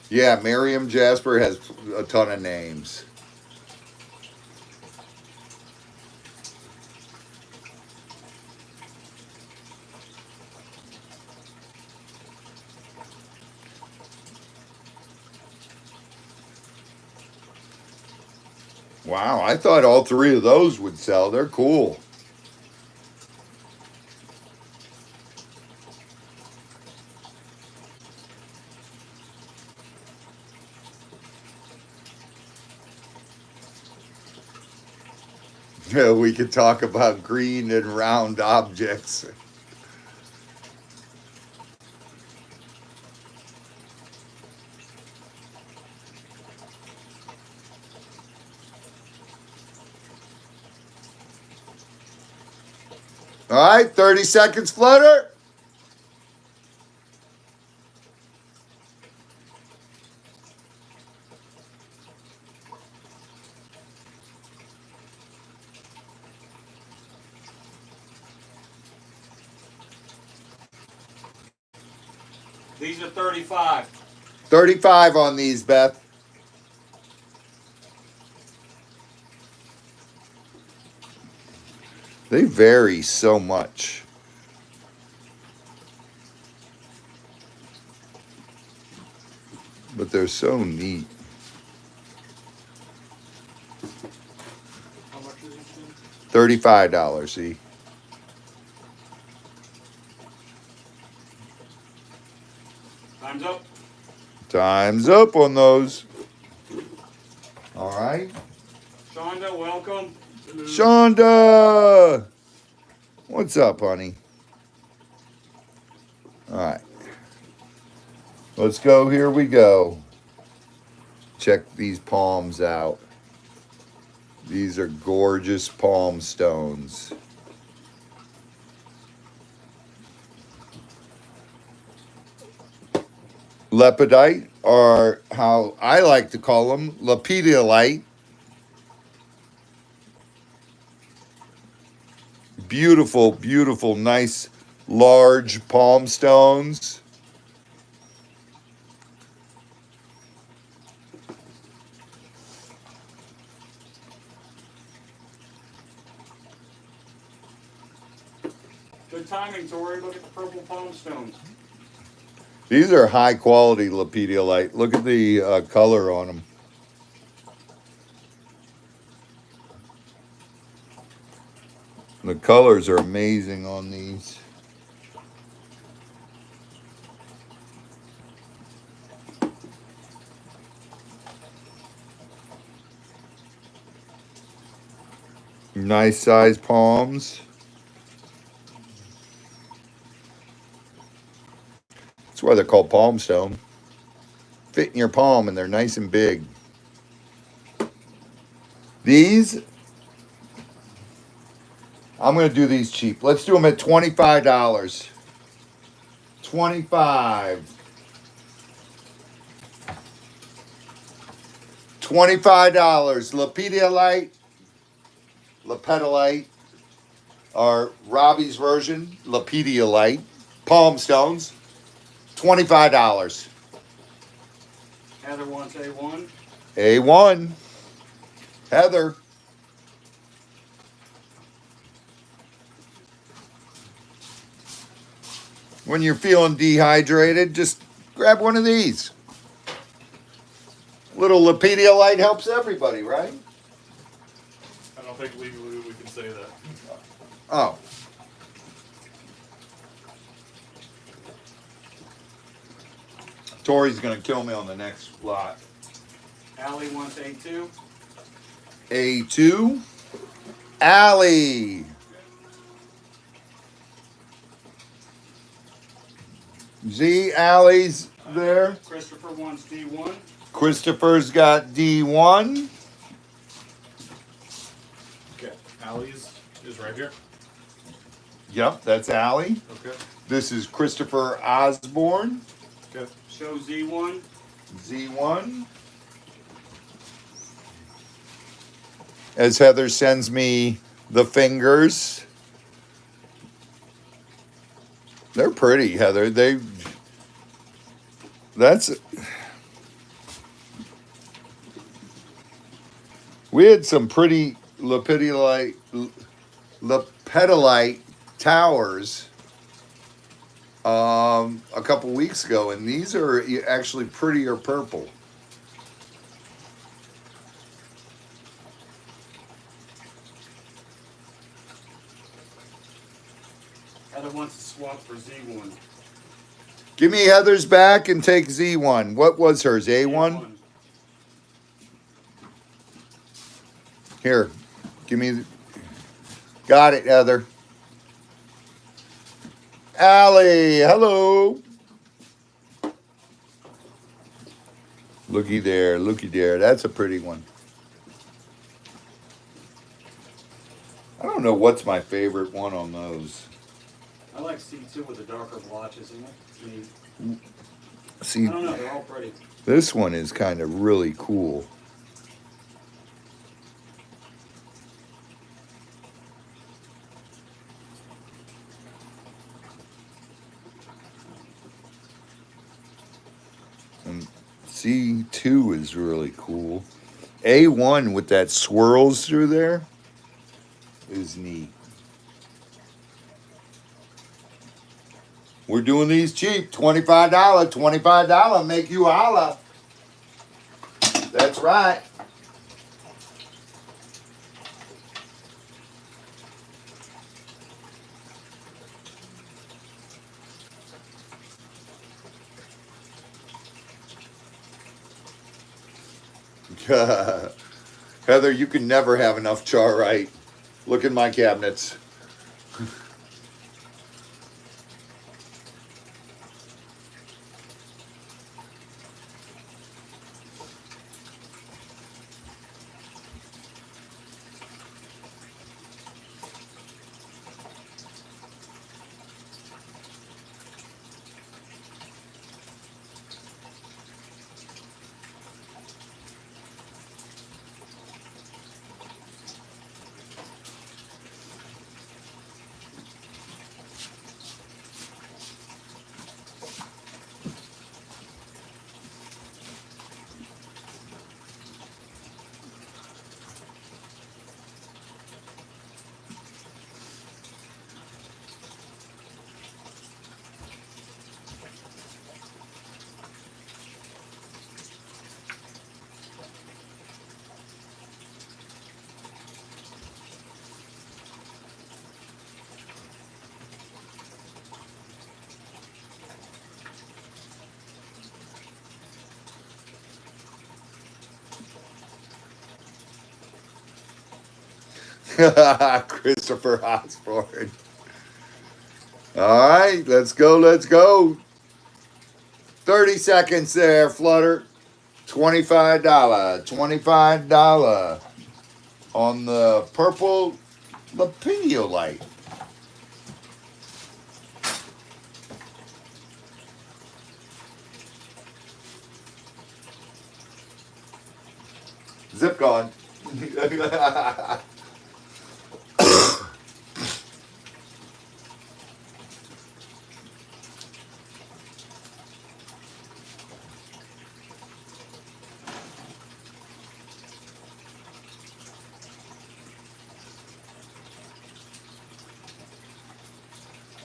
Yeah, Miriam Jasper has a ton of names. Wow, I thought all three of those would sell. They're cool. We could talk about green and round objects. All right, 30 seconds flutter. These are 35. 35 on these, Beth. They vary so much. But they're so neat. How much is each thing? $35, see? Time's up. Time's up on those. All right. Shonda, welcome. Shonda! What's up, honey? All right. Let's go. Here we go. Check these palms out. These are gorgeous palm stones. Lepidite, or how I like to call them, lepidolite. Beautiful, beautiful, nice, large palm stones. Good timing, Tori. Look at the purple palm stones. These are high quality lepidolite. Look at the color on them. The colors are amazing on these. Nice size palms. That's why they're called palm stone. Fit in your palm and they're nice and big. These, I'm going to do these cheap. Let's do them at $25. 25. $25. Lepidolite, or Robbie's version, lepidolite, palm stones, $25. Heather wants A1. A1. Heather. When you're feeling dehydrated, just grab one of these. Little lepidolite helps everybody, right? I don't think legally we can say that. Oh. Tori's going to kill me on the next lot. Allie wants A2. A2. Allie. Z, Allie's there. Christopher wants D1. Christopher's got D1. Okay, Allie's is right here. Yep, that's Allie. Okay. This is Christopher Osborne. Okay. Show Z1. Z1. As Heather sends me the fingers. They're pretty, Heather. We had some pretty lepidolite towers a couple weeks ago, and these are actually prettier purple. Heather wants to swap for Z1. Give me Heather's back and take Z1. What was hers? A1? Here. Give me. Got it, Heather. Allie, hello. Looky there, looky there. That's a pretty one. I don't know what's my favorite one on those. I like C2 with the darker blotches in it. It's neat. See, I don't know, they're all pretty. this one is kind of really cool. And C2 is really cool. A1 with that swirls through there is neat. We're doing these cheap, $25, $25, make you holla. That's right. Heather, you can never have enough charite. Look in my cabinets. Christopher Osborne. All right, let's go, let's go. 30 seconds there, Flutter. $25. $25 on the purple lapiniolite. Zip gone.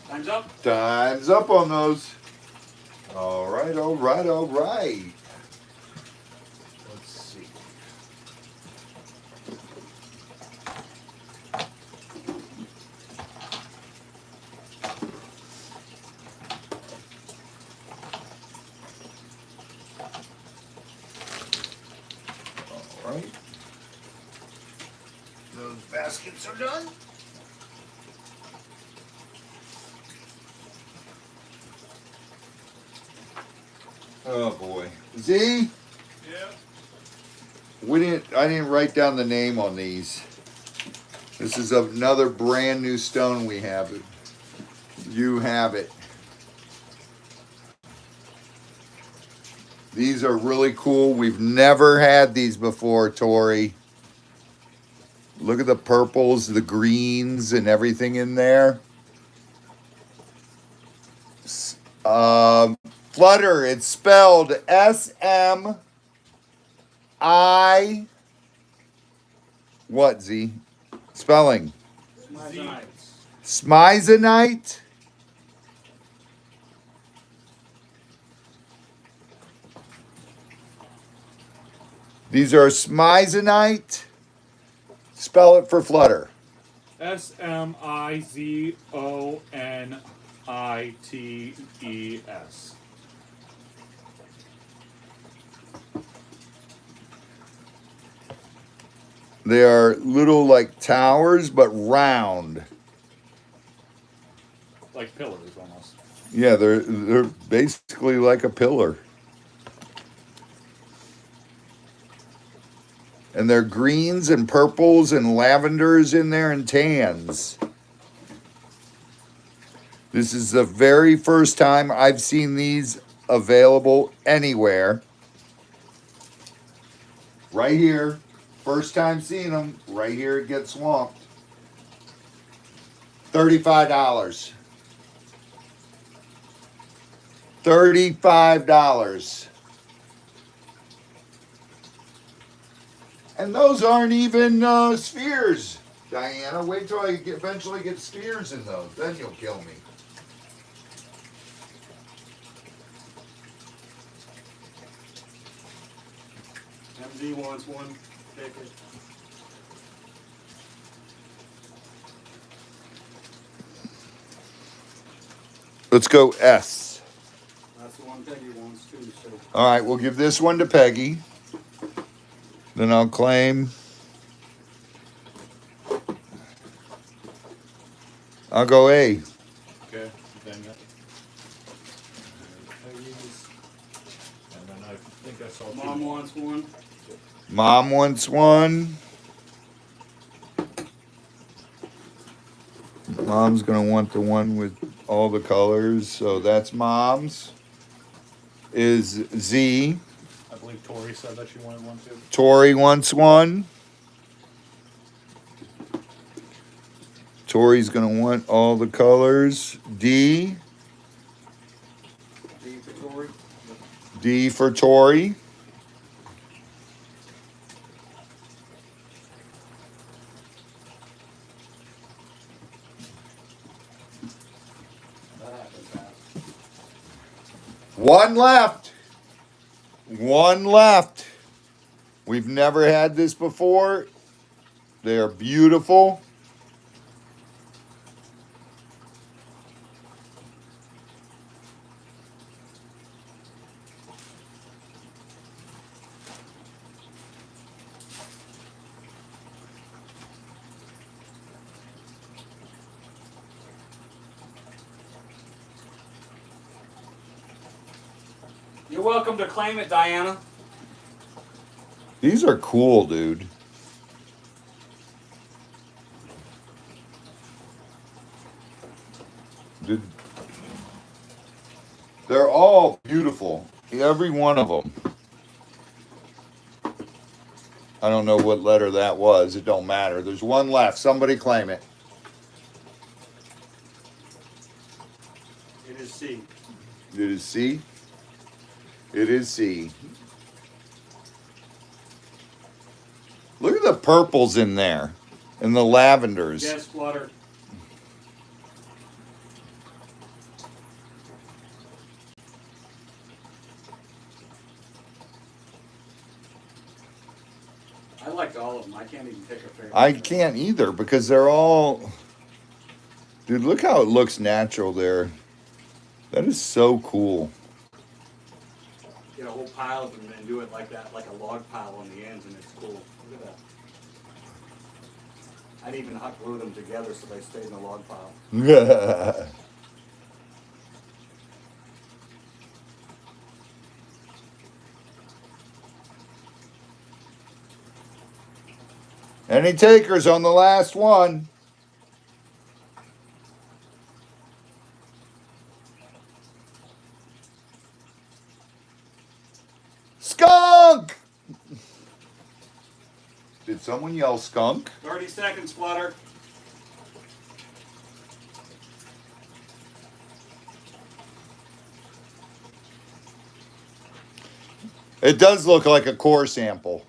Time's up. Time's up on those. All right, all right, all right. Let's see. All right. Those baskets are done. Oh boy. Z? Yeah. I didn't write down the name on these. This is another brand new stone we have. You have it. These are really cool. We've never had these before, Tori. Look at the purples, the greens, and everything in there. Flutter, it's spelled S-M-I... What, Z? Spelling. Smizonite? These are smizonite. Spell it for Flutter. SMIZONITES. They are little like towers, but round. Like pillars almost. Yeah, they're basically like a pillar. And they're greens and purples and lavenders in there and tans. This is the very first time I've seen these available anywhere. Right here. First time seeing them. Right here at Get Swamped. $35. $35. And those aren't even spheres, Diana. Wait till I eventually get spheres in those. Then you'll kill me. MZ wants one ticket. Let's go S. That's the one Peggy wants too. So All right, we'll give this one to Peggy. Then I'll claim. I'll go A. Okay, then that. And then I think I saw Mom two. wants one. Mom wants one. Mom's gonna want the one with all the colors, so that's Mom's. Is Z. I believe Tori said that she wanted one too. Tori wants one. Tori's gonna want all the colors. D. D for Tori. D for Tori. That happened fast. One left. One left. We've never had this before. They are beautiful. You're welcome to claim it, Diana. These are cool, dude. Dude. They're all beautiful. Every one of them. I don't know what letter that was. It don't matter. There's one left. Somebody claim it. It is C. It is C. It is C. Look at the purples in there. And the lavenders. Yes, Flutter. I liked all of them. I can't even pick a favorite. I can't either because they're all... Dude, look how it looks natural there. That is so cool. Get a whole pile of them and do it like that, like a log pile on the ends, and it's cool. Look at that. I'd even hot glue them together so they stay in the log pile. Any takers on the last one? Skunk! Did someone yell skunk? 30 seconds, Flutter. It does look like a core sample.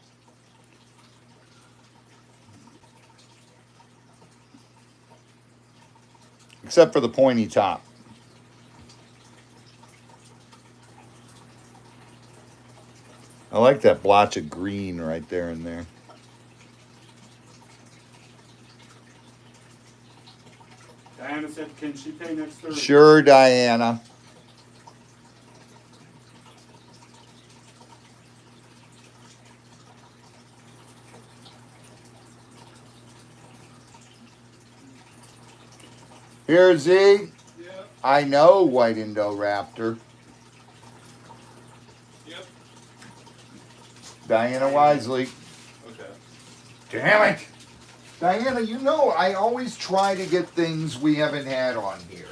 Except for the pointy top. I like that blotch of green right there and there. Diana said, can she pay next Thursday? Sure, Diana. Here, Z. Yeah. I know White Indoraptor. Yep. Diana Wisely. Okay. Damn it. Diana, you know I always try to get things we haven't had on here.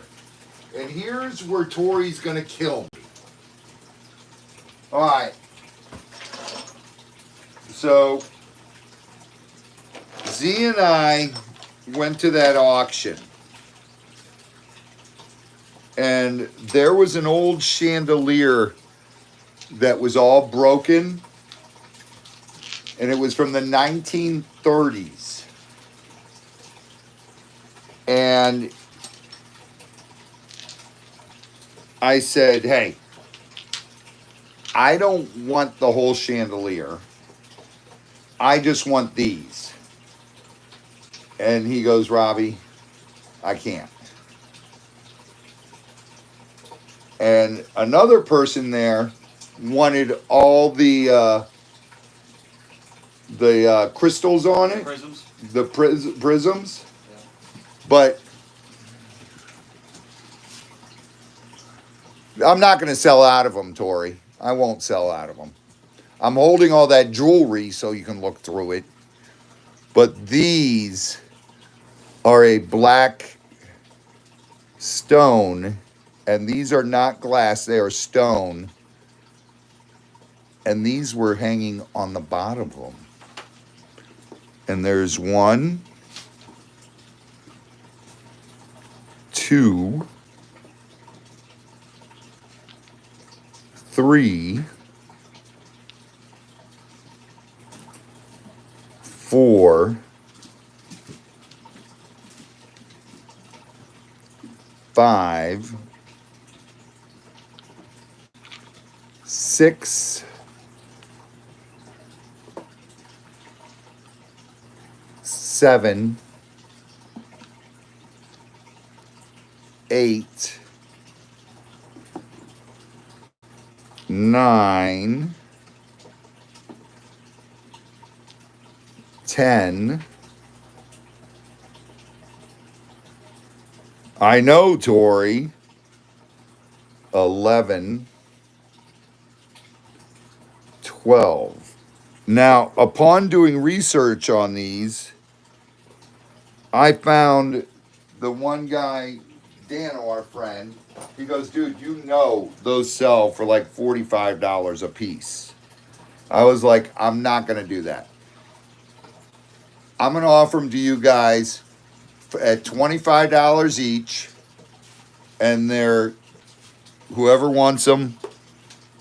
And here's where Tori's going to kill me. All right. So, Z and I went to that auction. And there was an old chandelier that was all broken. And it was from the 1930s. And I said, hey, I don't want the whole chandelier. I just want these. And he goes, Robbie, I can't. And another person there wanted all the crystals on it, Prisms. the prisms. But I'm not going to sell out of them, Tori. I won't sell out of them. I'm holding all that jewelry so you can look through it. But these are a black stone, and these are not glass, they are stone. And these were hanging on the bottom of them. And there's 1, 2, 3, 4, 5, 6, 7, 8, 9, 10. I know, Tori. 11, 12. Now, upon doing research on these, I found the one guy, Dano, our friend, he goes, dude, you know those sell for like $45 a piece. I was like, I'm not going to do that. I'm going to offer them to you guys at $25 each, and they're, whoever wants them,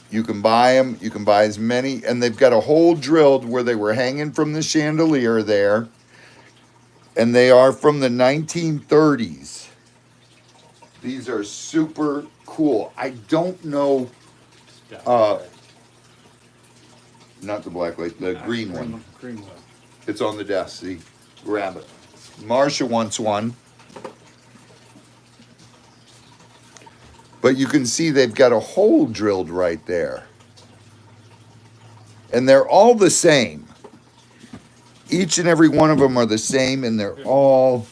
you can buy them. You can buy as many, and they've got a hole drilled where they were hanging from the chandelier there, and they are from the 1930s. These are super cool. I don't know, not the black light, the green one. Green one. It's on the desk. See, grab it. Marcia wants one. But you can see they've got a hole drilled right there. And they're all the same. Each and every one of them are the same, and they're all...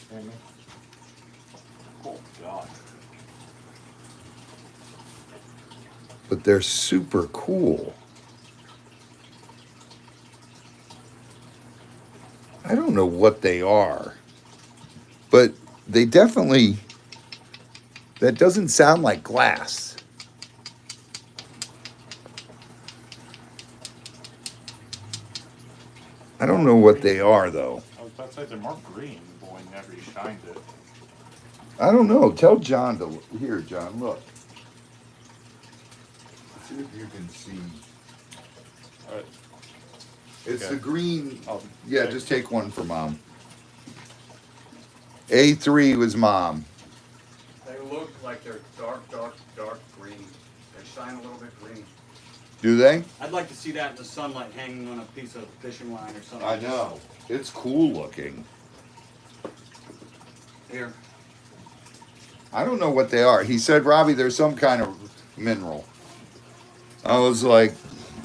Oh God. But they're super cool. I don't know what they are. But they definitely... That doesn't sound like glass. I don't know what they are, though. I was about to say they're more green, but whenever you shined it. I don't know. Tell John to... Here, John, look. See if you can see. Alright. It's Okay. the green... Oh, Yeah, okay. just take one for Mom. A3 was Mom. They look like they're dark green. They shine a little bit green. Do they? I'd like to see that in the sunlight hanging on a piece of fishing line or something. I know. It's cool looking. Here. I don't know what they are. He said, Robbie, there's some kind of mineral. I was like,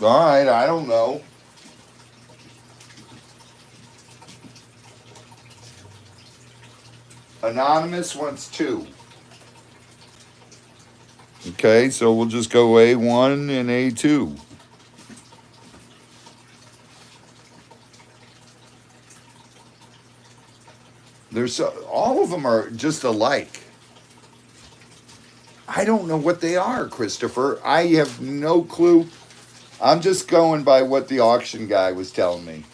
all right, I don't know. Anonymous wants 2. Okay, so we'll just go A1 and A2. There's all of them are just alike. I don't know what they are, Christopher. I have no clue. I'm just going by what the auction guy was telling me.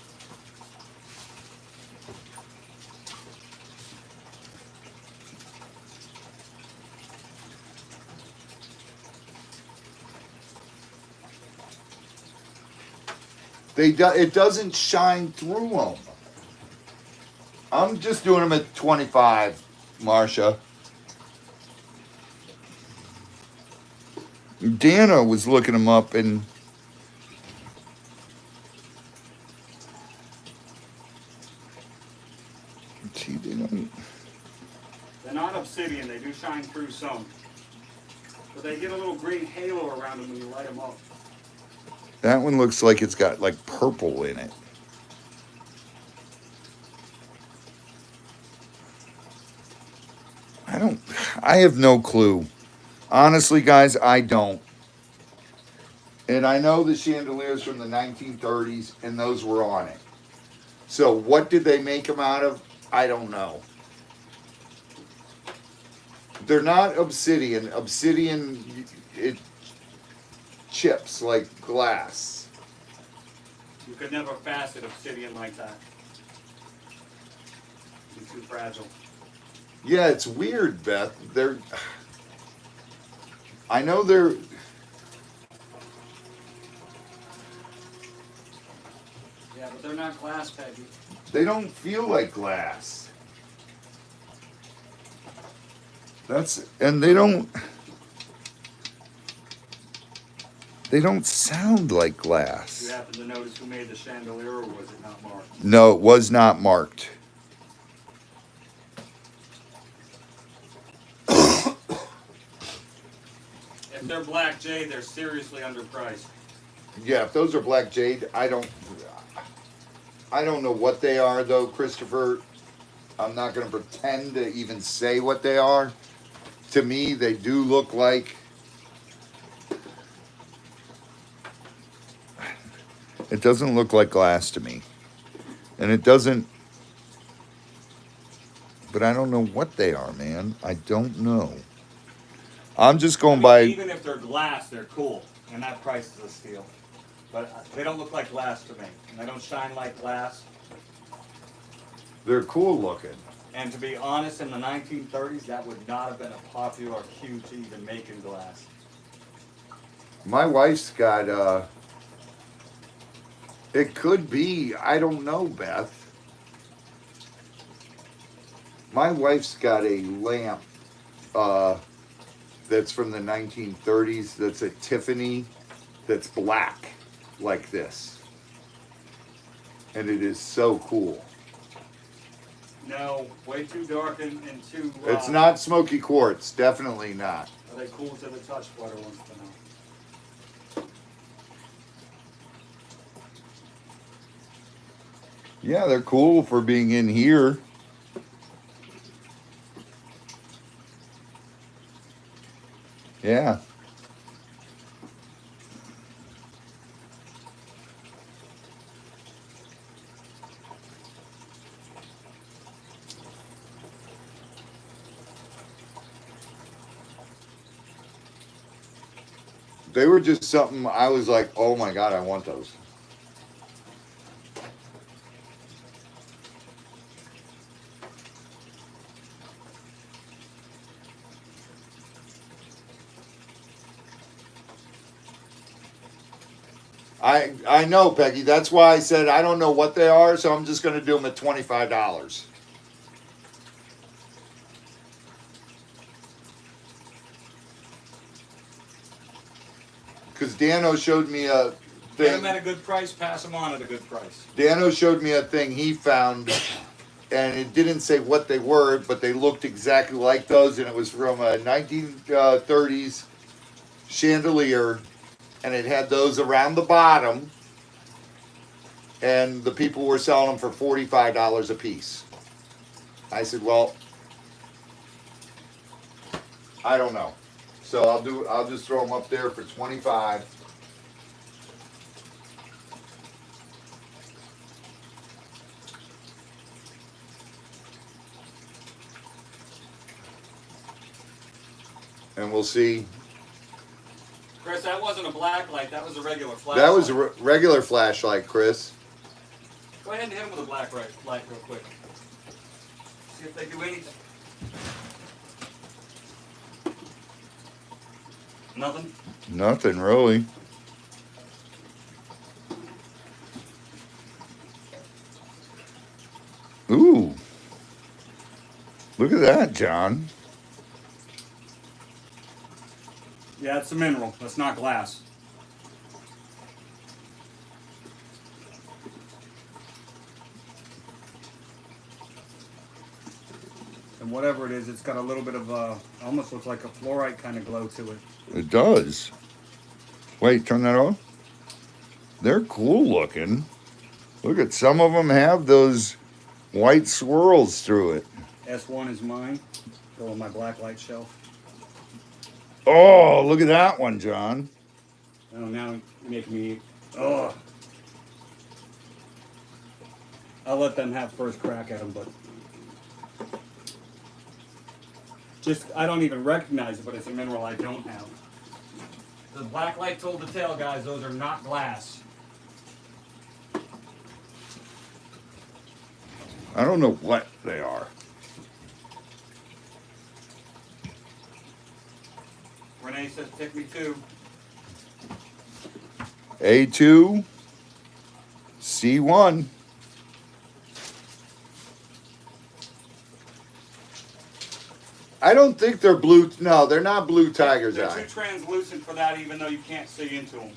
It doesn't shine through them. I'm just doing them at 25, Marcia. Dana was looking them up, and see, they don't. They're not obsidian. They do shine through some. But they get a little green halo around them when you light them up. That one looks like it's got like purple in it. I have no clue. Honestly, guys, I don't. And I know the chandeliers from the 1930s, and those were on it. So what did they make them out of? I don't know. They're not obsidian. Obsidian, it chips like glass. You could never facet obsidian like that. It's too fragile. Yeah, it's weird, Beth. I know they're... Yeah, but they're not glass, Peggy. They don't feel like glass. And they don't sound like glass. You happen to notice who made the chandelier, or was it not marked? No, it was not marked. If they're black jade, they're seriously underpriced. Yeah, if those are black jade, I don't know what they are though, Christopher. I'm not going to pretend to even say what they are. To me, they do look like... It doesn't look like glass to me. And it doesn't, but I don't know what they are, man. I don't know. I'm just going by, Even if they're glass, they're cool, and that price is a steal. But they don't look like glass to me, and they don't shine like glass. they're cool looking. And to be honest, in the 1930s, that would not have been a popular hue to even make in glass. My wife's got, it could be, I don't know, Beth. My wife's got a lamp that's from the 1930s that's a Tiffany that's black like this. And it is so cool. No, way too dark and too... It's not smoky quartz, definitely not. Are they cool to the touch? Butter wants to know. Yeah, they're cool for being in here. Yeah. They were just something I was like, oh my God, I want those. I know, Peggy. That's why I said I don't know what they are, so I'm just going to do them at $25. Because Dano showed me a Get them thing. at a good price, pass them on at a good price. Dano showed me a thing he found, and it didn't say what they were, but they looked exactly like those, and it was from a 1930s chandelier, and it had those around the bottom, and the people were selling them for $45 a piece. I said, well, I don't know. So I'll just throw them up there for 25. And we'll see. Chris, that wasn't a black light, that was a regular flashlight. That was a regular flashlight, Chris. Go ahead and hit them with a black light real quick. See if they do anything. Nothing? Nothing really. Ooh. Look at that, John. Yeah, it's a mineral. That's not glass. And whatever it is, it's got a little bit of almost looks like a fluorite kind of glow to it. It does. Wait, turn that on. They're cool looking. Look at some of them have those white swirls through it. S1 is mine. Go on my black light shelf. Oh, look at that one, John. Oh, now you're making me. Oh. I'll let them have first crack at them, but just I don't even recognize it, but it's a mineral I don't have. The black light told the tale, guys. Those are not glass. I don't know what they are. Renee says, pick me two. A2, C1. I don't think they're blue. No, they're not blue tiger's They're eye. too translucent for that, even though you can't see into them.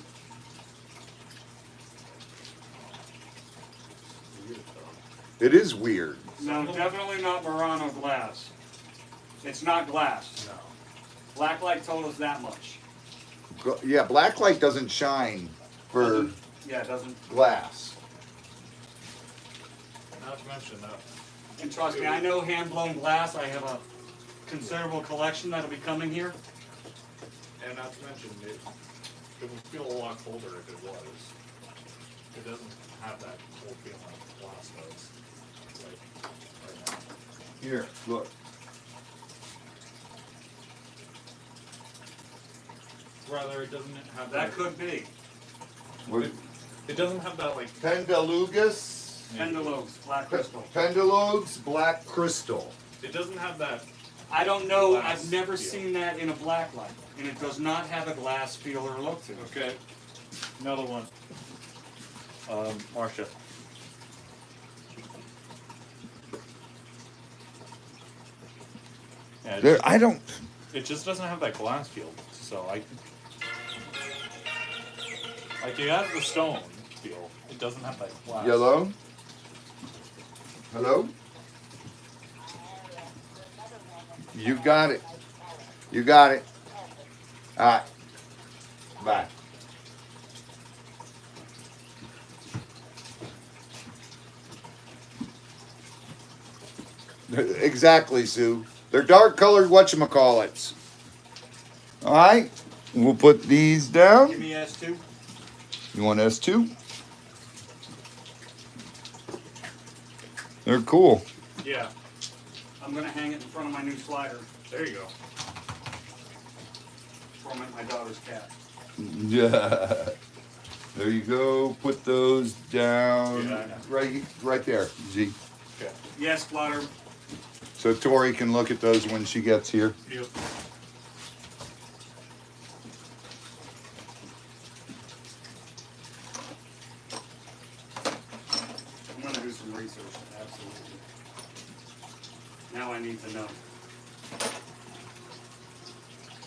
It is weird. No, definitely not Murano glass. It's not glass. No. Black light told us that much. Yeah, black light doesn't shine for Yeah, it doesn't. glass. Not to mention that. And trust me, I know hand-blown glass. I have a considerable collection that'll be coming here. And not to mention, it would feel a lot colder if it was. It doesn't have that whole feeling like glass does. Like right now. Here, look. Rather, it doesn't have That could be. It doesn't have that like. Pendalugas. Pendalugs, black crystal. Pendalugs, black crystal. It doesn't have that. I don't know. Glass I've never feel. seen that in a black light, and it does not have a glass feel or look to it. Okay. Another one. Marcia. Yeah, There, I don't. it just doesn't have that glass feel. So like it has the stone feel. It doesn't have that glass. Yellow. Hello? You got it. You got it. All right. Bye. Exactly, Sue. They're dark colored whatchamacallits. All right. We'll put these down. Give me S2. You want S2? They're cool. Yeah. I'm gonna hang it in front of my new slider. There you go. From my daughter's cat. Yeah. There you go. Put those down Yeah, I know. right there, Z. Okay. Yes, Flutter. So Tori can look at those when she gets here. Yep. I'm gonna do some research. Absolutely. Now I need to know.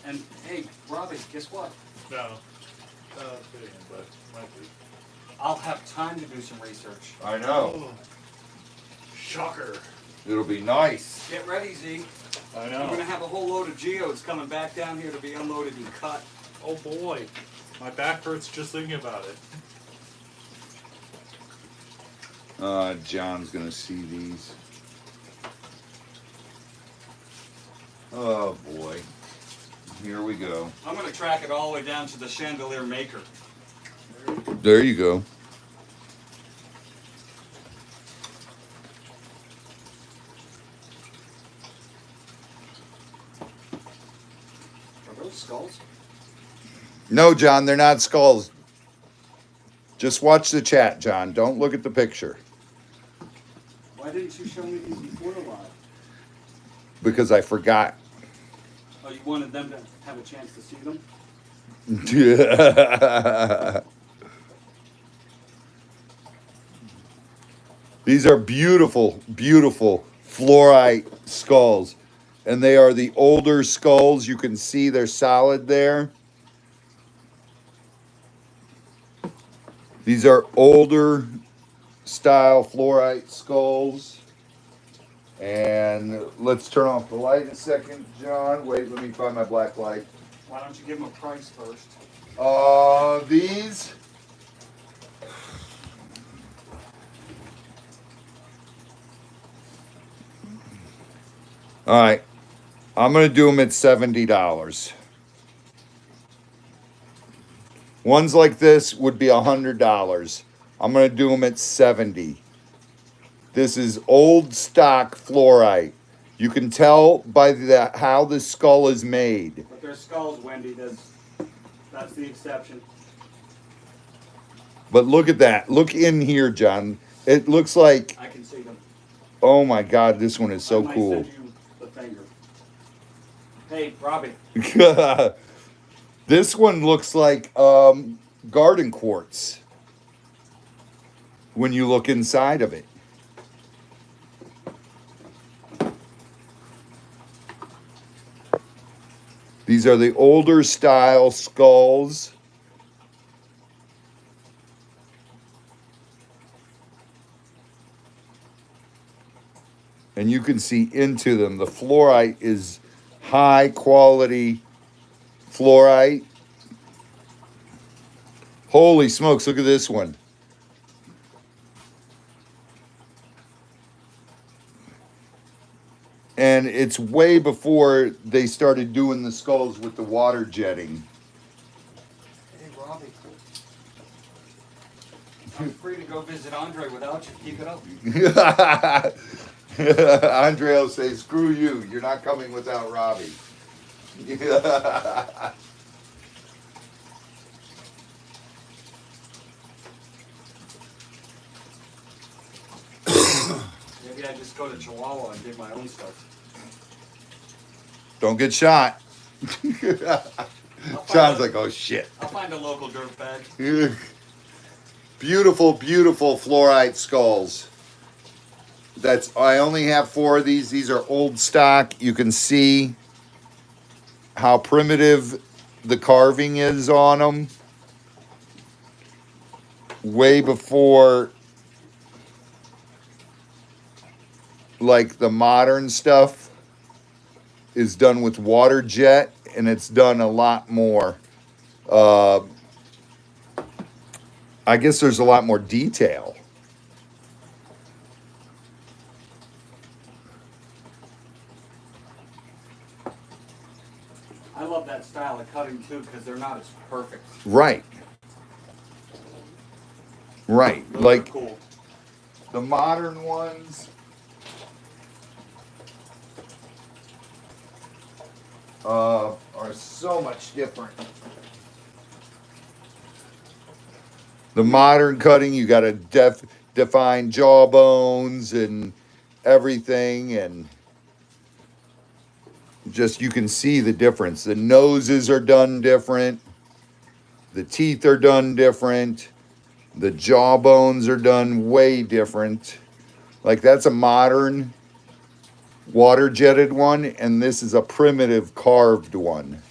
And hey, Robbie, guess what? No. Fitting, but might be. I'll have time to do some research. I know. Oh. Shocker. It'll be nice. Get ready, Z. I I'm know. gonna have a whole load of geodes coming back down here to be unloaded and cut. Oh boy. My back hurts just thinking about it. John's gonna see these. Oh boy. Here we go. I'm gonna track it all the way down to the chandelier maker. There you go. Are those skulls? No, John, they're not skulls. Just watch the chat, John. Don't look at the picture. Why didn't you show me these before the live? Because I forgot. Oh, you wanted them to have a chance to see them? These are beautiful, beautiful fluorite skulls. And they are the older skulls. You can see they're solid there. These are older style fluorite skulls. And let's turn off the light a second, John. Wait, let me find my black light. Why don't you give them a price first? These. All right. I'm going to do them at $70. Ones like this would be $100. I'm going to do them at $70. This is old stock fluorite. You can tell by how the skull is made. But they're skulls, Wendy. That's the exception. But look at that. Look in here, John. It looks like, I can see them. oh my God, this one is so I might cool. send you the finger. Hey, Robbie. This one looks like garden quartz when you look inside of it. These are the older style skulls. And you can see into them. The fluorite is high quality fluorite. Holy smokes, look at this one. And it's way before they started doing the skulls with the water jetting. Hey, Robbie. I'm free to go visit Andre without you. Keep it up. Andre will say, screw you, you're not coming without Robbie. Maybe I just go to Chihuahua and do my own stuff. Don't get shot. John's like, oh shit. I'll find a local dirtbag. Beautiful, beautiful fluorite skulls. I only have 4 of these. These are old stock. You can see how primitive the carving is on them. Way before like the modern stuff is done with water jet, and it's done a lot more. I guess there's a lot more detail. I love that style of cutting too because they're not as perfect. Right. Right. Those Like are cool. the modern ones are so much different. The modern cutting, you got to define jawbones and everything, and just you can see the difference. The noses are done different. The teeth are done different. The jawbones are done way different. Like that's a modern water jetted one, and this is a primitive carved one.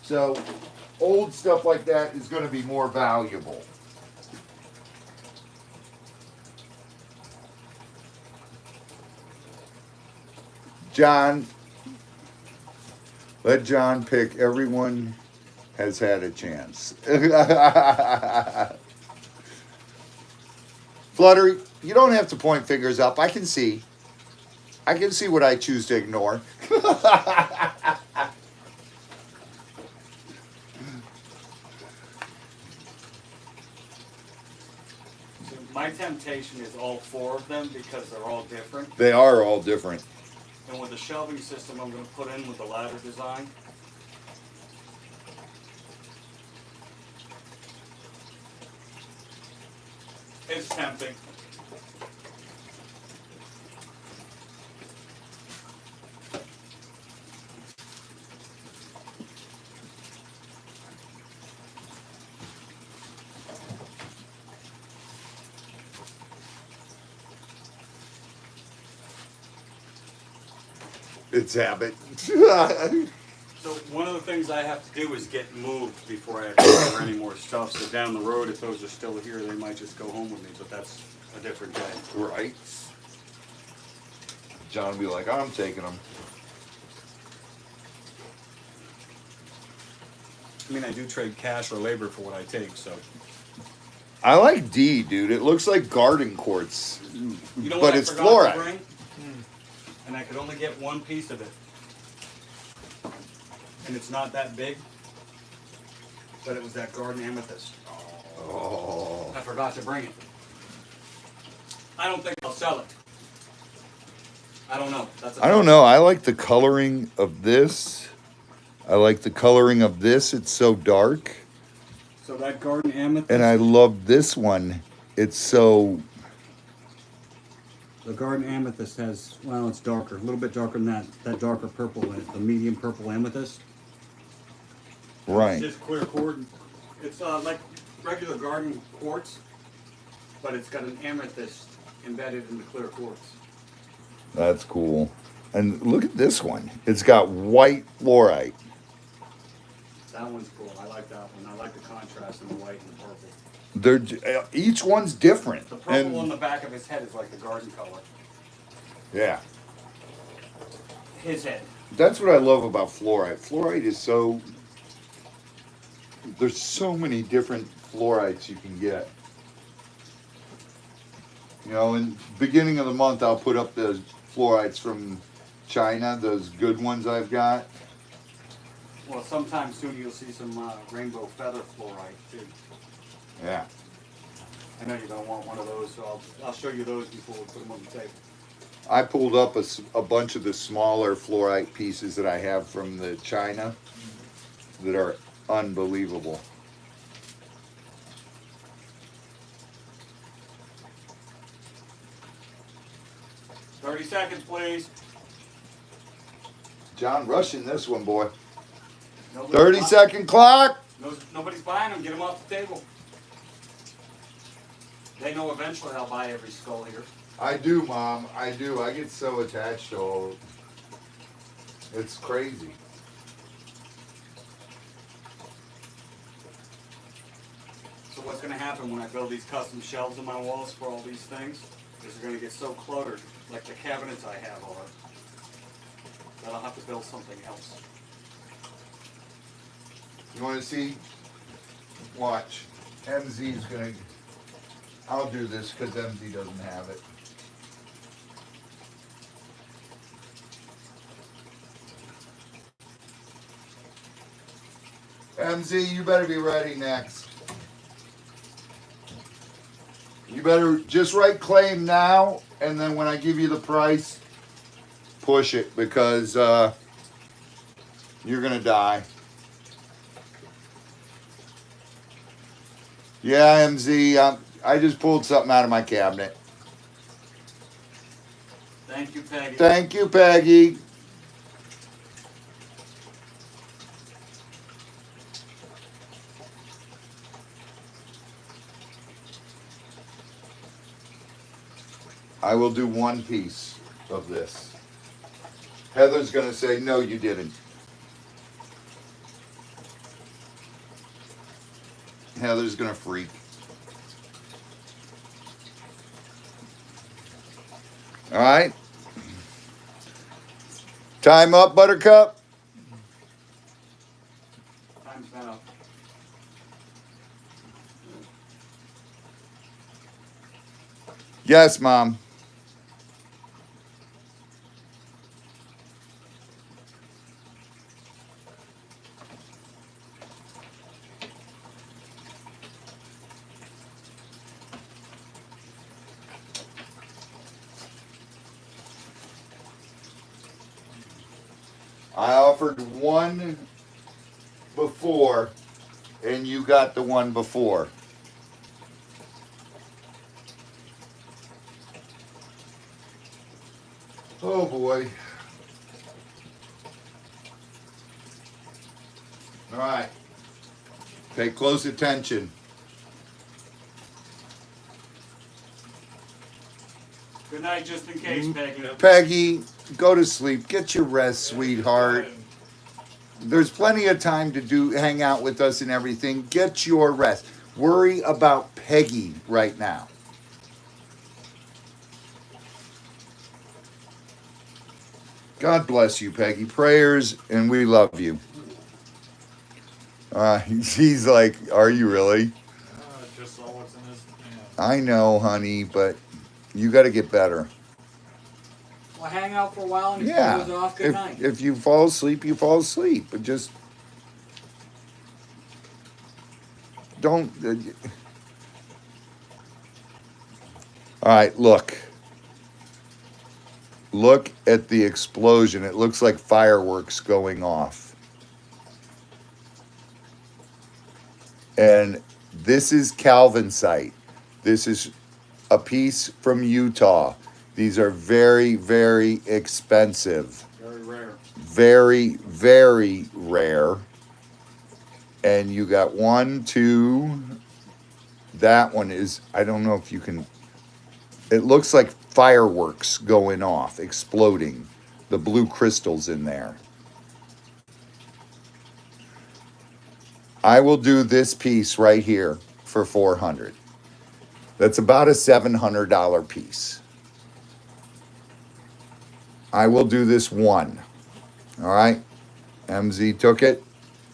So old stuff like that is going to be more valuable. John, let John pick. Everyone has had a chance. Fluttery, you don't have to point fingers up. I can see. I can see what I choose to ignore. So my temptation is all 4 of them because they're all different. They are all different. And with the shelving system I'm going to put in with the ladder design, it's tempting. It's habit. So one of the things I have to do is get moved before I acquire any more stuff. So down the road, if those are still here, they might just go home with me, but that's a different day. Right. John will be like, I'm taking them. I mean, I do trade cash or labor for what I take, so. I like D, dude. It looks like garden quartz. You know But what it's I forgot to fluorite. bring? And I could only get one piece of it. And it's not that big. But it was that garden amethyst. Oh. I forgot to bring it. I don't think I'll sell it. I don't know. I don't know. I like the coloring of this. I like the coloring of this. It's so dark. So that garden amethyst. And I love this one. It's so... The garden amethyst has, well, it's darker, a little bit darker than that darker purple in it, the medium purple amethyst. Right. It's just clear quartz. It's like regular garden quartz, but it's got an amethyst embedded in the clear quartz. That's cool. And look at this one. It's got white fluorite. That one's cool. I like that one. I like the contrast in the white and the purple. They're each one's different. The purple on the back of his head is like the garden color. Yeah. His head. That's what I love about fluorite. Fluorite is so... There's so many different fluorites you can get. You know, in beginning of the month, I'll put up those fluorites from China, those good ones I've got. Well, sometime soon you'll see some rainbow feather fluorite too. Yeah. I know you're gonna want one of those, so I'll show you those before we put them on the table. I pulled up a bunch of the smaller fluorite pieces that I have from the China that are unbelievable. $30 seconds, please. John, rushing this one, boy. Nobody's 30-second clock. Nobody's buying them. Get them off the table. They know eventually I'll buy every skull here. I do, Mom. I do. I get so attached to all. It's crazy. So what's going to happen when I build these custom shelves in my walls for all these things is they're going to get so cluttered, like the cabinets I have are, that I'll have to build something else. You want to see? Watch. MZ's gonna. I'll do this because MZ doesn't have it. MZ, you better be ready next. You better just write claim now, and then when I give you the price, push it because you're gonna die. Yeah, MZ, I just pulled something out of my cabinet. Thank you, Peggy. Thank you, Peggy. I will do one piece of this. Heather's going to say, no, you didn't. Heather's going to freak. All right. Time up, Buttercup. Time's been up. Yes, Mom. I offered one before, and you got the one before. Oh boy. All right. Pay close attention. Good night, just in case, Peggy. Peggy, go to sleep. Get your rest, sweetheart. There's plenty of time to hang out with us and everything. Get your rest. Worry about Peggy right now. God bless you, Peggy. Prayers, and we love you. He's like, are you really? Just saw what's in his hand. I know, honey, but you got to get better. Well, hang out for a while and Yeah. goes off. Good night. If you fall asleep, you fall asleep. But just don't. All right, look. Look at the explosion. It looks like fireworks going off. And this is calvinsite. This is a piece from Utah. These are very, very expensive. Very rare. Very, very rare. And you got 1, 2. That one is, I don't know if you can, it looks like fireworks going off, exploding. The blue crystals in there. I will do this piece right here for $400. That's about a $700 piece. I will do this one. All right? MZ took it.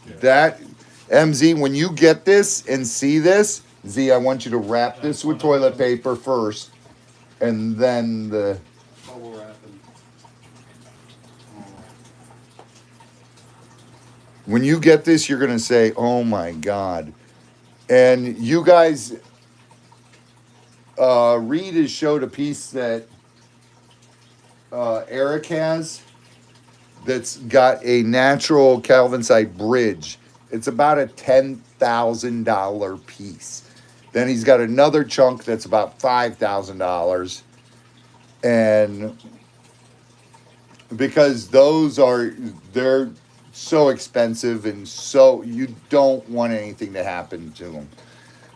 Yeah. That, MZ, when you get this and see this, Z, I want you to wrap this with toilet paper first, and then the... Bubble wrapping. When you get this, you're going to say, oh my God. And you guys, Reed has showed a piece that Eric has that's got a natural Calvinsite bridge. It's about a $10,000 piece. Then he's got another chunk that's about $5,000. And because they're so expensive and so you don't want anything to happen to them.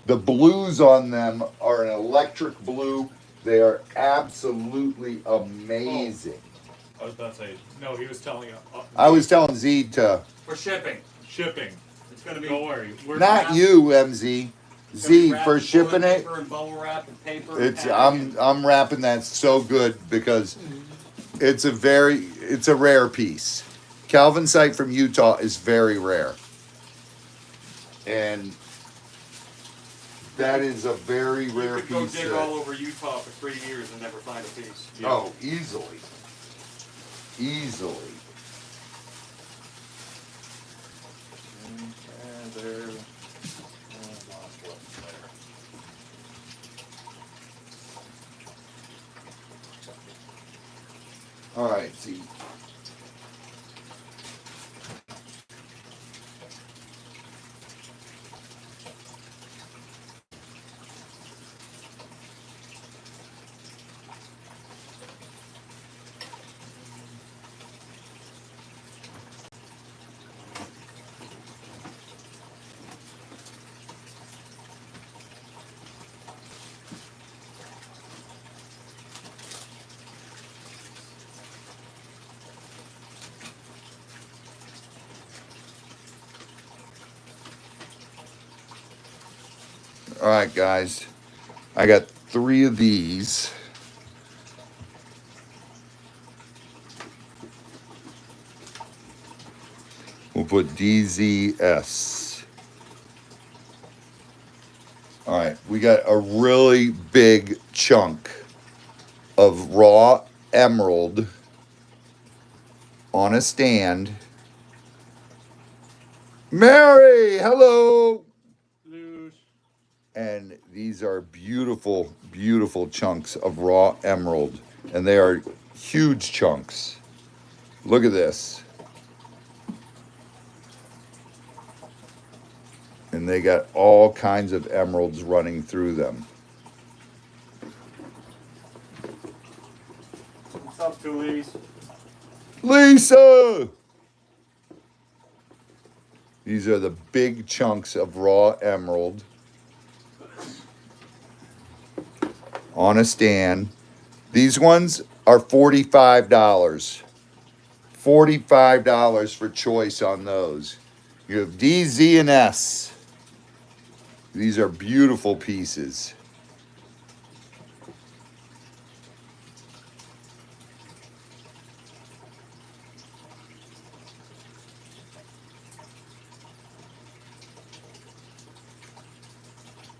The blues on them are an electric blue. They are absolutely amazing. I was about to say, no, he was telling you. I was telling Z to, For shipping. Shipping. It's gonna be Don't worry. We're not you, MZ, it's gonna be Z wrapped for in shipping toilet it. paper and bubble wrap and paper. It's and packing I'm wrapping that so good because it's a rare piece. Calvinsite from Utah is very rare. And that is a very rare You could go piece. dig all over Utah for 3 years and never find a piece. Oh, easily. Easily. And there. Lost what's there. All right, Z. All right, guys. I got 3 of these. We'll put DZS. All right, we got a really big chunk of raw emerald on a stand. Mary, hello. Lose. And these are beautiful, beautiful chunks of raw emerald. And they are huge chunks. Look at this. And they got all kinds of emeralds running through them. What's up, Toolies? Lisa! These are the big chunks of raw emerald on a stand. These ones are $45. $45 for choice on those. You have D, Z, and S. These are beautiful pieces.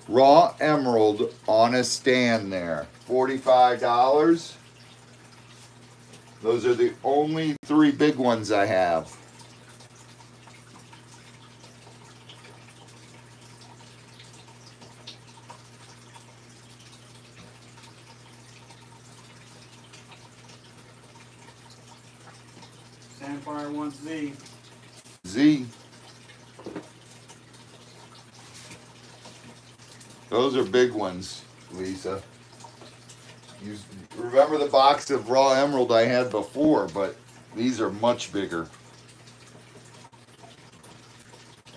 Raw emerald on a stand there. $45. Those are the only 3 big ones I have. Sandfire wants Z. Z. Those are big ones, Lisa. You remember the box of raw emerald I had before, but these are much bigger.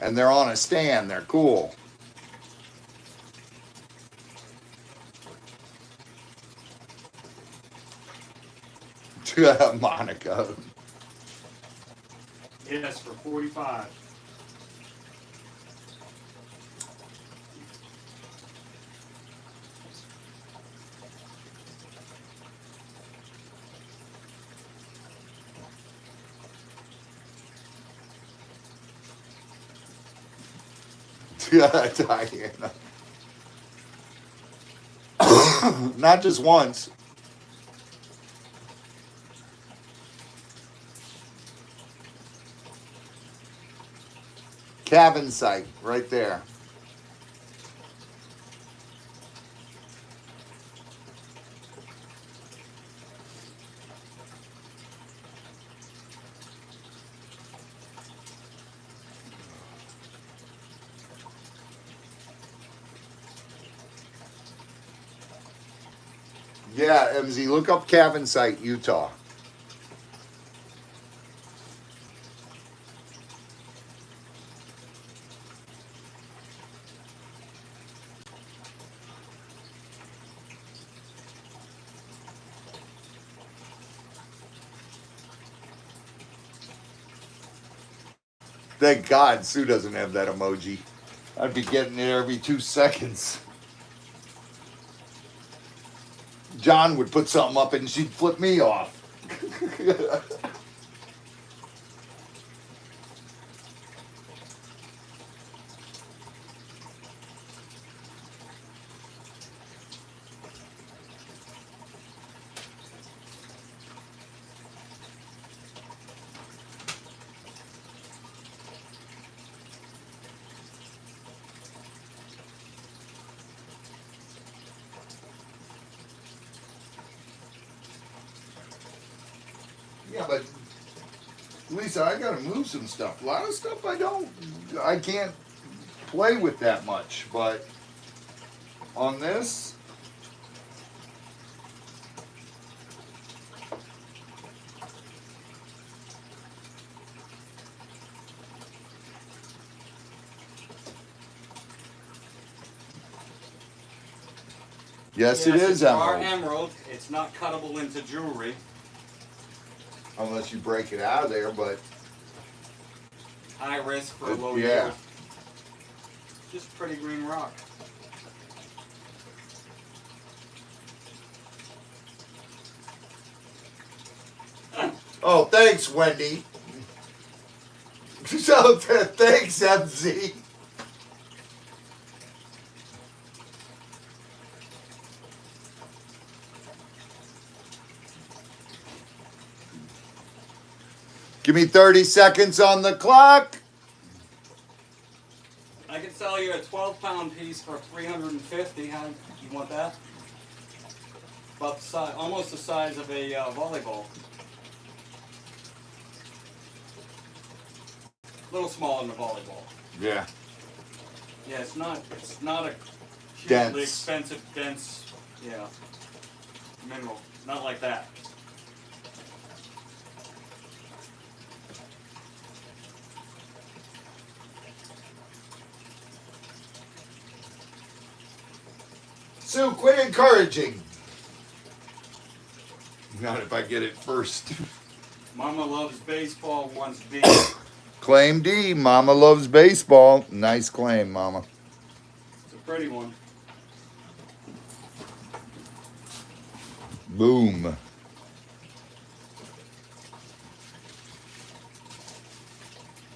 And they're on a stand. They're cool. Monica. Yes, for 45. Diana. Not just once. cabin site right there. Yeah, MZ, look up cabin site, Utah. Thank God Sue doesn't have that emoji. I'd be getting it every 2 seconds. John would put something up and she'd flip me off. Yeah, but Lisa, I gotta move some stuff. A lot of stuff I can't play with that much, but on this, yes, it is It's our emerald. emerald. It's not cuttable into jewelry. Unless you break it out of there, but High risk for low yeah. yield. Just pretty green rock. Oh, thanks, Wendy. So, thanks, MZ. Give me 30 seconds on the clock. I could sell you a 12-pound piece for $350. How you want that? About the size, almost the size of a volleyball. A little smaller than a volleyball. Yeah. Yeah, it's not a hugely Dense. expensive, dense, yeah, mineral. Not like that. Sue, quit encouraging. Not if I get it first. Mama loves baseball, wants B. Claim D. Mama loves baseball. Nice claim, Mama. It's a pretty one. Boom.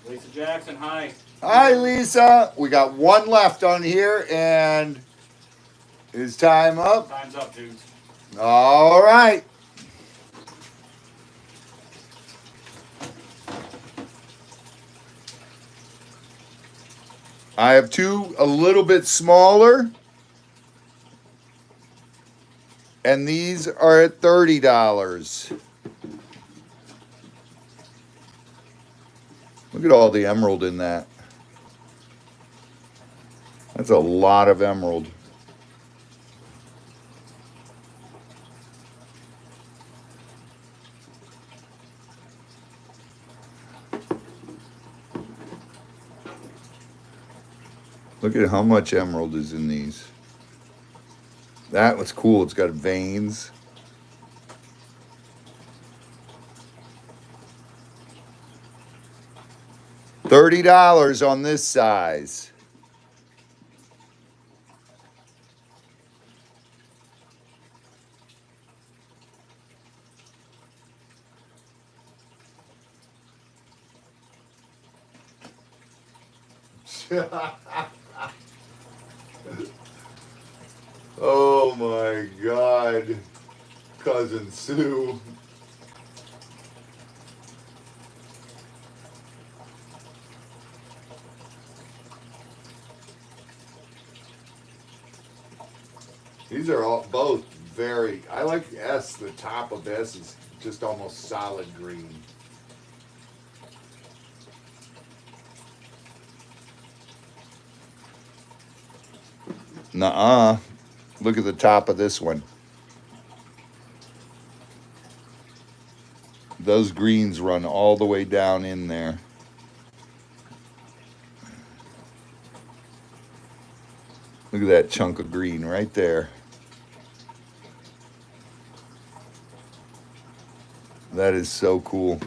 Lisa Jackson, hi. Hi, Lisa. We got one left on here, and is time up? Time's up, dudes. All right. I have two a little bit smaller, and these are at $30. Look at all the emerald in that. That's a lot of emerald. Look at how much emerald is in these. That was cool. It's got veins. $30 on this size. Oh my God, Cousin Sue. These are all both very. I like S. The top of S is just almost solid green. Nuh-uh. Look at the top of this one. Those greens run all the way down in there. Look at that chunk of green right there. That is so cool.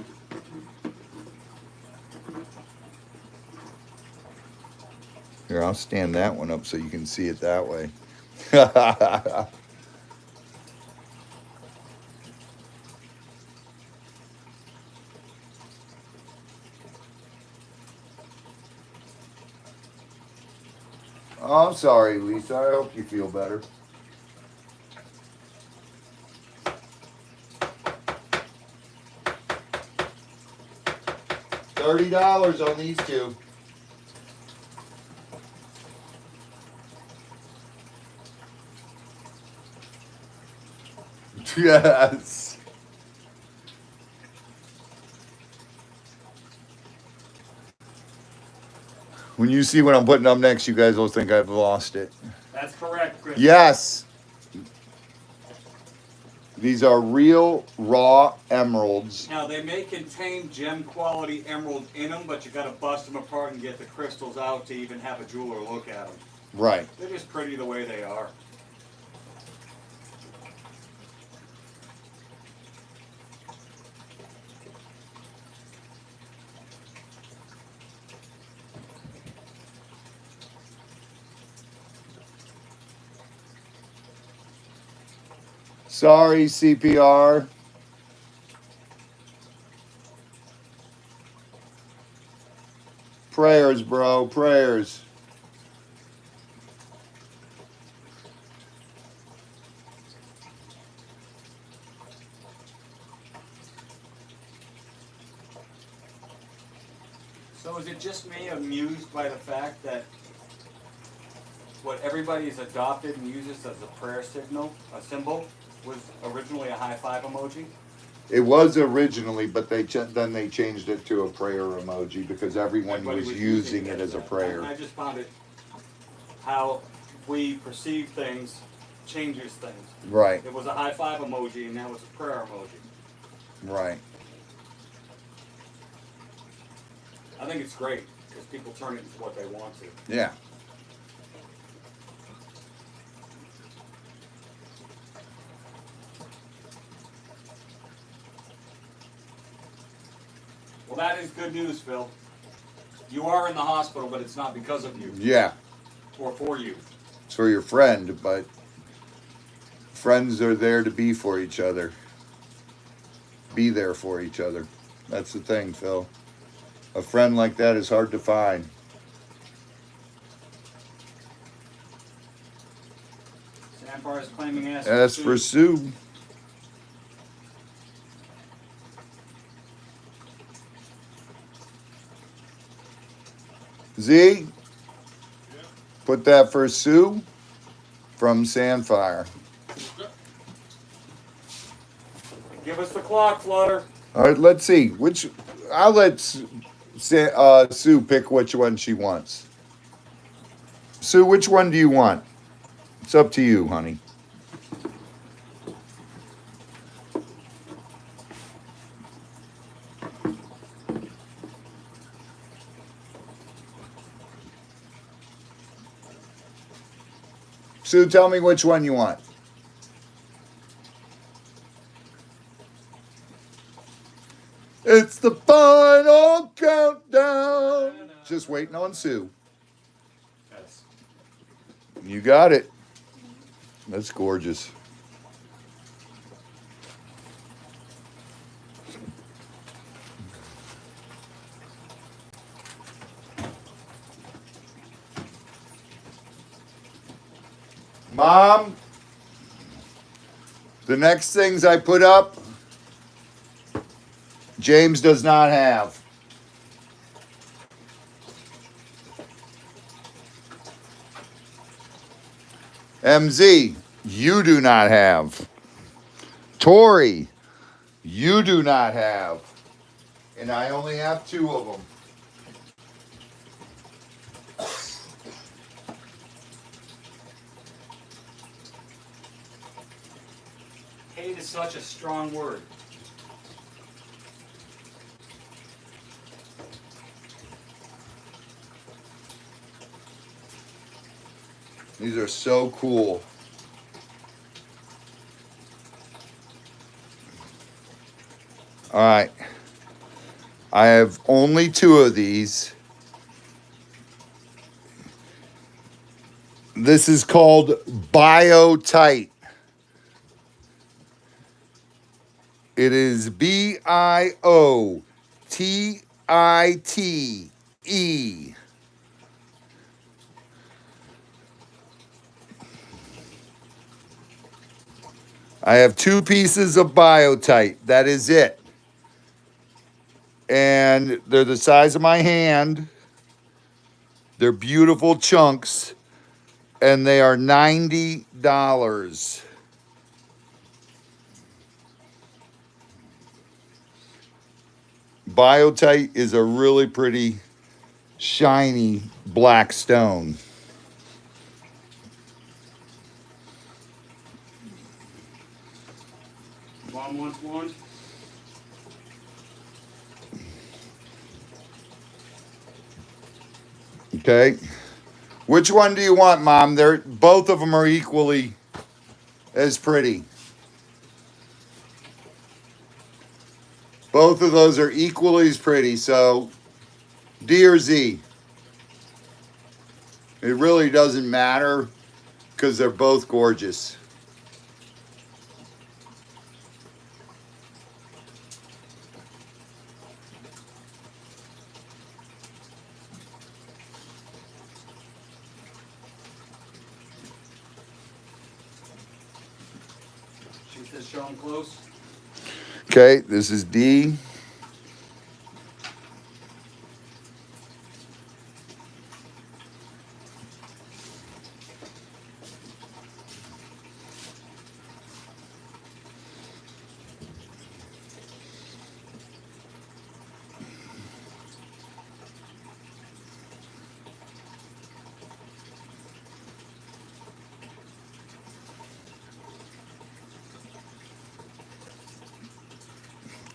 Here, I'll stand that one up so you can see it that way. Oh, I'm sorry, Lisa. I hope you feel better. $30 on these two. Yes. When you see what I'm putting up next, you guys will think I've lost it. That's correct, Chris. Yes. These are real raw emeralds. Now, they may contain gem quality emerald in them, but you got to bust them apart and get the crystals out to even have a jeweler look at them. Right. They're just pretty the way they are. Sorry, CPR. Prayers, bro. Prayers. So is it just me amused by the fact that what everybody has adopted and uses as a prayer signal, a symbol, was originally a high five emoji? It was originally, but then they changed it to a prayer emoji because everyone Everybody was using it as a that. prayer. I just found it how we perceive things changes things. Right, It was a high five emoji and now it's a prayer emoji. right. I think it's great because people turn it into what they want to. Yeah. Well, that is good news, Phil. You are in the hospital, but it's not because of you Yeah. or for you. It's for your friend, but friends are there to be for each other. Be there for each other. That's the thing, Phil. A friend like that is hard to find. Sandbar is claiming As for Sue. Z, put that for Sue from Sandfire. Give us the clock, Flutter. All right, let's see. I'll let Sue pick which one she wants. Sue, which one do you want? It's up to you, honey. Sue, tell me which one you want. It's the final countdown. Just waiting on Sue. Yes. You got it. That's gorgeous. Mom, the next things I put up, James does not have. MZ, you do not have. Tori, you do not have. And I only have 2 of them. Hate is such a strong word. These are so cool. All right. I have only 2 of these. This is called BioTite. It is BIOTITE. I have 2 pieces of BioTite. That is it. And they're the size of my hand. They're beautiful chunks. And they are $90. BioTite is a really pretty, shiny black stone. Mom wants one. Okay. Which one do you want, Mom? Both of them are equally as pretty. Both of those are equally as pretty. So, D or Z? It really doesn't matter because they're both gorgeous. She says show them close. Okay, this is D.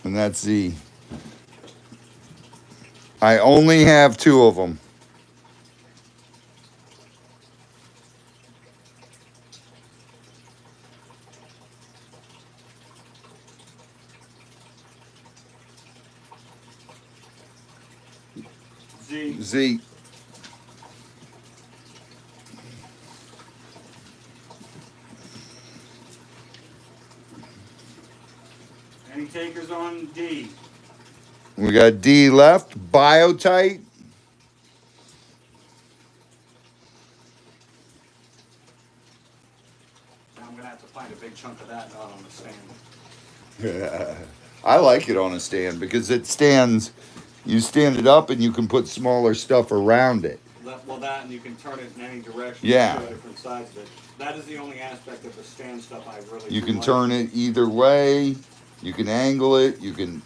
And that's Z. I only have 2 of them. Z. Z. Any takers on D? We got D left. BioTite. I'm gonna have to find a big chunk of that not on the stand. I like it on a stand because it stands. You stand it up and you can put smaller stuff around it. Well, that and you can turn it in any direction. Yeah. To show different sides of it. That is the only aspect of the stand stuff I really. You do can like. turn it either way. You can angle it. You can.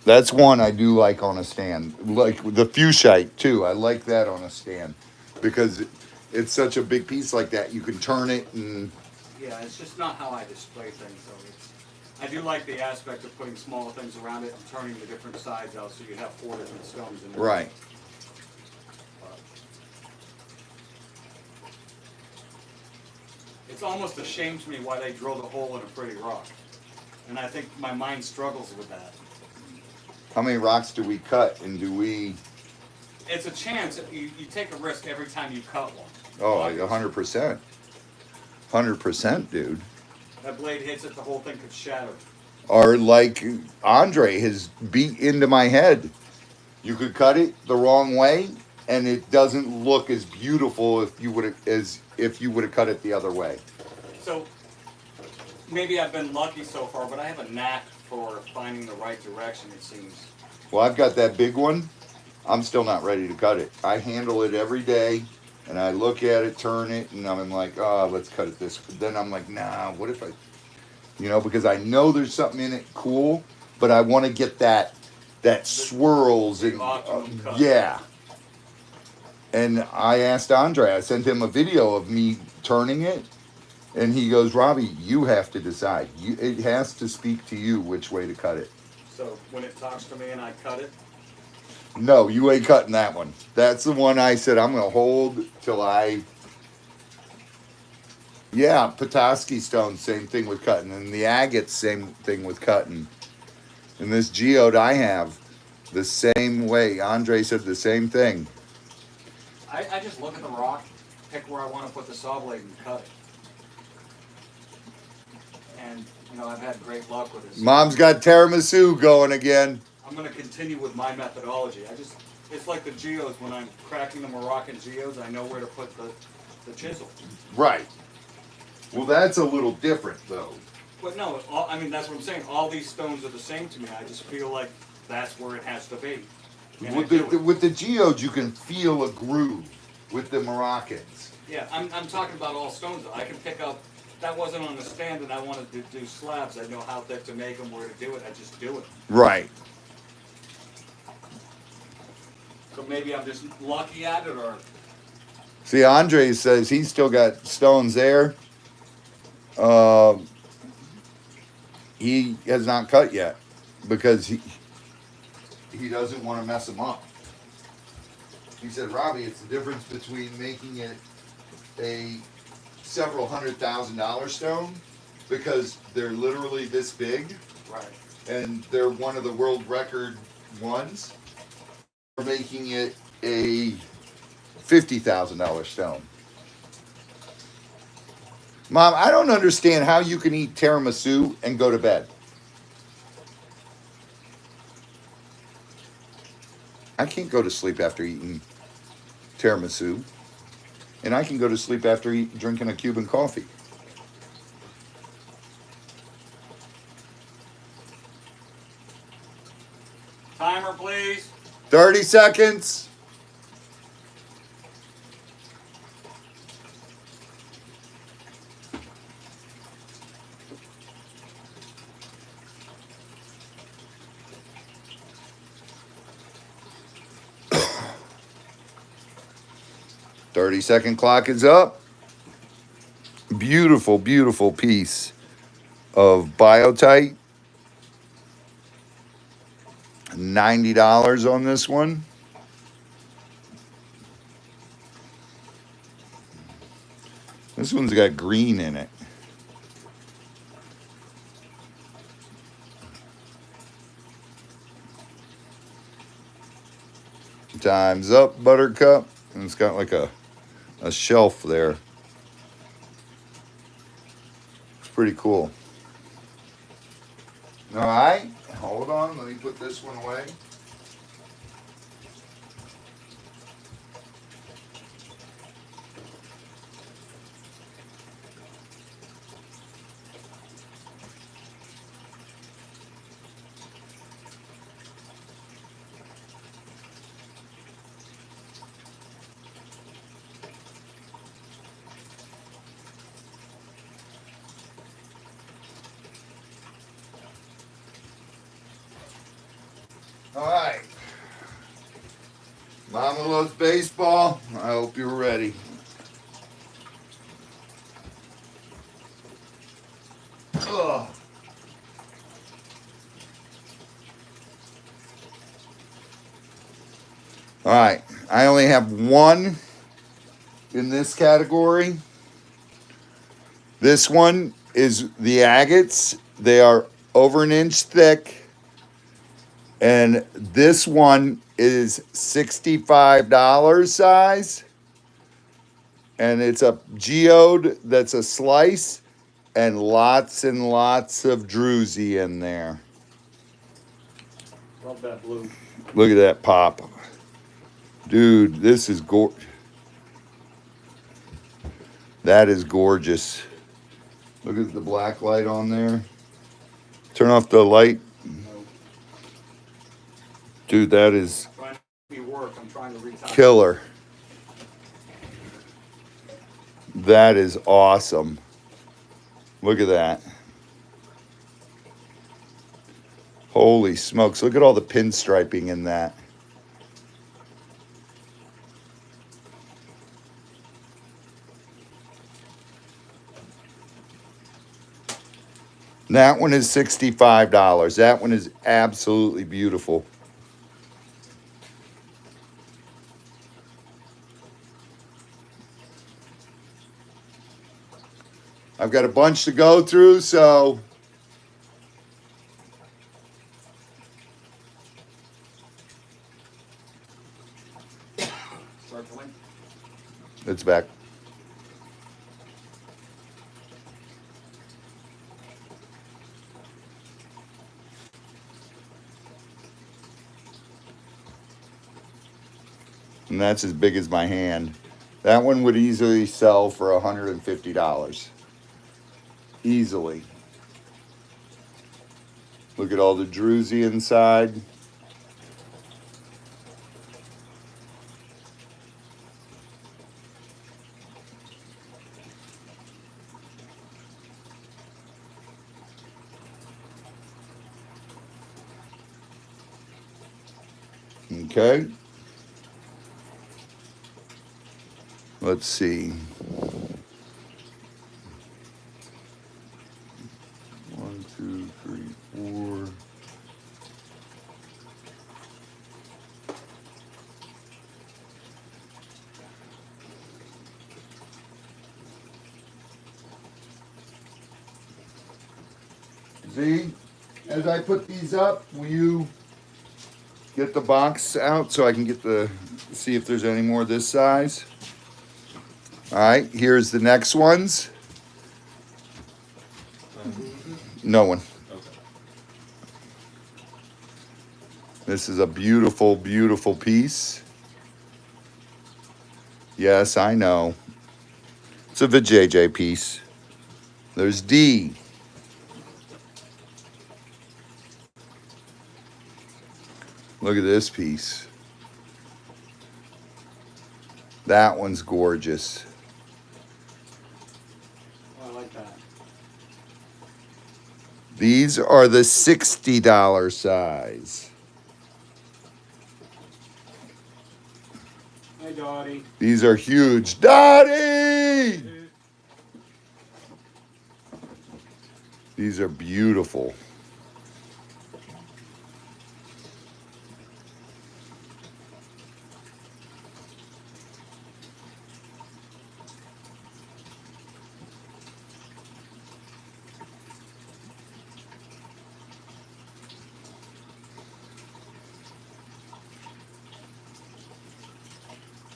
That's one I do like on a stand. Like the fuchsite too. I like that on a stand because it's such a big piece like that. You can turn it and. Yeah, it's just not how I display things. So I do like the aspect of putting smaller things around it and turning the different sides out so you have 4 different stones in there. Right. It's almost a shame to me why they drilled a hole in a pretty rock. And I think my mind struggles with that. How many rocks do we cut and do we? It's a chance. You take a risk every time you cut one. Oh, 100%. 100%, dude. That blade hits it, the whole thing could shatter. Or like Andre has beat into my head. You could cut it the wrong way, and it doesn't look as beautiful if you would have cut it the other way. So maybe I've been lucky so far, but I have a knack for finding the right direction. It seems. Well, I've got that big one. I'm still not ready to cut it. I handle it every day. And I look at it, turn it, and I'm like, oh, let's cut it this. Then I'm like, nah, what if I, because I know there's something in it cool, but I want to get that swirls The and optimum cut. yeah. And I asked Andre, I sent him a video of me turning it, and he goes, Robbie, you have to decide. It has to speak to you which way to cut it. So when it talks to me and I cut it, No, you ain't cutting that one. That's the one I said I'm gonna hold till I. Yeah, Petoskey stone, same thing with cutting, and the agates, same thing with cutting. And this geode I have, the same way. Andre said the same thing. I just look at the rock, pick where I want to put the saw blade and cut it. And I've had great luck with this. Mom's got tiramisu going again. I'm going to continue with my methodology. It's like the geodes. When I'm cracking the Moroccan geodes, I know where to put the chisel. Right. Well, that's a little different, though. But no, that's what I'm saying. All these stones are the same to me. I just feel like that's where it has to be. And With the geodes, you can feel a groove with the Moroccans. Yeah, I'm talking about all stones. Though. I can pick up. That wasn't on the stand, and I wanted to do slabs. I know how thick to make them, where to do it. I just do it. Right. So maybe I'm just lucky at it, or See, Andre says he's still got stones there. He has not cut yet because he doesn't want to mess them up. He said, Robbie, it's the difference between making it a several $100,000 stone because they're literally this big right. and they're one of the world record ones. We're making it a $50,000 stone. Mom, I don't understand how you can eat tiramisu and go to bed. I can't go to sleep after eating tiramisu. And I can go to sleep after drinking a Cuban coffee. Timer, please. 30 seconds. Second clock is up. Beautiful, beautiful piece of biotite. $90 on this one. This one's got green in it. Time's up, Buttercup. And it's got like a shelf there. It's pretty cool. All right, hold on. Let me put this one away. All right. Mama loves baseball. I hope you're ready. Ugh. All right. I only have one in this category. This one is the agates. They are over an inch thick. And this one is $65 size. And it's a geode that's a slice and lots of druzy in there. Love that blue. Look at that pop. Dude, this is that is gorgeous. Look at the black light on there. Turn off the light. Dude, that is Trying to be work. I'm trying to retire. killer. That is awesome. Look at that. Holy smokes. Look at all the pinstriping in that. That one is $65. That one is absolutely beautiful. I've got a bunch to go through, so Start pulling. it's back. And that's as big as my hand. That one would easily sell for $150. Easily. Look at all the druzy inside. Okay. Let's see. 1, 2, 3, 4. Z, as I put these up, will you get the box out so I can get the see if there's any more this size? All right, here's the next ones. No one. Okay. This is a beautiful, beautiful piece. Yes, I know. It's a VJJ piece. There's D. Look at this piece. That one's gorgeous. Oh, I like that. These are the $60 size. Hey, Dottie. These are huge. Dottie! These are beautiful.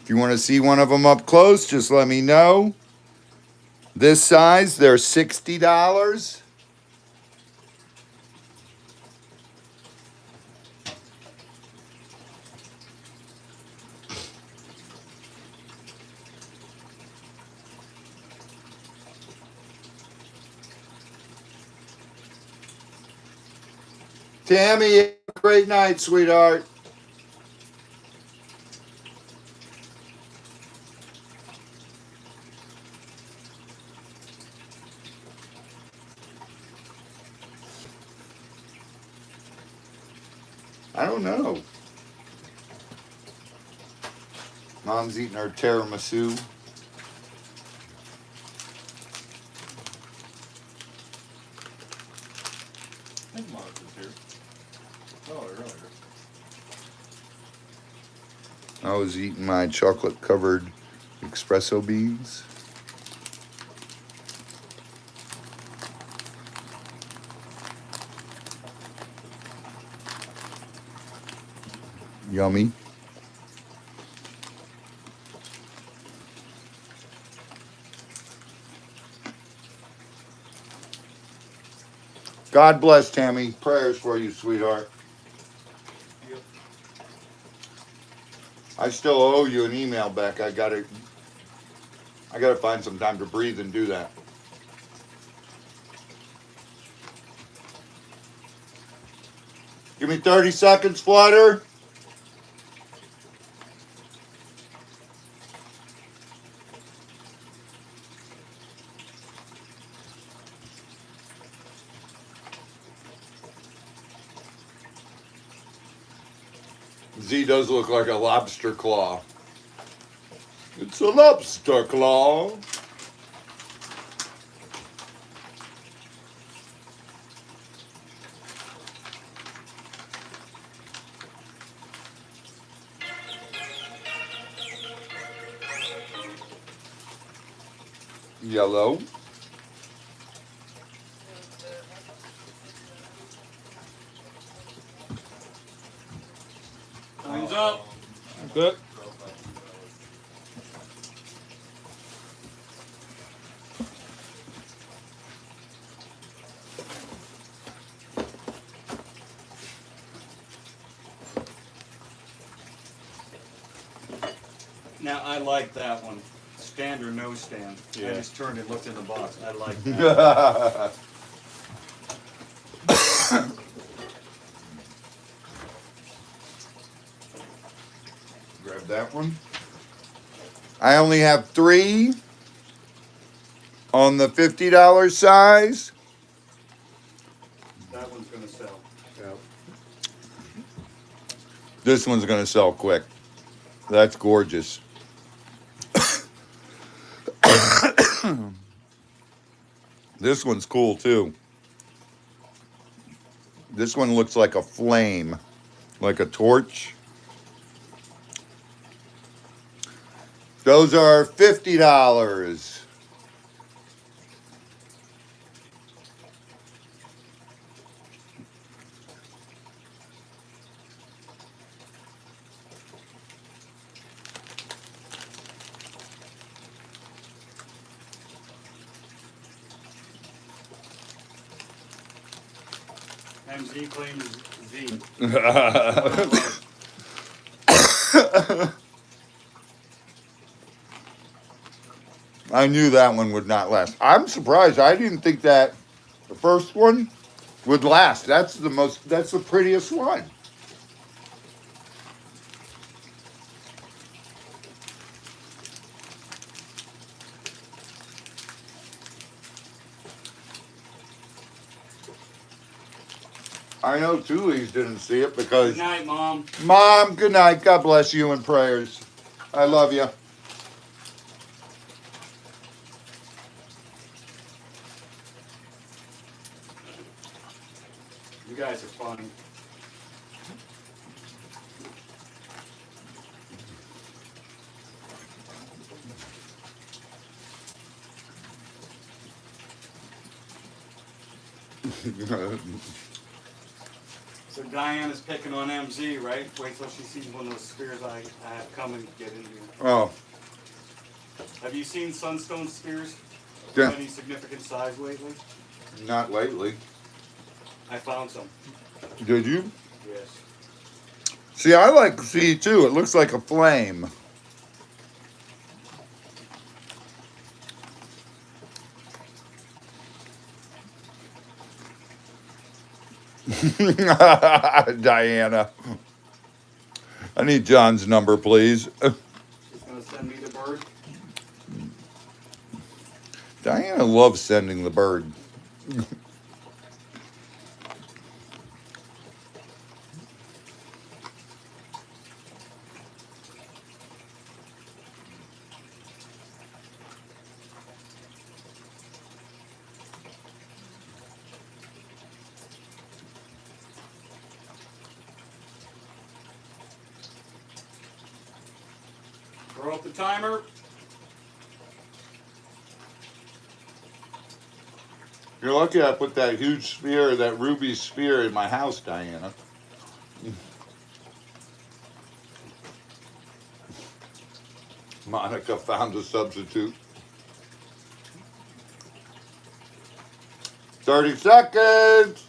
If you want to see one of them up close, just let me know. This size, they're $60. Tammy, have a great night, sweetheart. I don't know. Mom's eating her tiramisu. I think Mark was here. Oh, earlier. I was eating my chocolate-covered espresso beans. Yummy. God bless, Tammy. Prayers for you, sweetheart. Yep. I still owe you an email back. I gotta find some time to breathe and do that. Give me 30 seconds, Flutter. Z does look like a lobster claw. It's a lobster claw. Yellow. Time's up. Good. Now I like that one. Stand or no stand. I Yeah. just turned and looked in the box. I like that. Grab that one. I only have 3 on the $50 size. That one's gonna sell. Yep. This one's gonna sell quick. That's gorgeous. This one's cool too. This one looks like a flame, like a torch. Those are $50. MZ claims Z. I knew that one would not last. I'm surprised. I didn't think that the first one would last. That's the prettiest one. I know Tully's didn't see it because Good night, Mom. Mom, good night. God bless you and prayers. I love you. You guys are funny. So Diana's picking on MZ, right? Wait till she sees one of those spears I have come and get in here. Oh, Have you seen sunstone spears? yeah. Of any significant size lately? Not lately. I found some. Did you? Yes. See, I like C too. It looks like a flame. Diana. I need John's number, please. She's gonna send me the bird. Diana loves sending the bird. Throw up the timer. You're lucky I put that huge spear, that ruby spear in my house, Diana. Monica found a substitute. 30 seconds.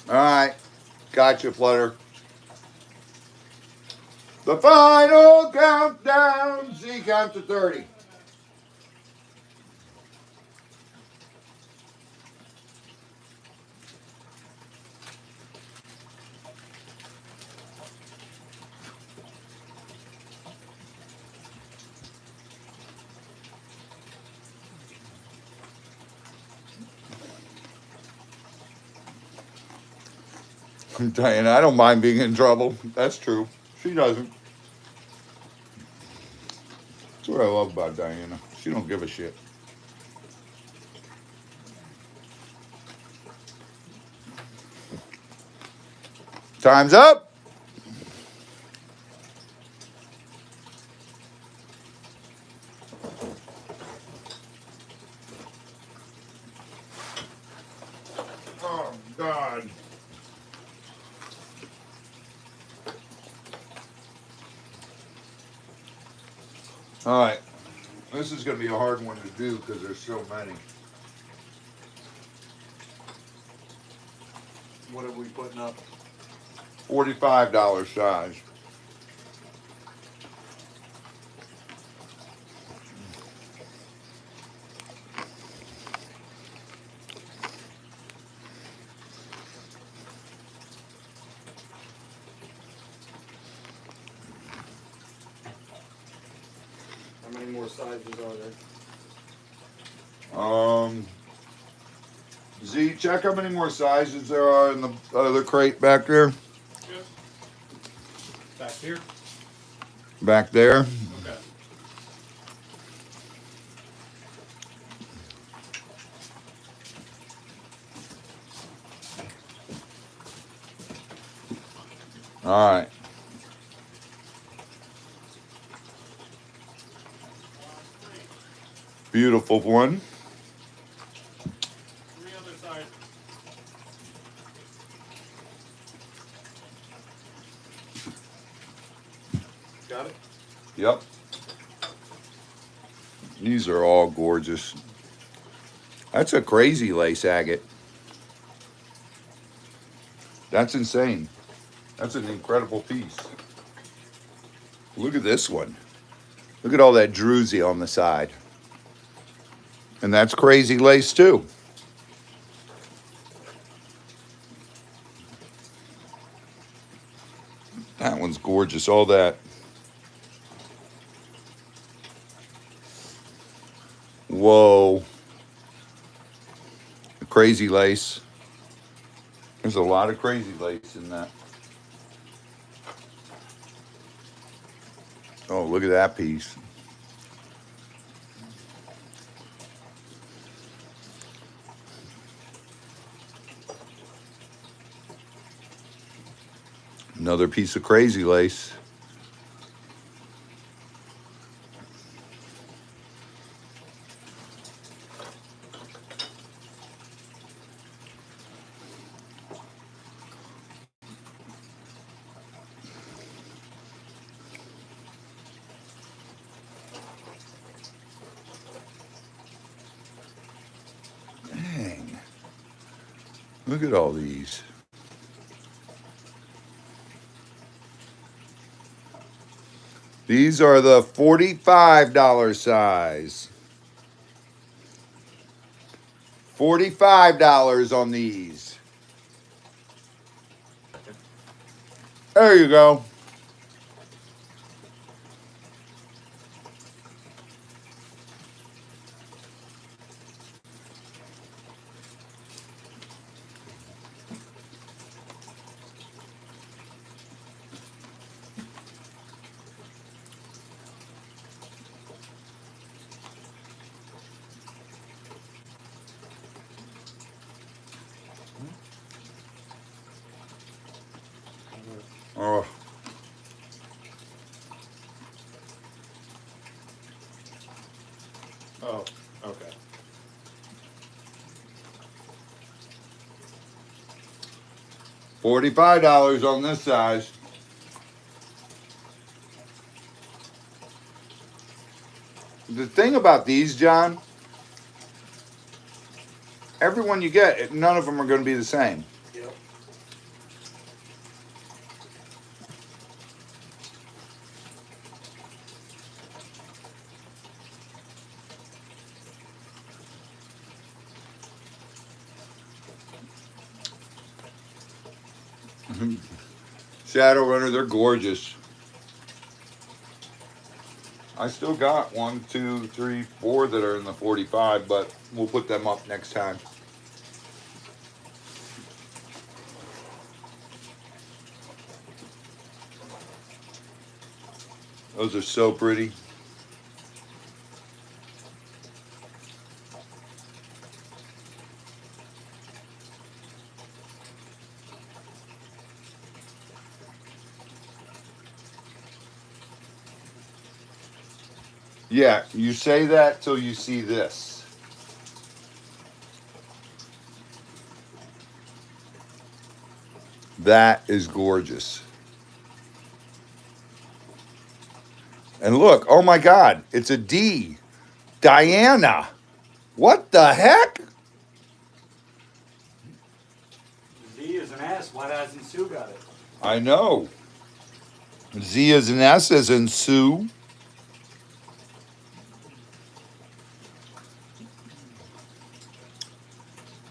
All right, gotcha, Flutter. The final countdown. Z count to 30. Diana, I don't mind being in trouble. That's true. She doesn't. That's what I love about Diana. She don't give a shit. Time's up. Oh, God. All right. This is going to be a hard one to do because there's so many. What are we putting up? $45 size. How many more sizes are there? Z, check how many more sizes there are in the other crate back there. Good. Back here? Back there. Okay. All right. Beautiful one. Three other side. Got it? Yep. These are all gorgeous. That's a crazy lace agate. That's insane. That's an incredible piece. Look at this one. Look at all that druzy on the side. And that's crazy lace too. That one's gorgeous, all that. Whoa. Crazy lace. There's a lot of crazy lace in that. Oh, look at that piece. Another piece of crazy lace. Dang. Look at all these. These are the $45 size. $45 on these. There you go. Oh. Oh, okay. $45 on this size. The thing about these, John, every one you get, none of them are going to be the same. Yep. Shadowrunner, they're gorgeous. I still got 1, 2, 3, 4 that are in the 45, but we'll put them up next time. Those are so pretty. Yeah, you say that till you see this. That is gorgeous. And look, oh my God, it's a D. Diana. What the heck? Z is an S. Why hasn't Sue got it? I know. Z is an S as in Sue.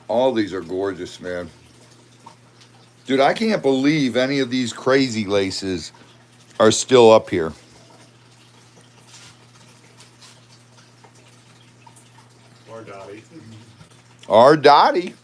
All these are gorgeous, man. Dude, I can't believe any of these crazy laces are still up here. Or Dottie. Our Dottie.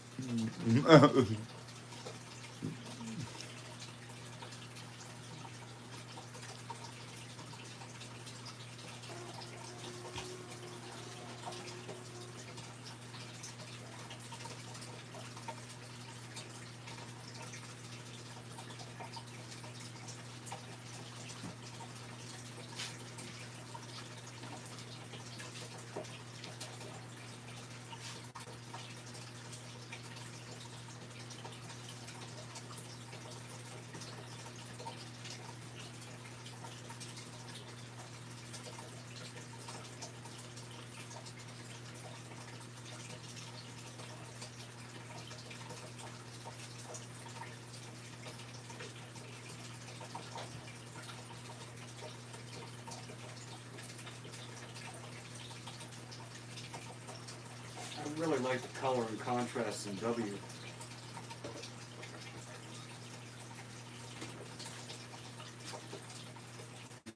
I really like the color and contrast in W.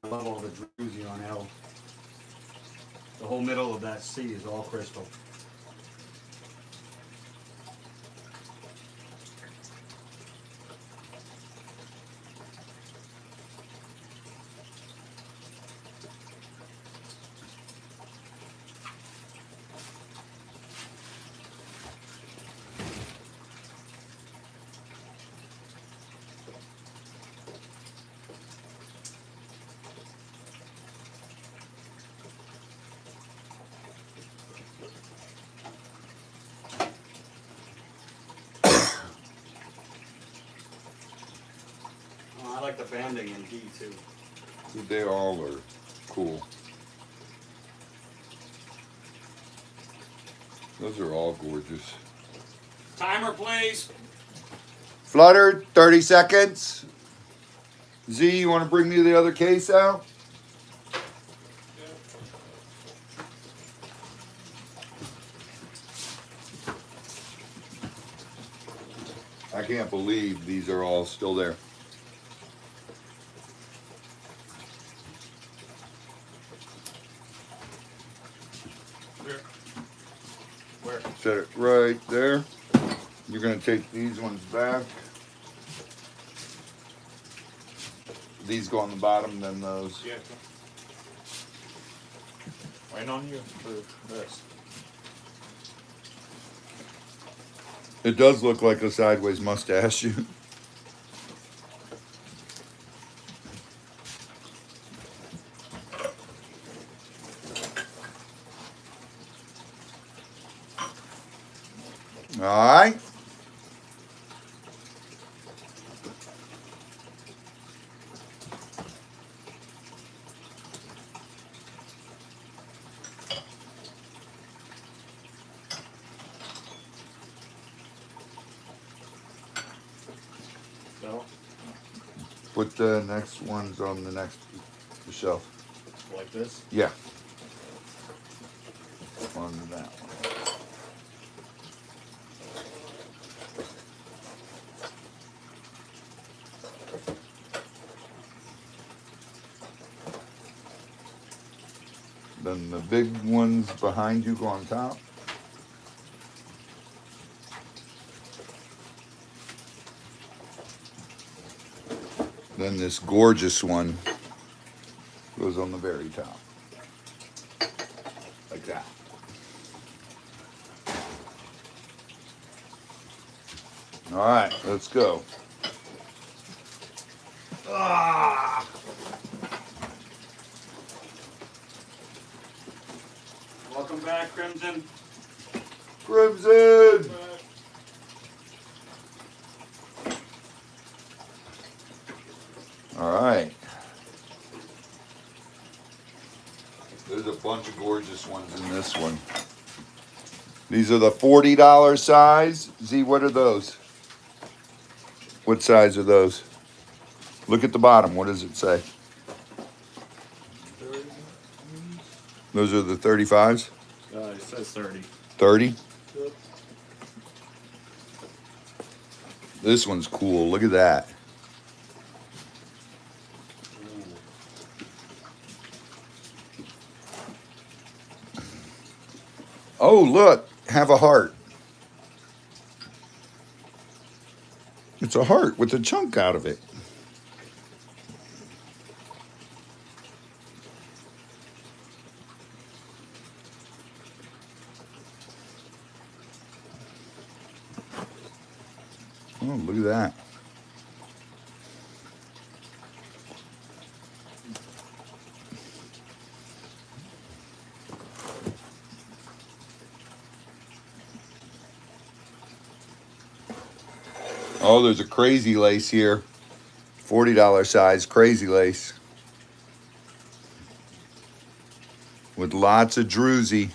I love all the druzy on L. The whole middle of that C is all crystal. Oh, I like the banding in D too. They all are cool. Those are all gorgeous. Timer, please. Flutter, 30 seconds. Z, you want to bring me the other case out? I can't believe these are all still there. Where? Set it right there. You're going to take these ones back. These go on the bottom, then those. Yeah. Right on you for this. It does look like a sideways mustache. All right. No? Put the next ones on the next shelf. Like this? Yeah. On that one. Then the big ones behind you go on top. Then this gorgeous one goes goes on the very top. Like that. All right, let's go. Ah! Welcome back, Crimson. Crimson! All right. There's a bunch of gorgeous ones in this one. These are the $40 size. Z, what are those? What size are those? Look at the bottom. What does it say? Those are the 35s? It says 30. 30? Yep. This one's cool. Look at that. Oh, look. Have a heart. It's a heart with a chunk out of it. Oh, look at that. Oh, there's a crazy lace here. $40 size crazy lace. With lots of druzy.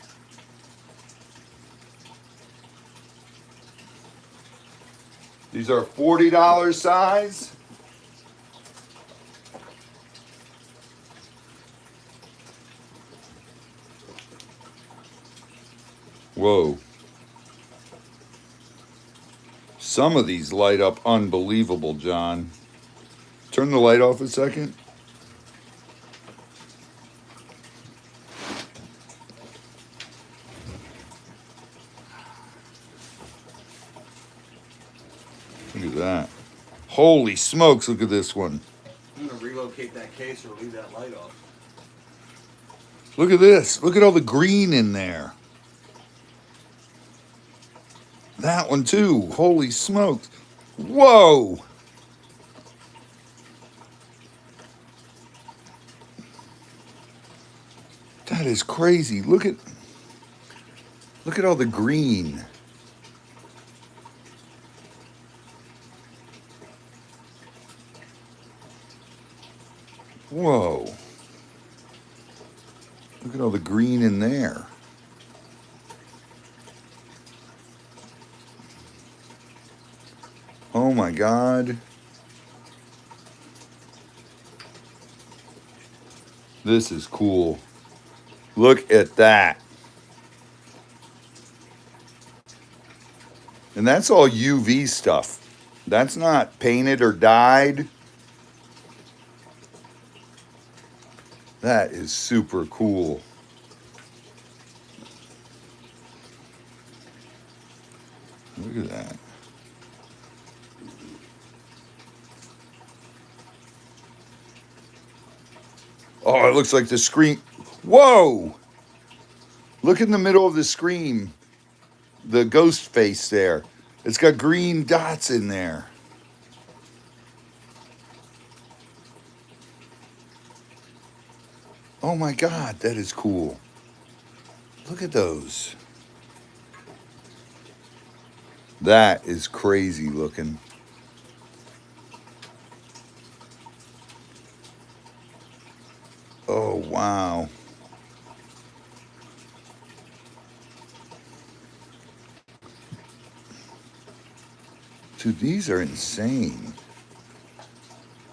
These are $40 size. Whoa. Some of these light up unbelievable, John. Turn the light off a second. Look at that. Holy smokes, look at this one. I'm gonna relocate that case or leave that light off. Look at this. Look at all the green in there. That one too. Holy smokes. Whoa. That is crazy. Look at all the green. Whoa. Look at all the green in there. Oh my God. This is cool. Look at that. And that's all UV stuff. That's not painted or dyed. That is super cool. Look at that. Oh, it looks like the screen. Whoa! Look in the middle of the screen. The ghost face there. It's got green dots in there. Oh my God, that is cool. Look at those. That is crazy looking. Oh, wow. Dude, these are insane.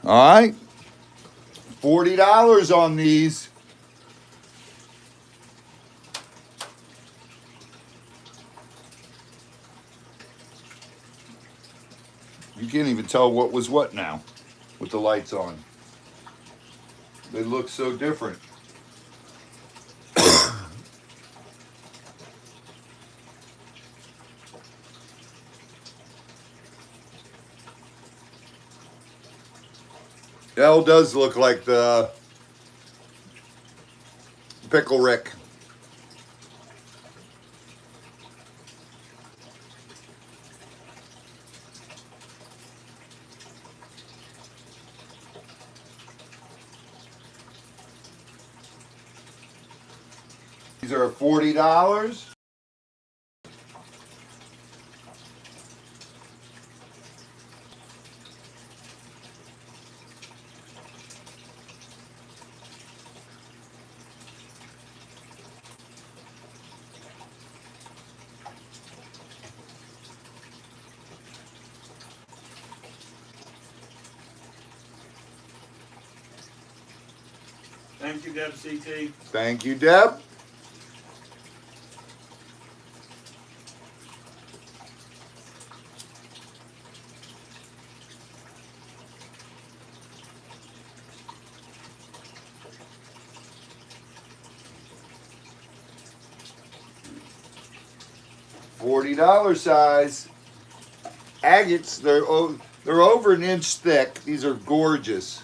All right. $40 on these. You can't even tell what was what now with the lights on. They look so different. L does look like the Pickle Rick. These are $40. Thank you, Deb CT. Thank you, Deb. $40 size. Agates, they're over an inch thick. These are gorgeous.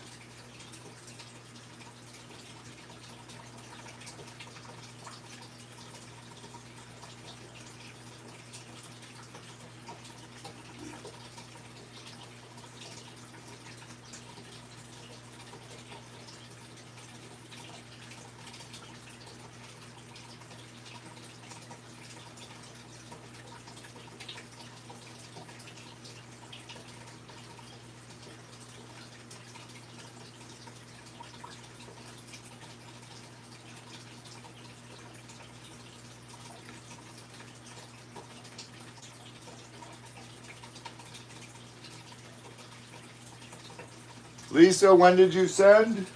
Lisa, when did you send?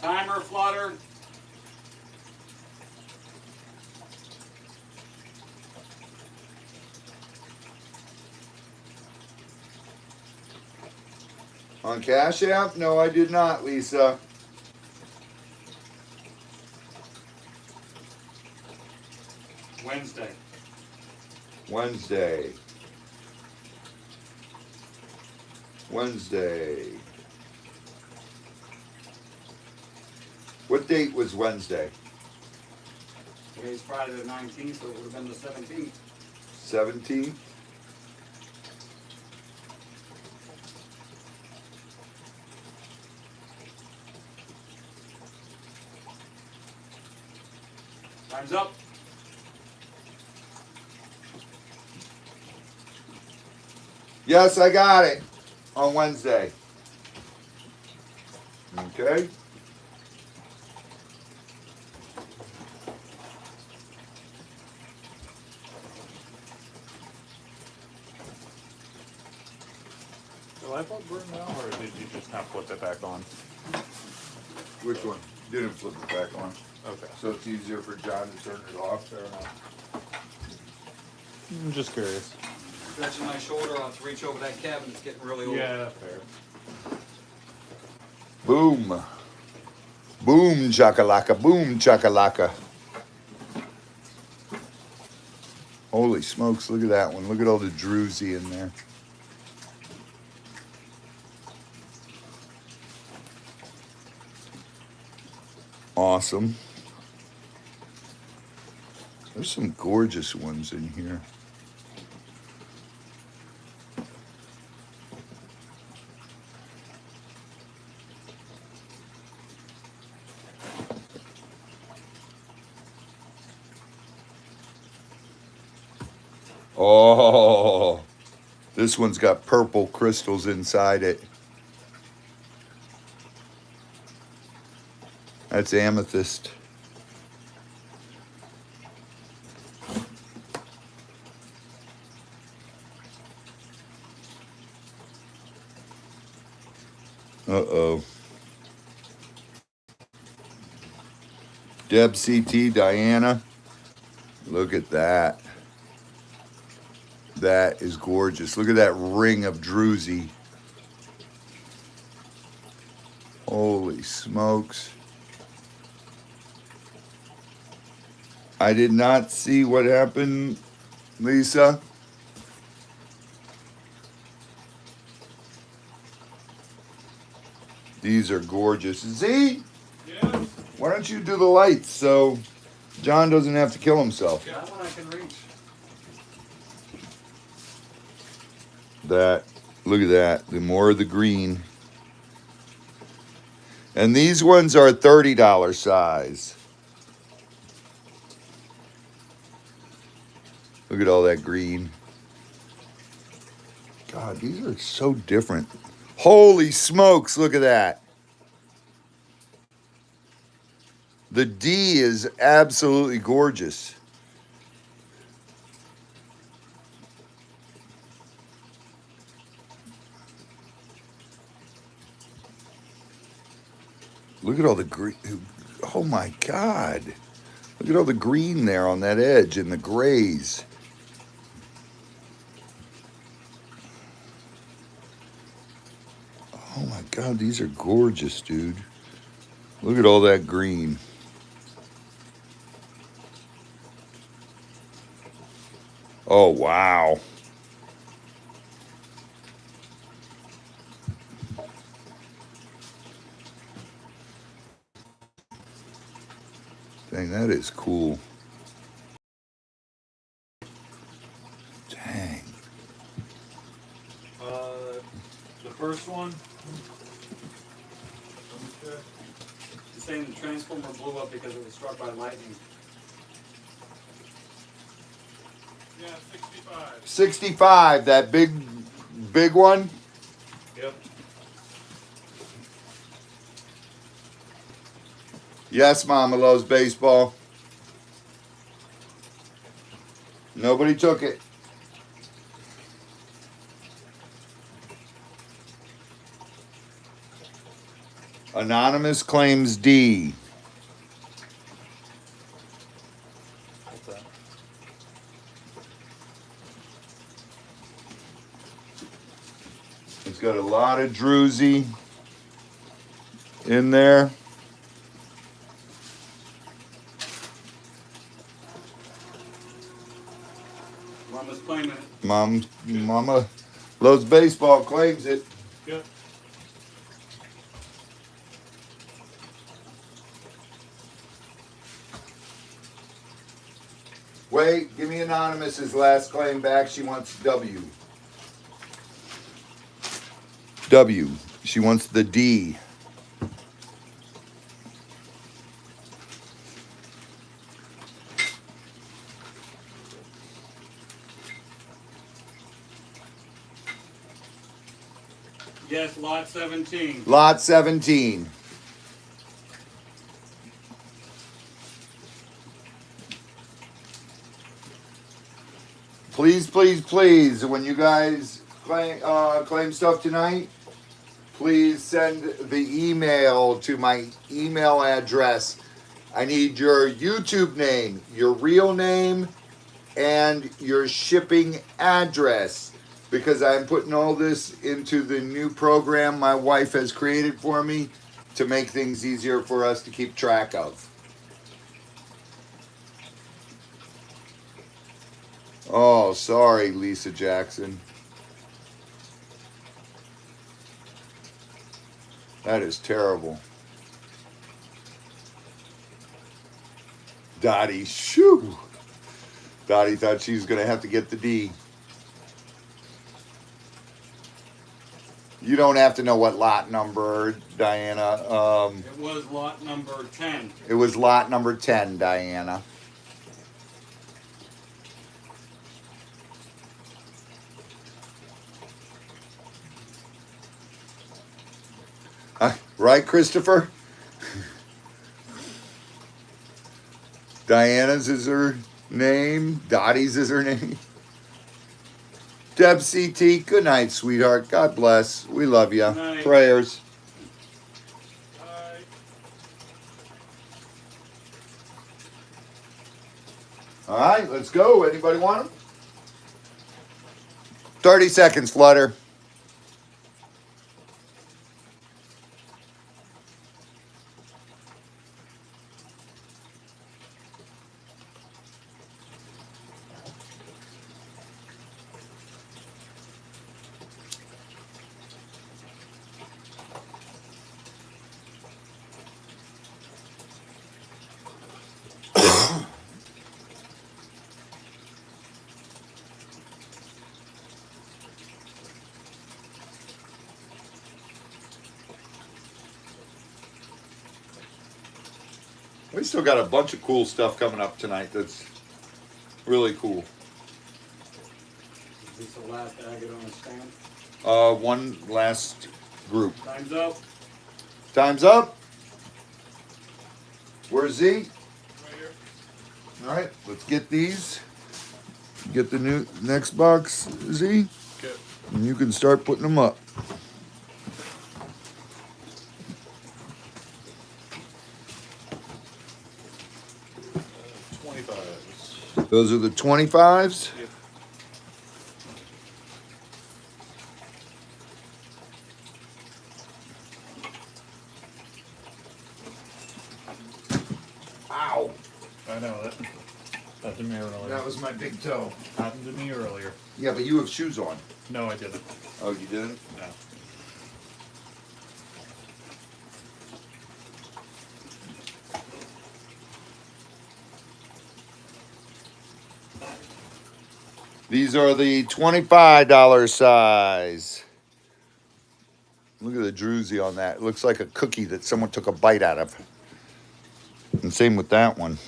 Timer flutter. On Cash App? No, I did not, Lisa. Wednesday. Wednesday. What date was Wednesday? Today's Friday the 19th, so it would have been the 17th. 17th? Time's up. Yes, I got it. On Wednesday. Okay. The light bulb burn now, or did you just not flip it back on? Which one? Didn't flip it back on. Okay. So it's easier for John to turn it off. Fair enough. I'm just curious. Stretching my shoulder, I'll have to reach over that cabin. It's getting really old. Yeah, fair. Boom. Boom chakalaka. Boom chakalaka. Holy smokes, look at that one. Look at all the druzy in there. Awesome. There's some gorgeous ones in here. Oh, this one's got purple crystals inside it. That's amethyst. Uh-oh. Deb CT, Diana. Look at that. That is gorgeous. Look at that ring of druzy. Holy smokes. I did not see what happened, Lisa. These are gorgeous. Z, Yes. why don't you do the lights so John doesn't have to kill himself? That one I can reach. That, look at that. The more of the green. And these ones are $30 size. Look at all that green. God, these are so different. Holy smokes, look at that. The D is absolutely gorgeous. Look at all the green. Oh my God. Look at all the green there on that edge and the grays. Oh my God, these are gorgeous, dude. Look at all that green. Oh, wow. Dang, that is cool. Dang. The first one. He's saying the transformer blew up because it was struck by lightning. Yeah, 65. 65, that big one. Yep. Yes, Mama loves baseball. Nobody took it. Anonymous claims D. Okay. It's got a lot of druzy in there. Mama's claiming it. Mama loves baseball, claims it. Yep. Wait, give me Anonymous's last claim back. She wants W. W. She wants the D. Yes, lot 17. Lot 17. Please, please, please, when you guys claim stuff tonight, please send the email to my email address. I need your YouTube name, your real name, and your shipping address, because I'm putting all this into the new program my wife has created for me to make things easier for us to keep track of. Oh, sorry, Lisa Jackson. That is terrible. Dottie, shoo. Dottie thought she was going to have to get the D. You don't have to know what lot number, Diana. It was lot number 10. It was lot number 10, Diana. Right, Christopher? Diana's is her name. Dottie's is her name. Deb CT, good night, sweetheart. God bless. We love you. Good night. Prayers. Bye. All right, let's go. Anybody want them? 30 seconds, Flutter. We still got a bunch of cool stuff coming up tonight that's really cool. Is this the last agate on the stand? One last group. Time's up. Time's up. Where's Z? Right here. All right, let's get these. Get the new next box, Z, Okay. and you can start putting them up. Uh, 25s. Those are the 25s. Yep. Ow. I know that. That to me earlier. That was my big toe. Happened to me earlier. Yeah, but you have shoes on. No, I didn't. Oh, you didn't? No. These are the $25 size. Look at the druzy on that. It looks like a cookie that someone took a bite out of. And same with that one.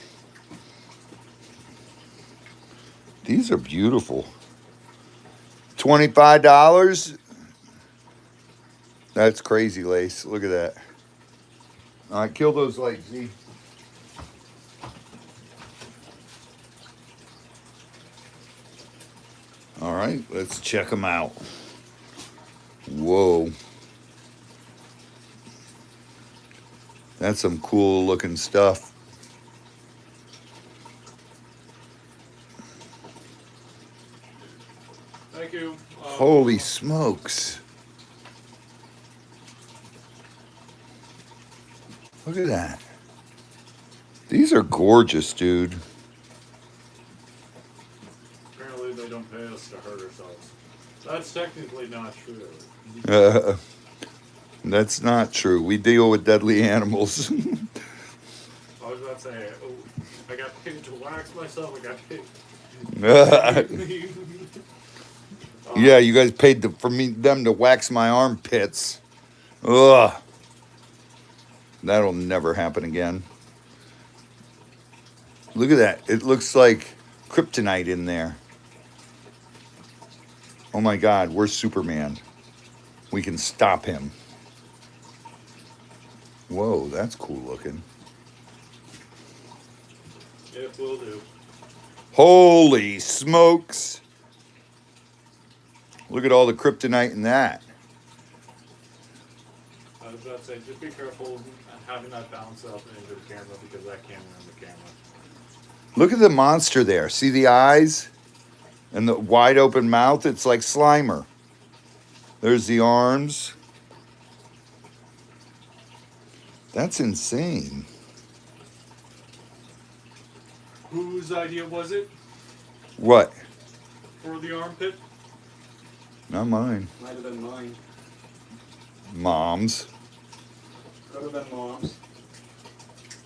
These are beautiful. $25. That's crazy lace. Look at that. All right, kill those legs, Z. All right, let's check them out. Whoa. That's some cool looking stuff. Thank you. Holy smokes. Look at that. These are gorgeous, dude. Apparently they don't pay us to hurt ourselves. That's technically not true. That's not true. We deal with deadly animals. I was about to say, oh, I got paid to wax myself. I got paid. Yeah, you guys paid them to wax my armpits. Ugh. That'll never happen again. Look at that. It looks like kryptonite in there. Oh my God, we're Superman. We can stop him. Whoa, that's cool looking. It will do. Holy smokes. Look at all the kryptonite in that. I was about to say, just be careful having that bounce up into the camera because that camera in the camera. Look at the monster there. See the eyes and the wide open mouth? It's like Slimer. There's the arms. That's insane. Whose idea was it What? for the armpit? Not mine. Might have been mine. Mom's. Could have been mom's.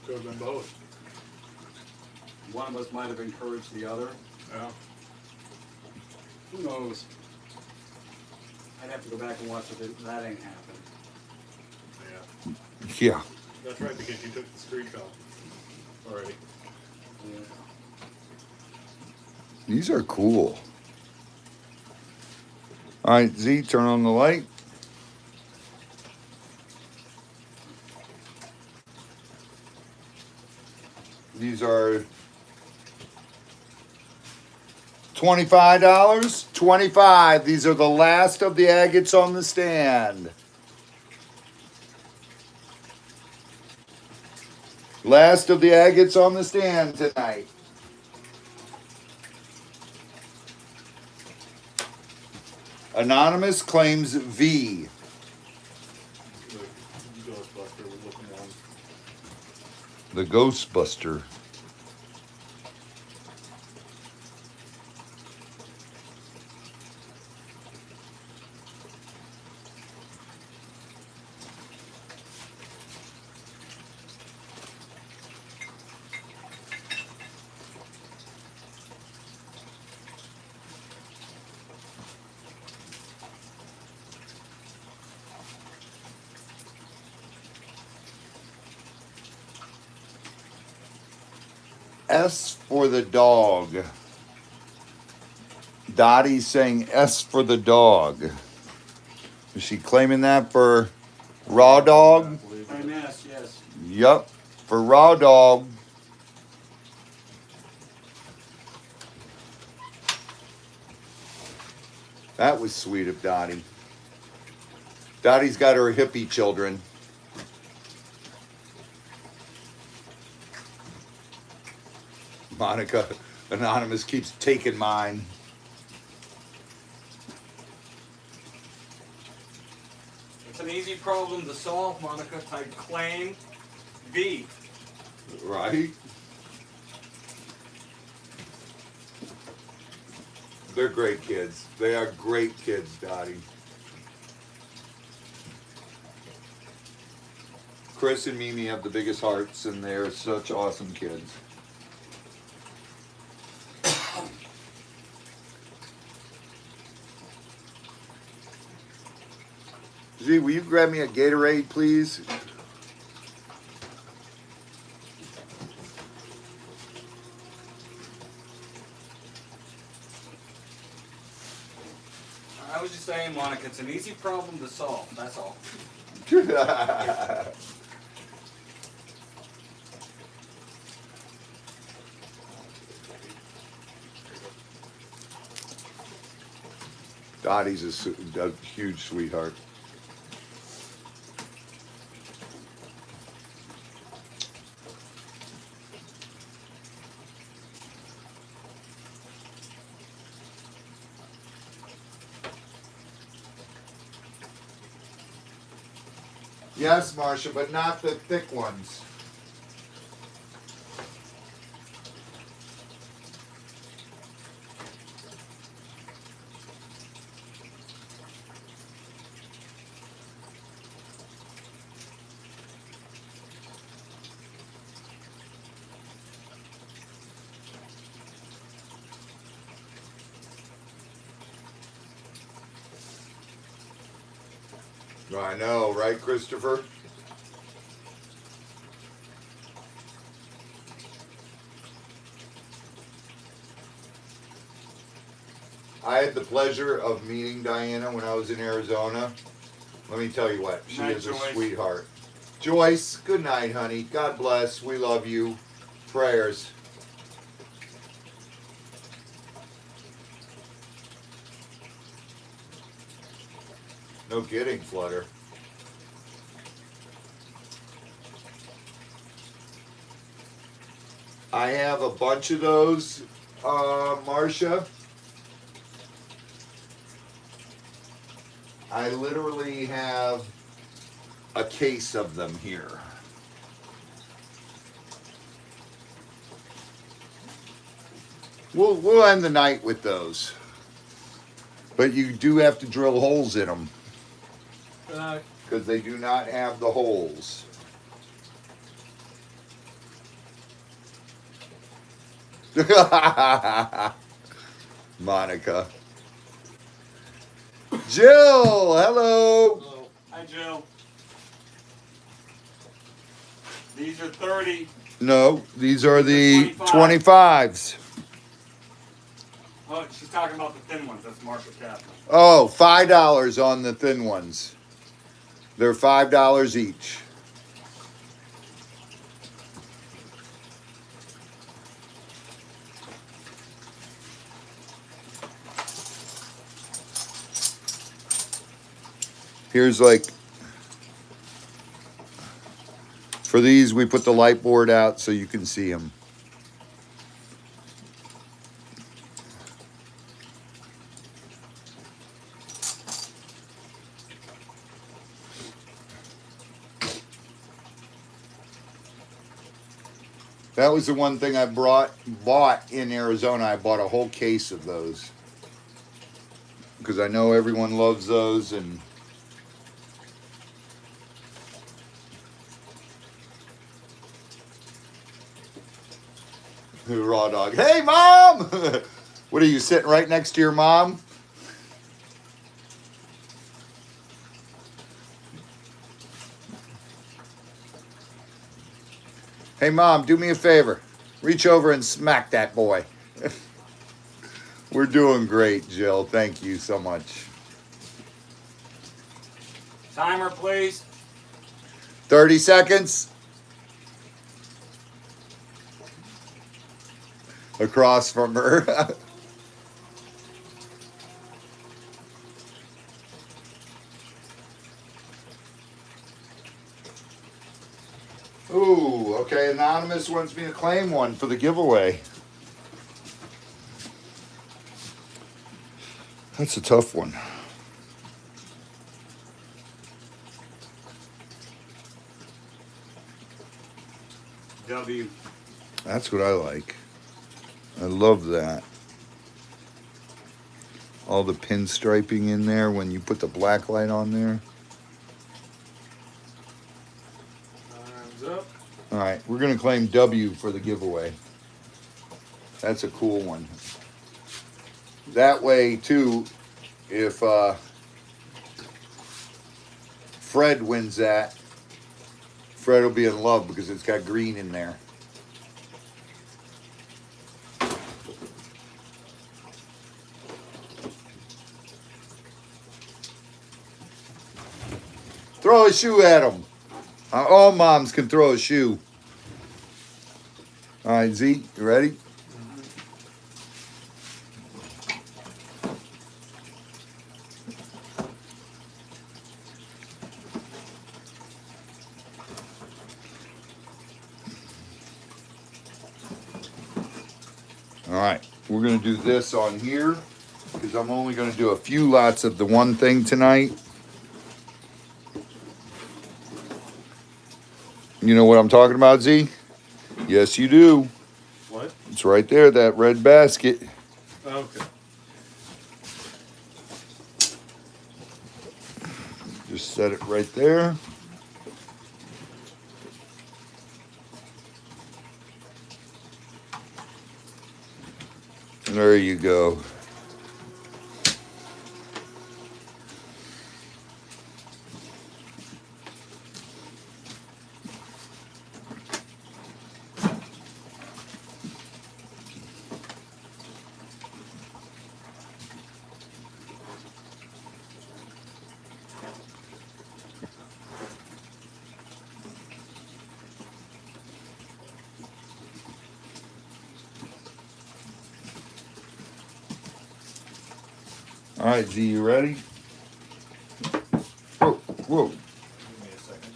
Could have been both. One of us might have encouraged the other. Yeah. Who knows? I'd have to go back and watch it. That ain't happened. Yeah. Yeah. That's right, because you took the screenshot already. Yeah. These are cool. All right, Z, turn on the light. These are $25. 25. These are the last of the agates on the stand. Last of the agates on the stand tonight. Anonymous claims V. The Ghostbuster was looking one. The Ghostbuster. S for the dog. Dottie's saying S for the dog. Is she claiming that for raw dog? MS, yes. Yup, for raw dog. That was sweet of Dottie. Dottie's got her hippie children. Monica Anonymous keeps taking mine. It's an easy problem to solve, Monica. Type claim B. Right? They're great kids. They are great kids, Dottie. Chris and Mimi have the biggest hearts, and they're such awesome kids. Z, will you grab me a Gatorade, please? I was just saying, Monica, it's an easy problem to solve. That's all. Dottie's a huge sweetheart. Yes, Marcia, but not the thick ones. I know, right, Christopher? I had the pleasure of meeting Diana when I was in Arizona. Let me tell you what, she Night, is a Joyce. sweetheart. Joyce, good night, honey. God bless. We love you. Prayers. No kidding, Flutter. I have a bunch of those, Marcia. I literally have a case of them here. We'll end the night with those. But you do have to drill holes in them. Because they do not have the holes. Monica. Jill, hello. Hello. Hi, Jill. These are 30. No, these are the 25. 25s. Oh, she's talking about the thin ones. That's Marshall Kaplan. Oh, $5 on the thin ones. They're $5 each. Here's like, for these, we put the light board out so you can see them. That was the one thing I bought in Arizona. I bought a whole case of those because I know everyone loves those. And raw dog. Hey, mom! What are you, sitting right next to your mom? Hey, mom, do me a favor. Reach over and smack that boy. We're doing great, Jill. Thank you so much. Timer, please. 30 seconds. Across from her. Ooh, okay. Anonymous wants me to claim one for the giveaway. That's a tough one. W. That's what I like. I love that. All the pinstriping in there when you put the black light on there. Time's up. All right, we're going to claim W for the giveaway. That's a cool one. That way, too, if Fred wins that, Fred will be in love because it's got green in there. Throw a shoe at him. All moms can throw a shoe. All right, Z, you ready? All right, we're going to do this on here because I'm only going to do a few lots of the one thing tonight. You know what I'm talking about, Z? Yes, you do. What? It's right there, that red basket. Okay. Just set it right there. There you go. All right, Z, you ready? Whoa, whoa. Give me a second.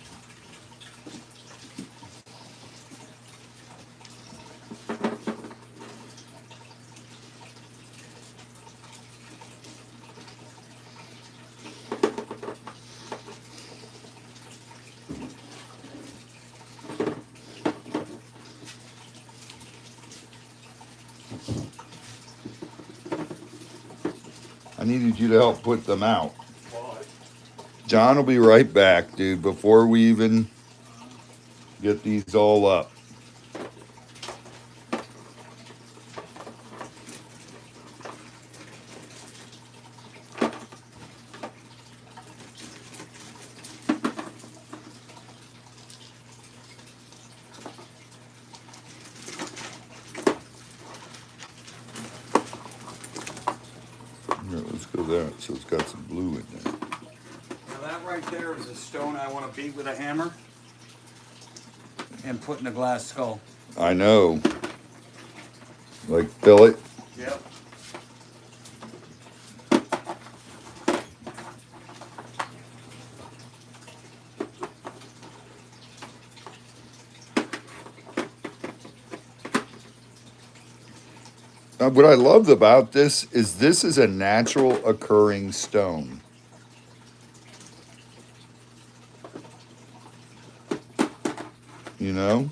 I needed you to help put them out. Well, John will be right back, dude, before we even get these all up. Here, let's go there. So it's got some blue in there. Now that right there is a stone I want to beat with a hammer and put in a glass skull. I know. Like, fill it. Yep. What I loved about this is a natural occurring stone. You know?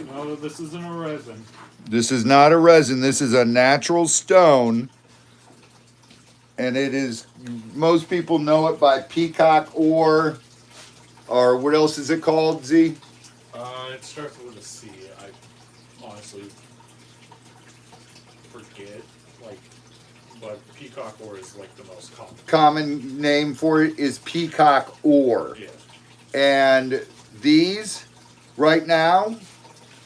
No, this isn't a resin. This is not a resin. This is a natural stone. And it is, most people know it by peacock ore, or what else is it called, Z? It starts with a C. I honestly forget. Like, but peacock ore is like the most common. Common name for it is peacock ore. Yeah. And these, right now,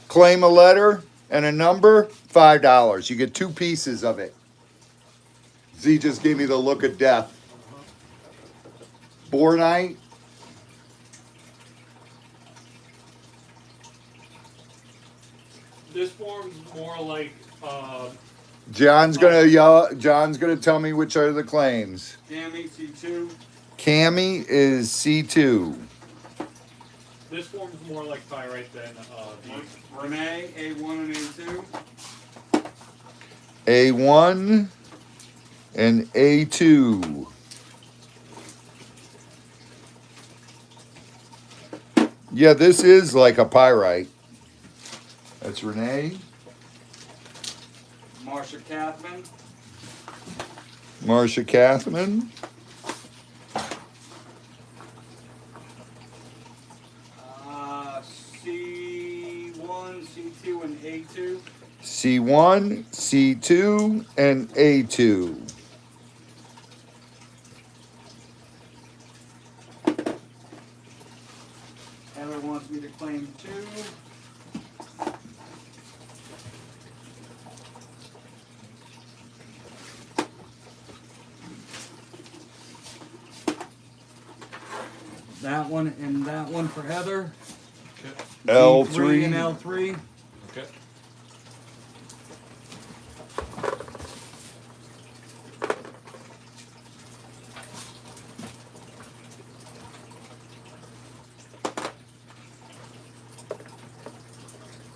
claim a letter and a number, $5. You get 2 pieces of it. Z just gave me the look of death. Bornite, This form's more like John's gonna yell. John's gonna tell me which are the claims. Cami C2. Cami is C2. this form's more like pyrite than the Renee A1 and A2. A1 and A2. Yeah, this is like a pyrite. That's Renee. Marsha Kathman. Marsha Kathman. C1, C2, and A2. C1, C2, and A2. Heather wants me to claim 2. That one and that one for Heather. L3 and L3. Okay.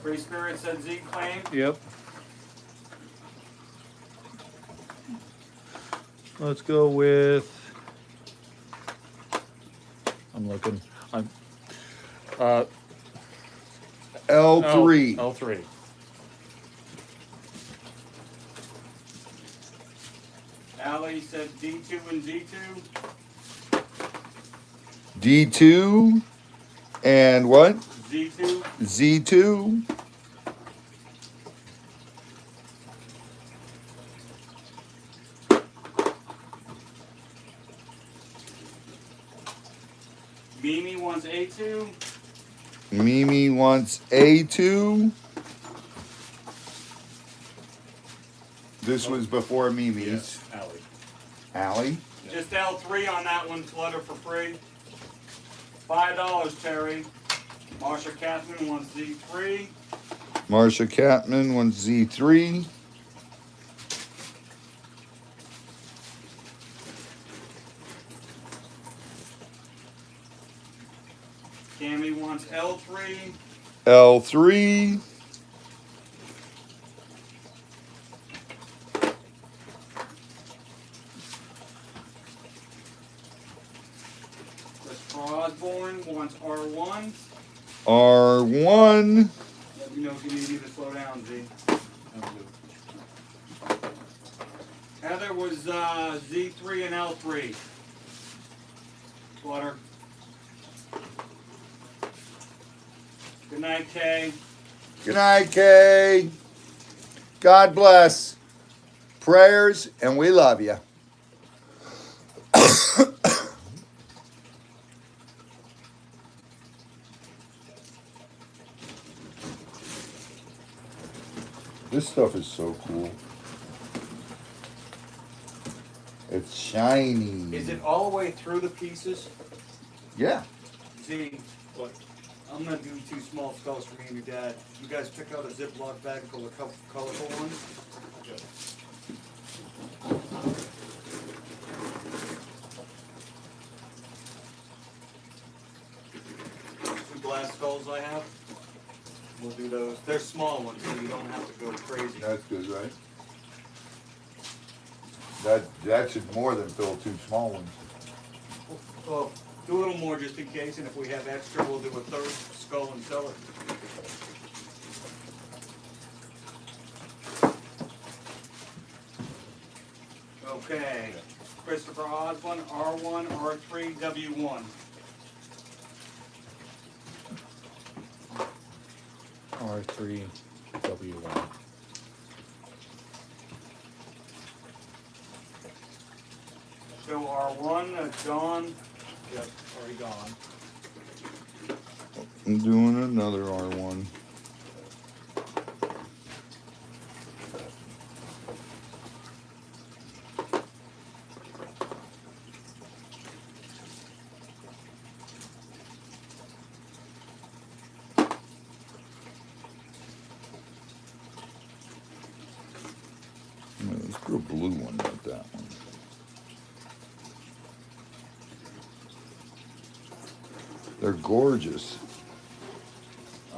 Free Spirit said Z claim. Yep. Let's go with. I'm looking. I'm. L3. L3. Allie said D2 and Z2. D2 and what? Z2. Z2. Mimi wants A2. Mimi wants A2. This was before Mimi's. Yes, Allie. Allie. Just L3 on that one, flutter for free. $5, Terry. Marsha Kathman wants Z3. Marsha Catman wants Z3. Cami wants L3. L3. Christopher Osborne wants R1. R1. Let me know if you need me to slow down, Z. Heather was Z3 and L3. Flutter. Good night, Kay. Good night, Kay. God bless. Prayers, and we love you. This stuff is so cool. It's shiny. Is it all the way through the pieces? Yeah. Z. What? I'm gonna do 2 small skulls for me and your dad. You guys pick out a Ziploc bag full of colorful ones. Good. 2 glass skulls I have. We'll do those. They're small ones, so you don't have to go crazy. That's good, right? That should more than fill 2 small ones. Well, do a little more just in case, and if we have extra, we'll do a 3rd skull and sell it. Okay. Christopher Osborne, R1, R3, W1. R3, W1. Show R1, John. Yep, already gone. I'm doing another R1. Let's put a blue one, not that one. They're gorgeous.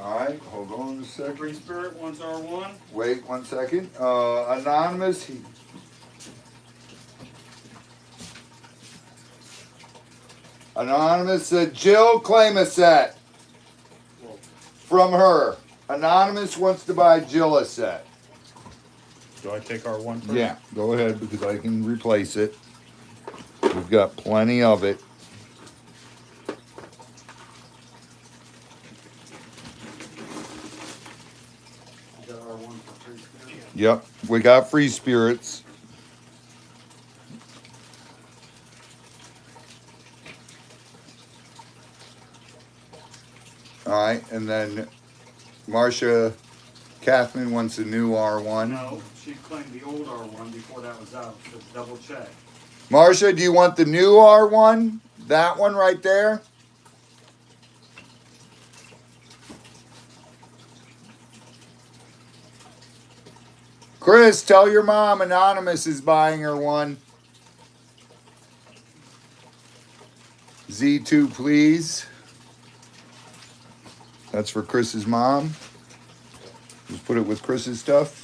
All right, hold on a second. Free Spirit, one's R1. Wait 1 second. Anonymous. Anonymous said, Jill, claim a set from her. Anonymous wants to buy Jill a set. Do I take R1 first? Yeah, go ahead because I can replace it. We've got plenty of it. You got R1 for Free Spirit. Yep, we got free spirits. All right, and then Marcia Kathman wants a new R1. No, she claimed the old R1 before that was out, so double check. Marcia, do you want the new R1? That one right there? Chris, tell your mom Anonymous is buying her one. Z2, please. That's for Chris's mom. Just put it with Chris's stuff.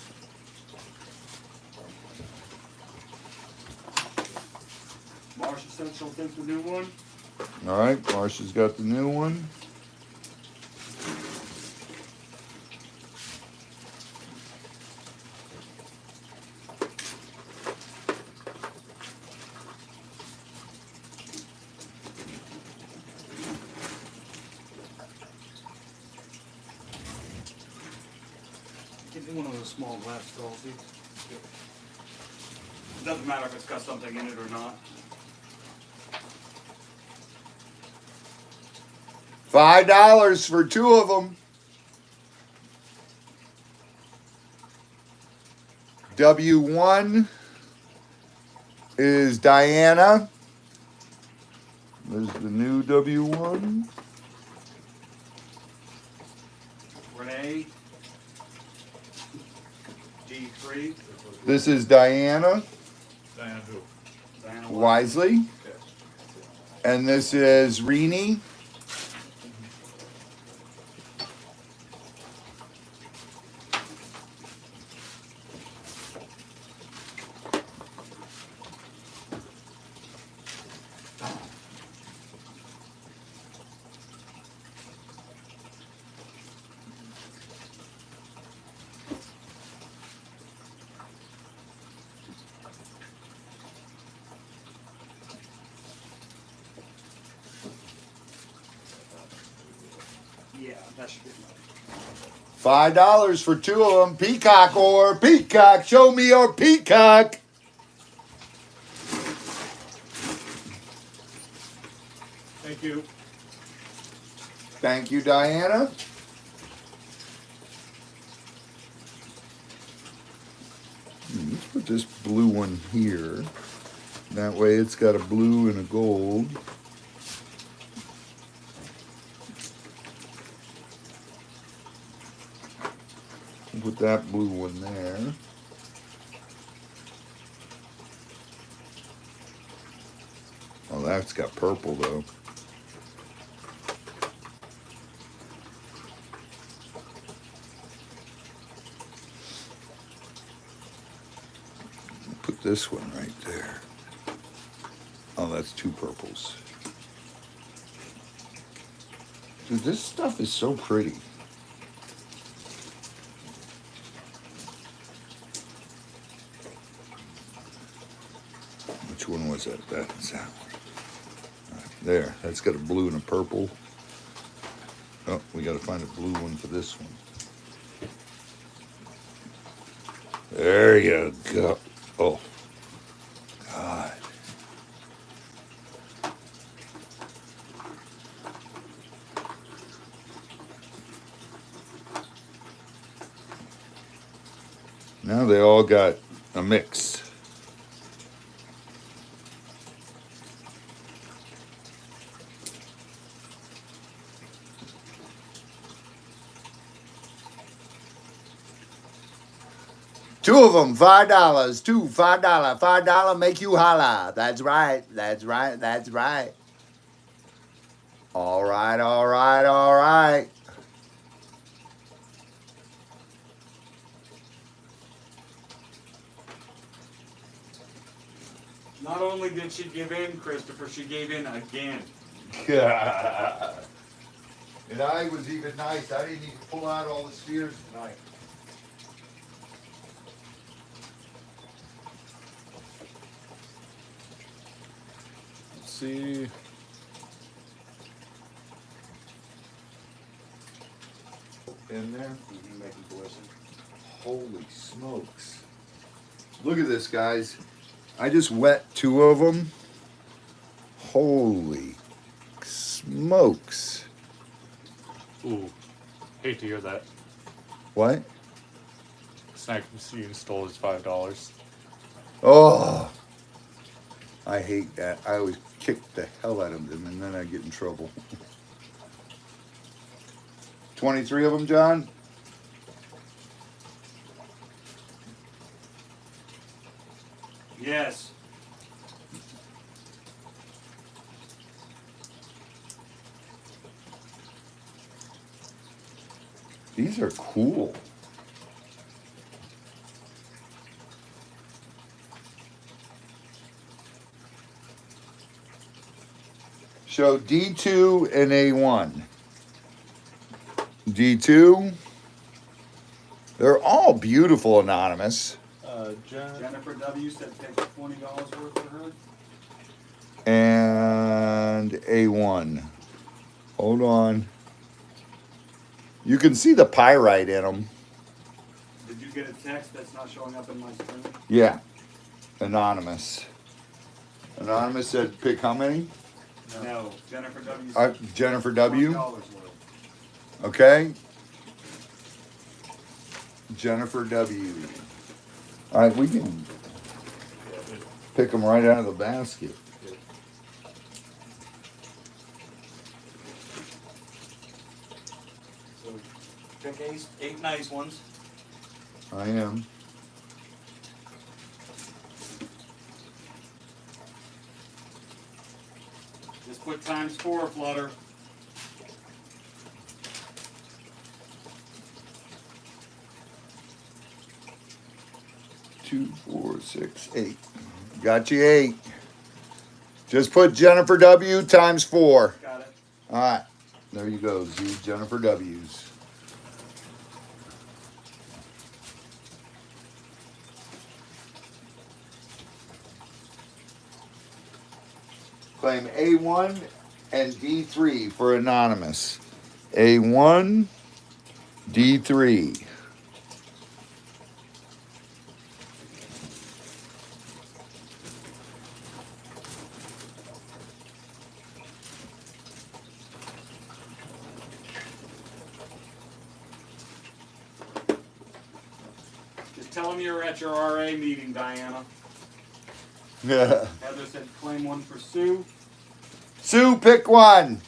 Marcia said she'll take the new one. All right, Marcia's got the new one. Give me one of those small glass skulls, dude. It doesn't matter if it's got something in it or not. $5 for 2 of them. W1 is Diana. There's the new W1. Renee. D3. This is Diana Diane who? Diana Wisely. Okay. And this is Renee. Yeah, that should be enough. $5 for 2 of them. Peacock or peacock. Show me your peacock. Thank you. Thank you, Diana. Let's put this blue one here. That way it's got a blue and a gold. Put that blue one there. Oh, that's got purple though. Put this one right there. Oh, that's two purples. Dude, this stuff is so pretty. Which one was that? That is that one. Right, there, that's got a blue and a purple. Oh, we got to find a blue one for this one. There you go. Oh, God. Now they all got a mix. Two of them, $5. Two, $5. $5 make you holla. That's right. That's right. That's right. All right. All right. All right. Not only did she give in, Christopher, she gave in again. And I was even nice. I didn't even pull out all the spheres tonight. Let's see. In there. Making glisten. Holy smokes. Look at this, guys. I just wet two of them. Holy smokes. Ooh, hate to hear that. What? Snack machine stole his $5. Oh. I hate that. I always kick the hell out of them and then I get in trouble. 23 of them, John? Yes. These are cool. Show D2 and A1. D2. They're all beautiful, Anonymous. Jennifer W. said take $20 worth for her. And A1. Hold on. You can see the pyrite in them. Did you get a text that's not showing up in my screen? Yeah. Anonymous. Anonymous said pick how many? No. Jennifer W. said Jennifer W. $20 worth. Okay. Jennifer W. All right, we can pick them right out of the basket. So pick eight nice ones. I am. Just put ×4, Flutter. Two, 4, 6, 8. Got you 8. Just put Jennifer W ×4. Got it. All right. There you go, Z Jennifer W's. Claim A1 and D3 for Anonymous. A1, D3. Just tell them you're at your RA meeting, Diana. Yeah. Heather said claim one for Sue. Sue, pick one.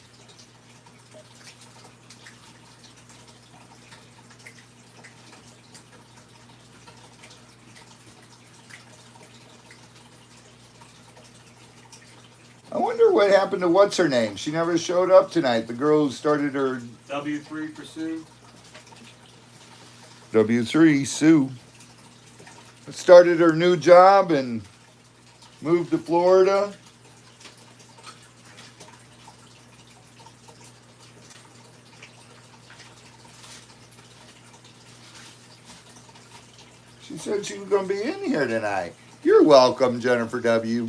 wonder what happened to what's her name. She never showed up tonight. The girl who started her W3 for Sue. W3, Sue. Started her new job and moved to Florida. She said she was going to be in here tonight. You're welcome, Jennifer W.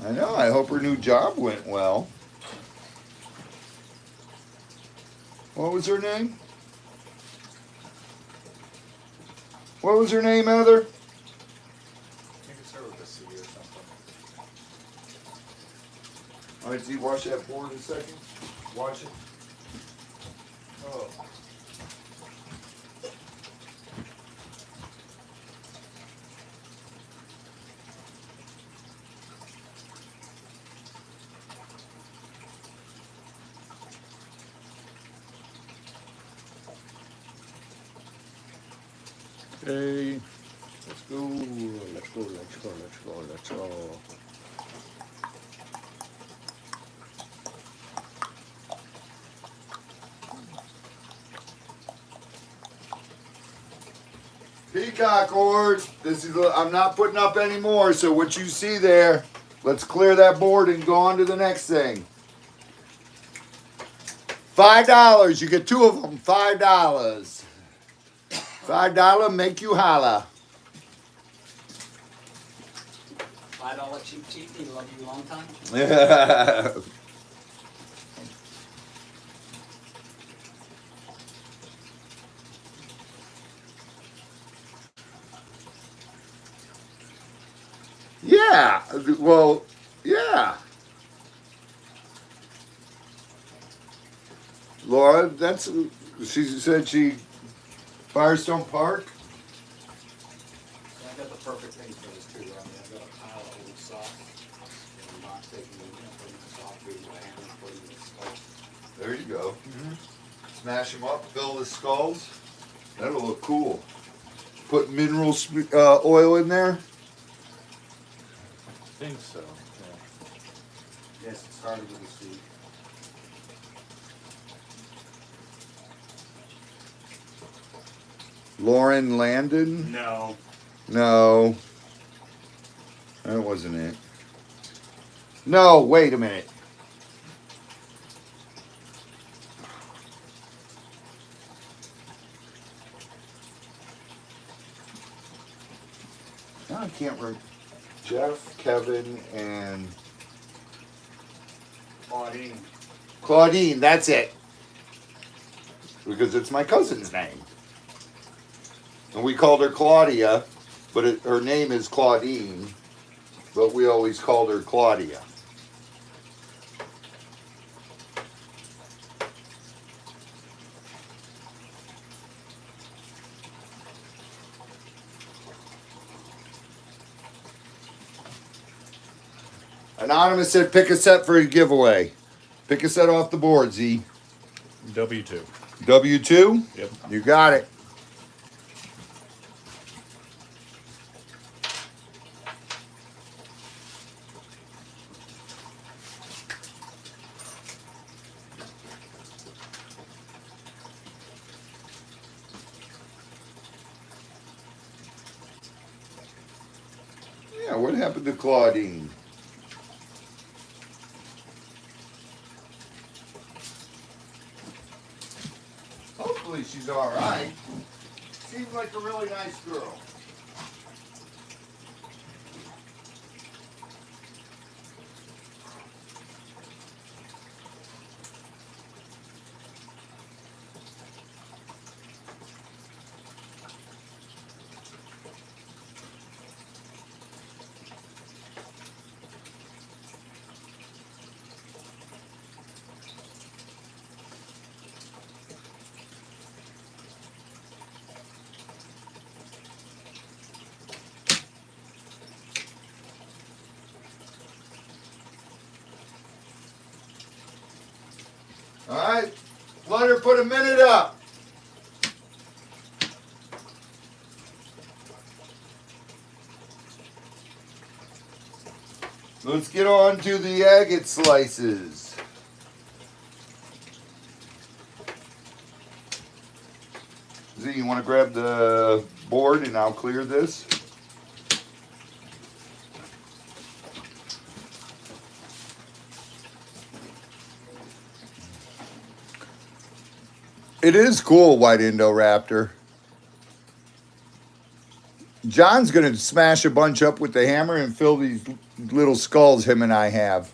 I know. I hope her new job went well. What was her name? What was her name, Heather? I think it started with a C or something. All right, see, watch that board a second. Watch it. Oh. Okay. Let's go. Let's go. Let's go. Let's go. Let's go. Peacock Ord. This is. I'm not putting up any more. So what you see there, let's clear that board and go on to the next thing. $5. You get two of them. $5. $5 make you holla. $5 cheap cheap. He love you a long time. Yeah. Well, yeah. Laura, that's. She said she. Firestone Park. I got the perfect thing for this too. I mean, I've got a pile of old socks. And I'm not taking them, putting the sock through my hand and putting the skull. There you go. Smash them up, fill the skulls. That'll look cool. Put mineral oil in there. I think so. Yeah. Yes, it started with a C. Lauren Landon? No. No. That wasn't it. No, wait a minute. Now I can't remember. Jeff, Kevin, and Claudine. Claudine, that's it. Because it's my cousin's name. And we called her Claudia, but her name is Claudine, but we always called her Claudia. Anonymous said pick a set for a giveaway. Pick a set off the board, Z. W2. W2? Yep. You got it. Yeah, what happened to Claudine? Hopefully she's all right. Seems like a really nice girl. All right, let her put a minute up. Let's get on to the agate slices. Z, you want to grab the board and I'll clear this? It is cool, White Indoraptor. John's going to smash a bunch up with the hammer and fill these little skulls him and I have.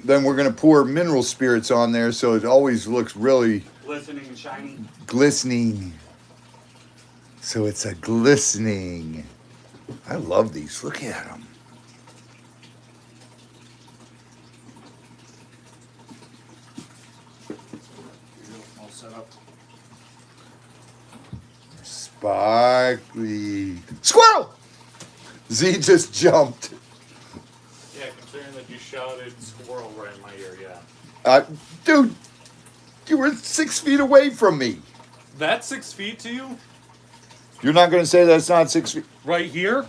Then we're going to pour mineral spirits on there so it always looks really Glistening and shiny. glistening. So it's a glistening. I love these. Look at them. All set up. Sparkly. Squirrel! Z just jumped. Yeah, considering that you shouted squirrel right in my ear, yeah. Dude, you were 6 feet away from me. That's 6 feet to you? You're not going to say that's not 6 feet. Right here?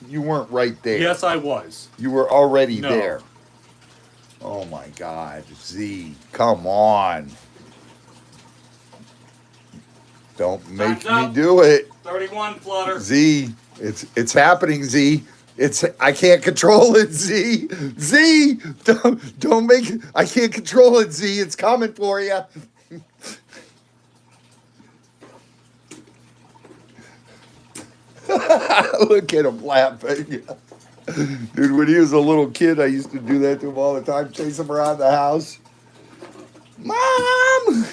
You weren't right there. Yes, I was. You were already No. there. Oh my God, Z, come on. Don't make Time's me up. do it. 31 flutter. Z, it's happening, Z. I can't control it, Z. Z, don't make it. I can't control it, Z. It's coming for you. Look at him laughing. Dude, when he was a little kid, I used to do that to him all the time, chase him around the house. Mom!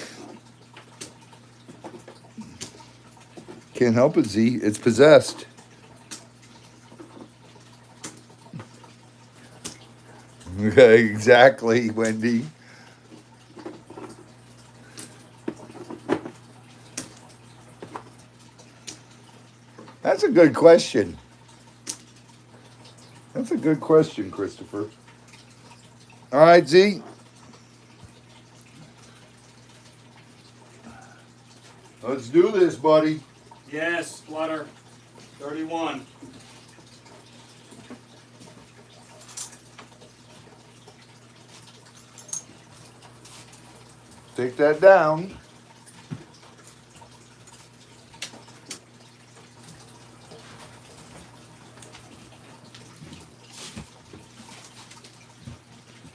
Can't help it, Z. It's possessed. Okay, exactly, Wendy. That's a good question. That's a good question, Christopher. All right, Z. Let's do this, buddy. Yes, flutter. 31. Take that down.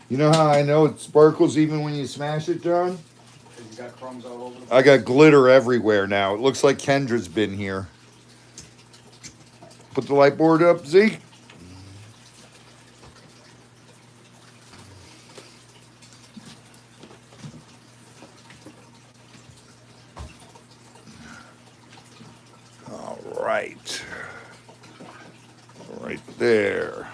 You know how I know it sparkles even when you smash it, John? You got crumbs all over the place. I got glitter everywhere now. It looks like Kendra's been here. Put the light board up, Z. All right. Right there.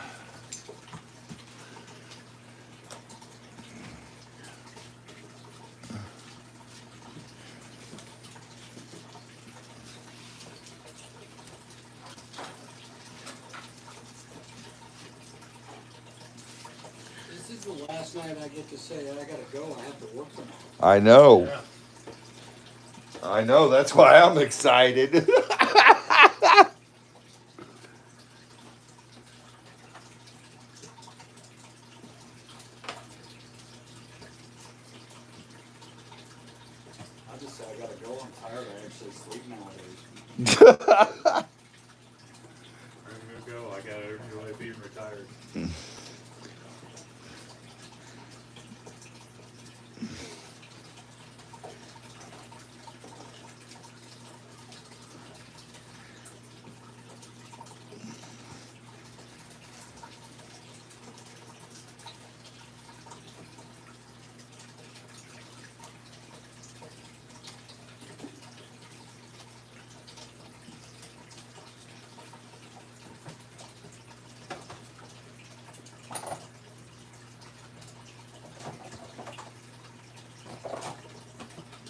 This is the last night I get to say I gotta go. I have to work tomorrow. I know. Yeah. I know. That's why I'm excited. I just say I gotta go. I'm tired. I actually sleep nowadays. I'm gonna go. I gotta enjoy being retired.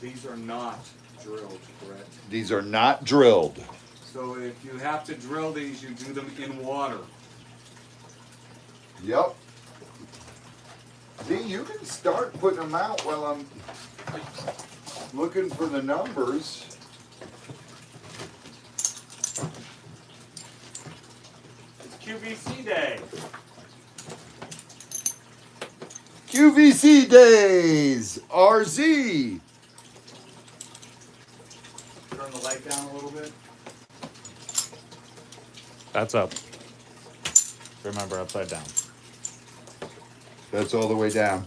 These are not drilled, correct? These are not drilled. So if you have to drill these, you do them in water. Yep. See, you can start putting them out while I'm looking for the numbers. It's QVC day. QVC days. RZ. Turn the light down a little bit. That's up. Remember, upside down. That's all the way down.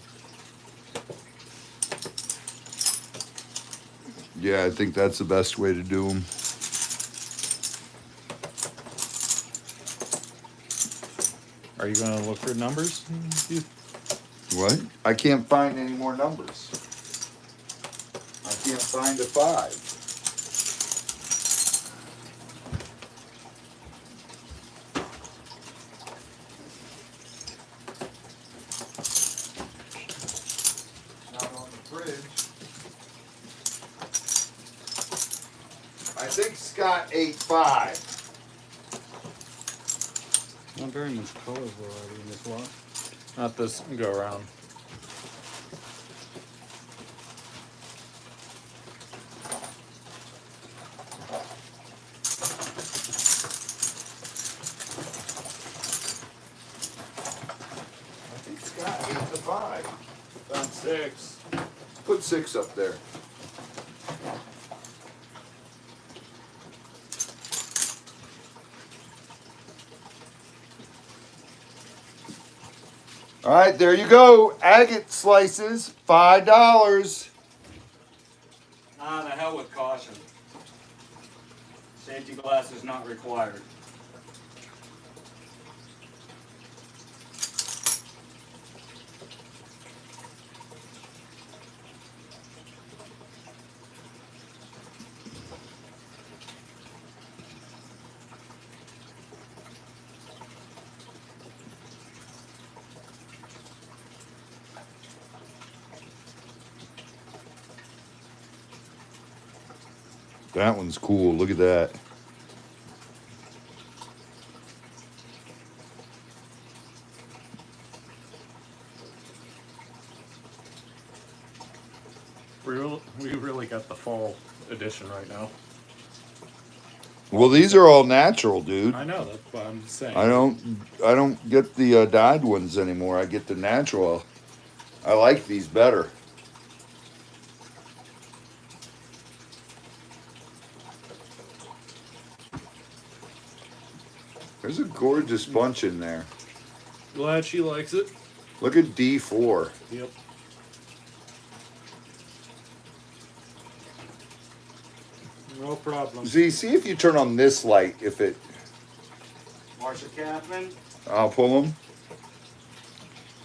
Yeah, I think that's the best way to do them. Are you gonna look for numbers? What? I can't find any more numbers. I can't find a 5. Not on the fridge. I think Scott ate 5. Not very much color variety in this lot. Not this go around. I think Scott ate the 5. Found 6. Put 6 up there. All right, there you go. Agate slices, $5. Ah, the hell with caution. Safety glasses not required. That one's cool. Look at that. We really got the fall edition right now. Well, these are all natural, dude. I know, that's what I'm saying. I don't get the dyed ones anymore. I get the natural. I like these better. There's a gorgeous bunch in there. Glad she likes it. Look at D4. Yep. No problem. See if you turn on this light, if it, Marsha Kaufman, I'll pull them.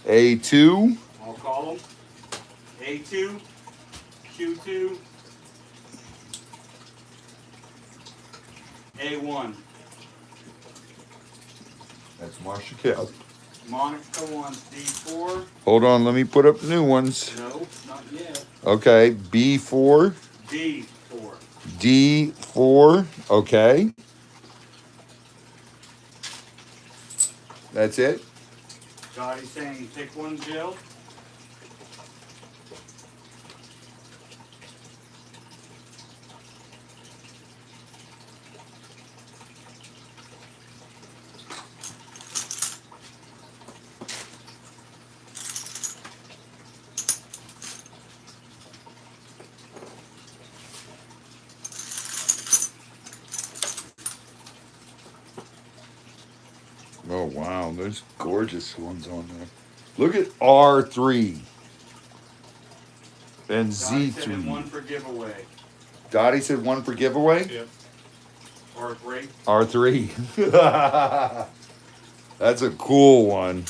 A2. I'll call them. A2, Q2, A1. That's Marsha Cal. Monica wants D4. Hold on, let me put up new ones. No, not yet. Okay, B4, D4. D4, okay. That's it? Dottie's saying pick one, Jill. Oh, wow, there's gorgeous ones on there. Look at R3 and Dottie said in Z3. one for giveaway. Dottie said one for giveaway? Yep. Or three. R3. That's a cool one.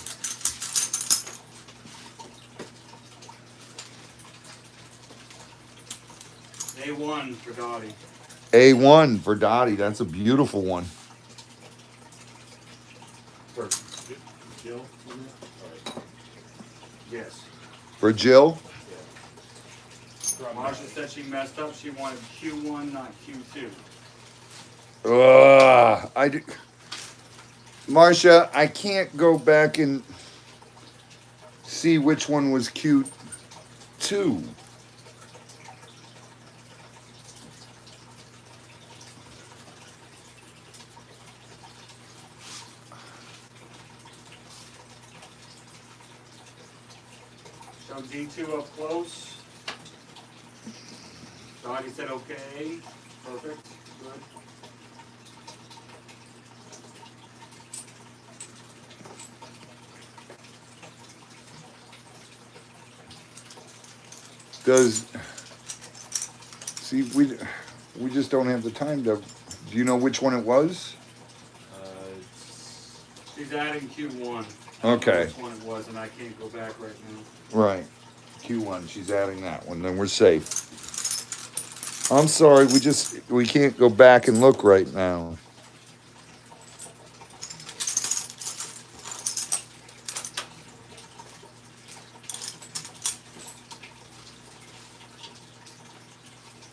A1 for Dottie. A1 for Dottie. That's a beautiful one. For Jill? Yes. For Jill? Marsha said she messed up. She wanted Q1, not Q2. Marcia, I can't go back and see which one was cute too. Show D2 up close. Doggy said okay. Perfect. Good. See, we just don't have the time to. Do you know which one it was? She's adding Q1. I don't Okay. know which one it was, and I can't go back right now. Right. Q1. She's adding that one. Then we're safe. I'm sorry. We can't go back and look right now.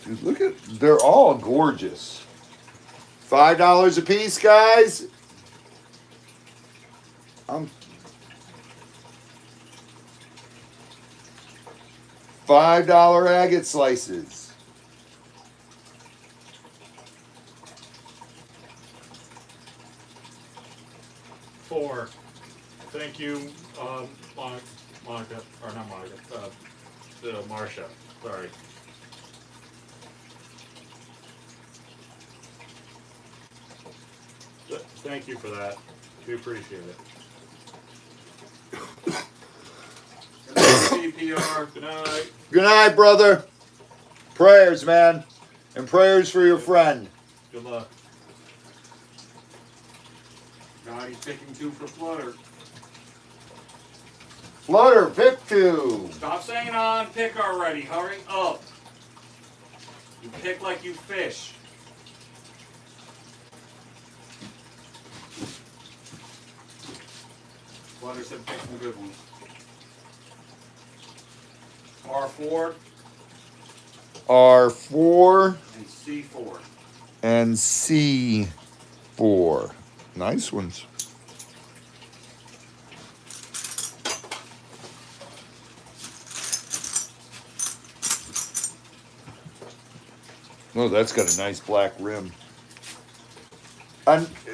Dude, look at, they're all gorgeous. $5 a piece, guys. $5 agate slices. Four. Thank you, Monica, or not Monica, Marcia. Sorry. Thank you for that. We appreciate it. CPR. Good night. Good night, brother. Prayers, man. And prayers for your friend. Good luck. God, he's picking 2 for Flutter. Flutter, pick 2. Stop saying on pick already. Hurry up. You pick like you fish. Flutter said pick some good ones. R4 R4 and C4. and C4. Nice ones. Oh, that's got a nice black rim.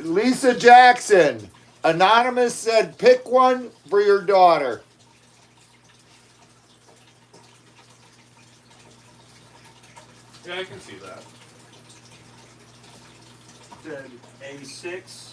Lisa Jackson. Anonymous said, pick one for your daughter. Yeah, I can see that. Said A6.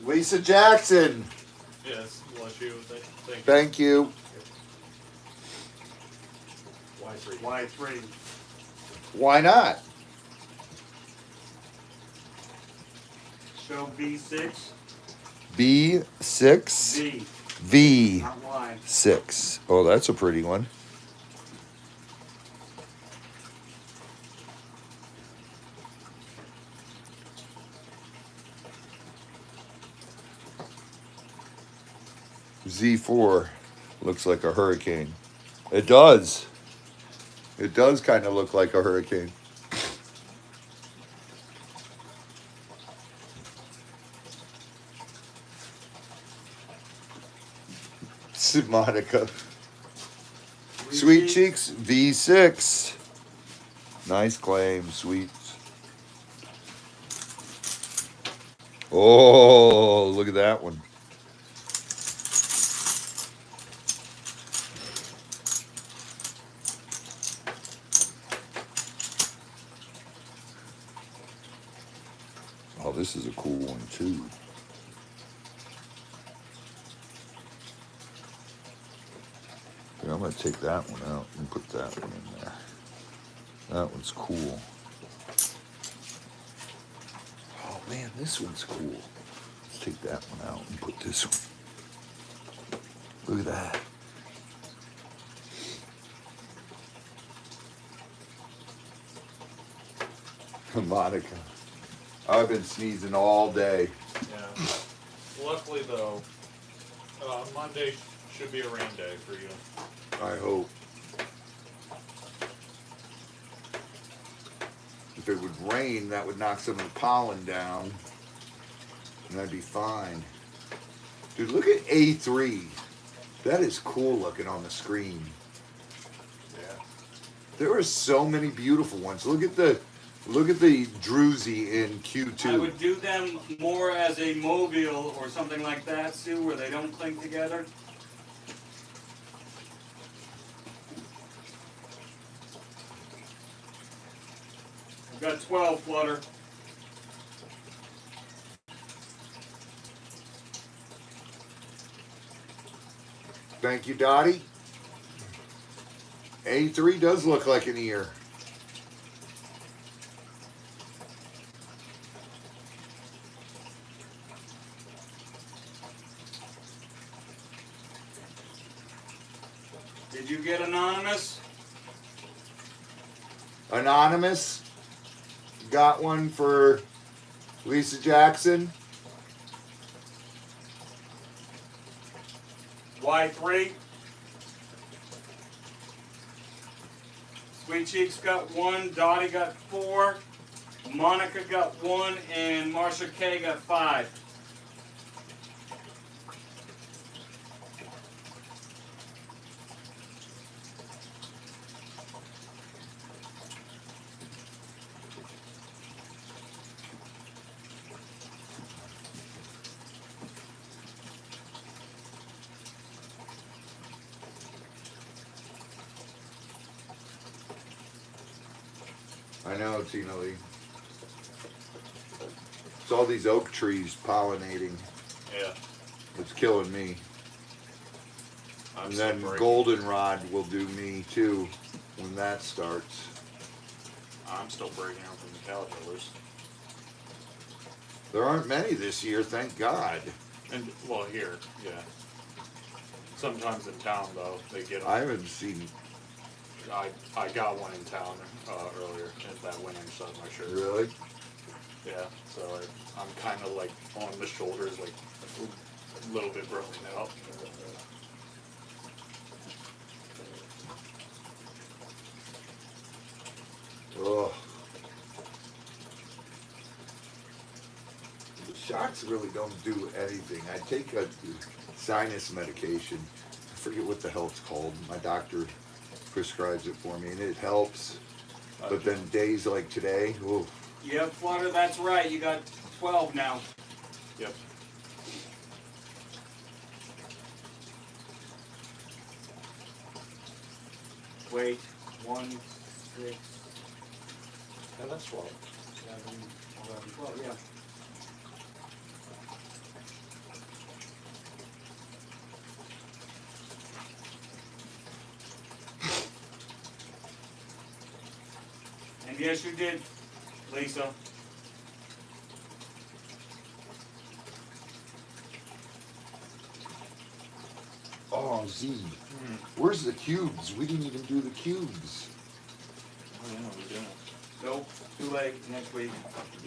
Lisa Jackson. Yes, bless you. Thank you. Thank you. Y3. Y3. Why not? Show B6. B6. V. Not Y. V6. Oh, that's a pretty one. Z4 looks like a hurricane. It does. It does kind of look like a hurricane. Monica. Sweet Cheeks V6. Nice claim, Sweets. Oh, look at that one. Oh, this is a cool one too. Yeah, I'm gonna take that one out and put that one in there. That one's cool. Oh man, this one's cool. Let's take that one out and put this one. Look at that. Monica. I've been sneezing all day. Yeah. Luckily, though, Monday should be a rain day for you. I hope. if it would rain, that would knock some of the pollen down, and that'd be fine. Dude, look at A3. That is cool looking on the screen. Yeah. There are so many beautiful ones. Look at the Druzy in Q2. I would do them more as a mobile or something like that, Sue, where they don't cling together. I've got 12 flutter. Thank you, Dottie. A3 does look like an ear. Did you get anonymous? Anonymous got one for Lisa Jackson. Y3. Sweet Cheeks got 1, Dottie got 4, Monica got 1, and Marsha K got 5. I know, Tina Lee. It's all these oak trees pollinating. Yeah. It's killing me. I'm And then separating. goldenrod will do me too when that starts. I'm still breaking out from the caterpillars. There aren't many this year, thank God. And, well, here, yeah. Sometimes in town, though, they get them. I haven't seen. I got one in town earlier at that winter inside my shirt. Really? Yeah, so I'm kind of like on the shoulders, like a little bit broken out. Ugh. The shots really don't do anything. I take a sinus medication. I forget what the hell it's called. My doctor prescribes it for me, and it helps. But then days like today, ooh. Yep, Flutter, that's right. You got 12 now. Yep. Wait, 1, 6, Yeah, that's 12. 7, 11, 12, yeah. And yes, you did, Lisa. Oh, Z. Where's the cubes? We didn't even do the cubes. Oh, yeah, we do. Nope, too late. Next week.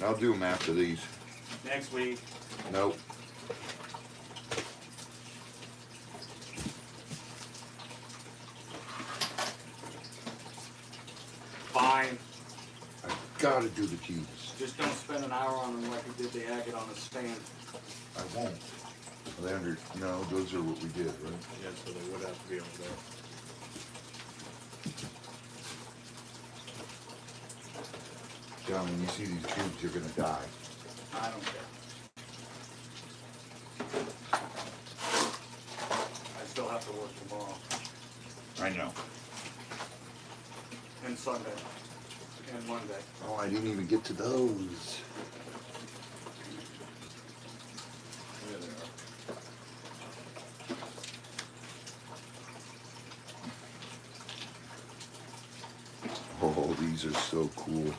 I'll do them after these. Next week. Nope. Fine. I gotta do the cubes. Just don't spend an hour on them like you did the agate on the stand. I won't. No, those are what we did, right? Yeah, so they would have to be over there. John, when you see these cubes, you're gonna die. I don't care. I still have to work tomorrow I know. and Sunday and Monday. Oh, I didn't even get to those. Yeah, they are. Oh, these are so cool.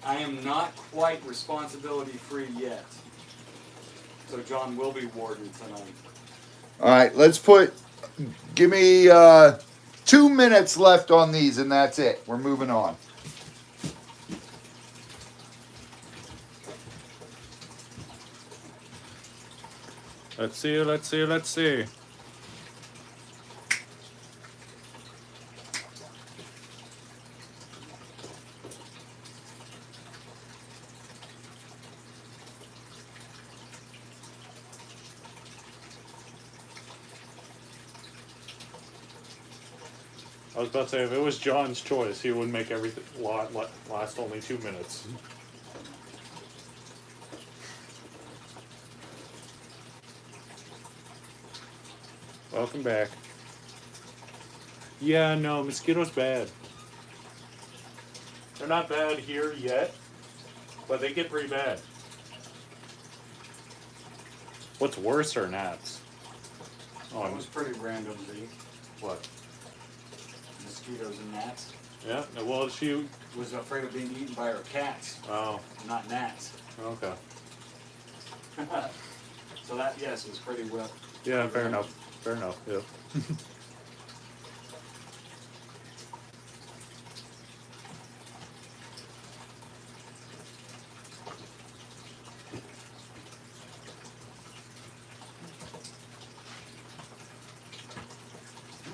I am not quite responsibility free yet. So John will be warden tonight. All right, give me 2 minutes left on these, and that's it. We're moving on. Let's see, let's see, let's see. I was about to say, if it was John's choice, he would make everything last only 2 minutes. Welcome back. Yeah, no, mosquitoes bad. They're not bad here yet, but they get pretty bad. What's worse are gnats. That was pretty random, Z. What? Mosquitoes and gnats. Yeah, well, she... Was afraid of being eaten by her cats, Oh, not gnats. okay. So that, yes, was pretty well. Yeah, fair enough. Fair enough, yeah.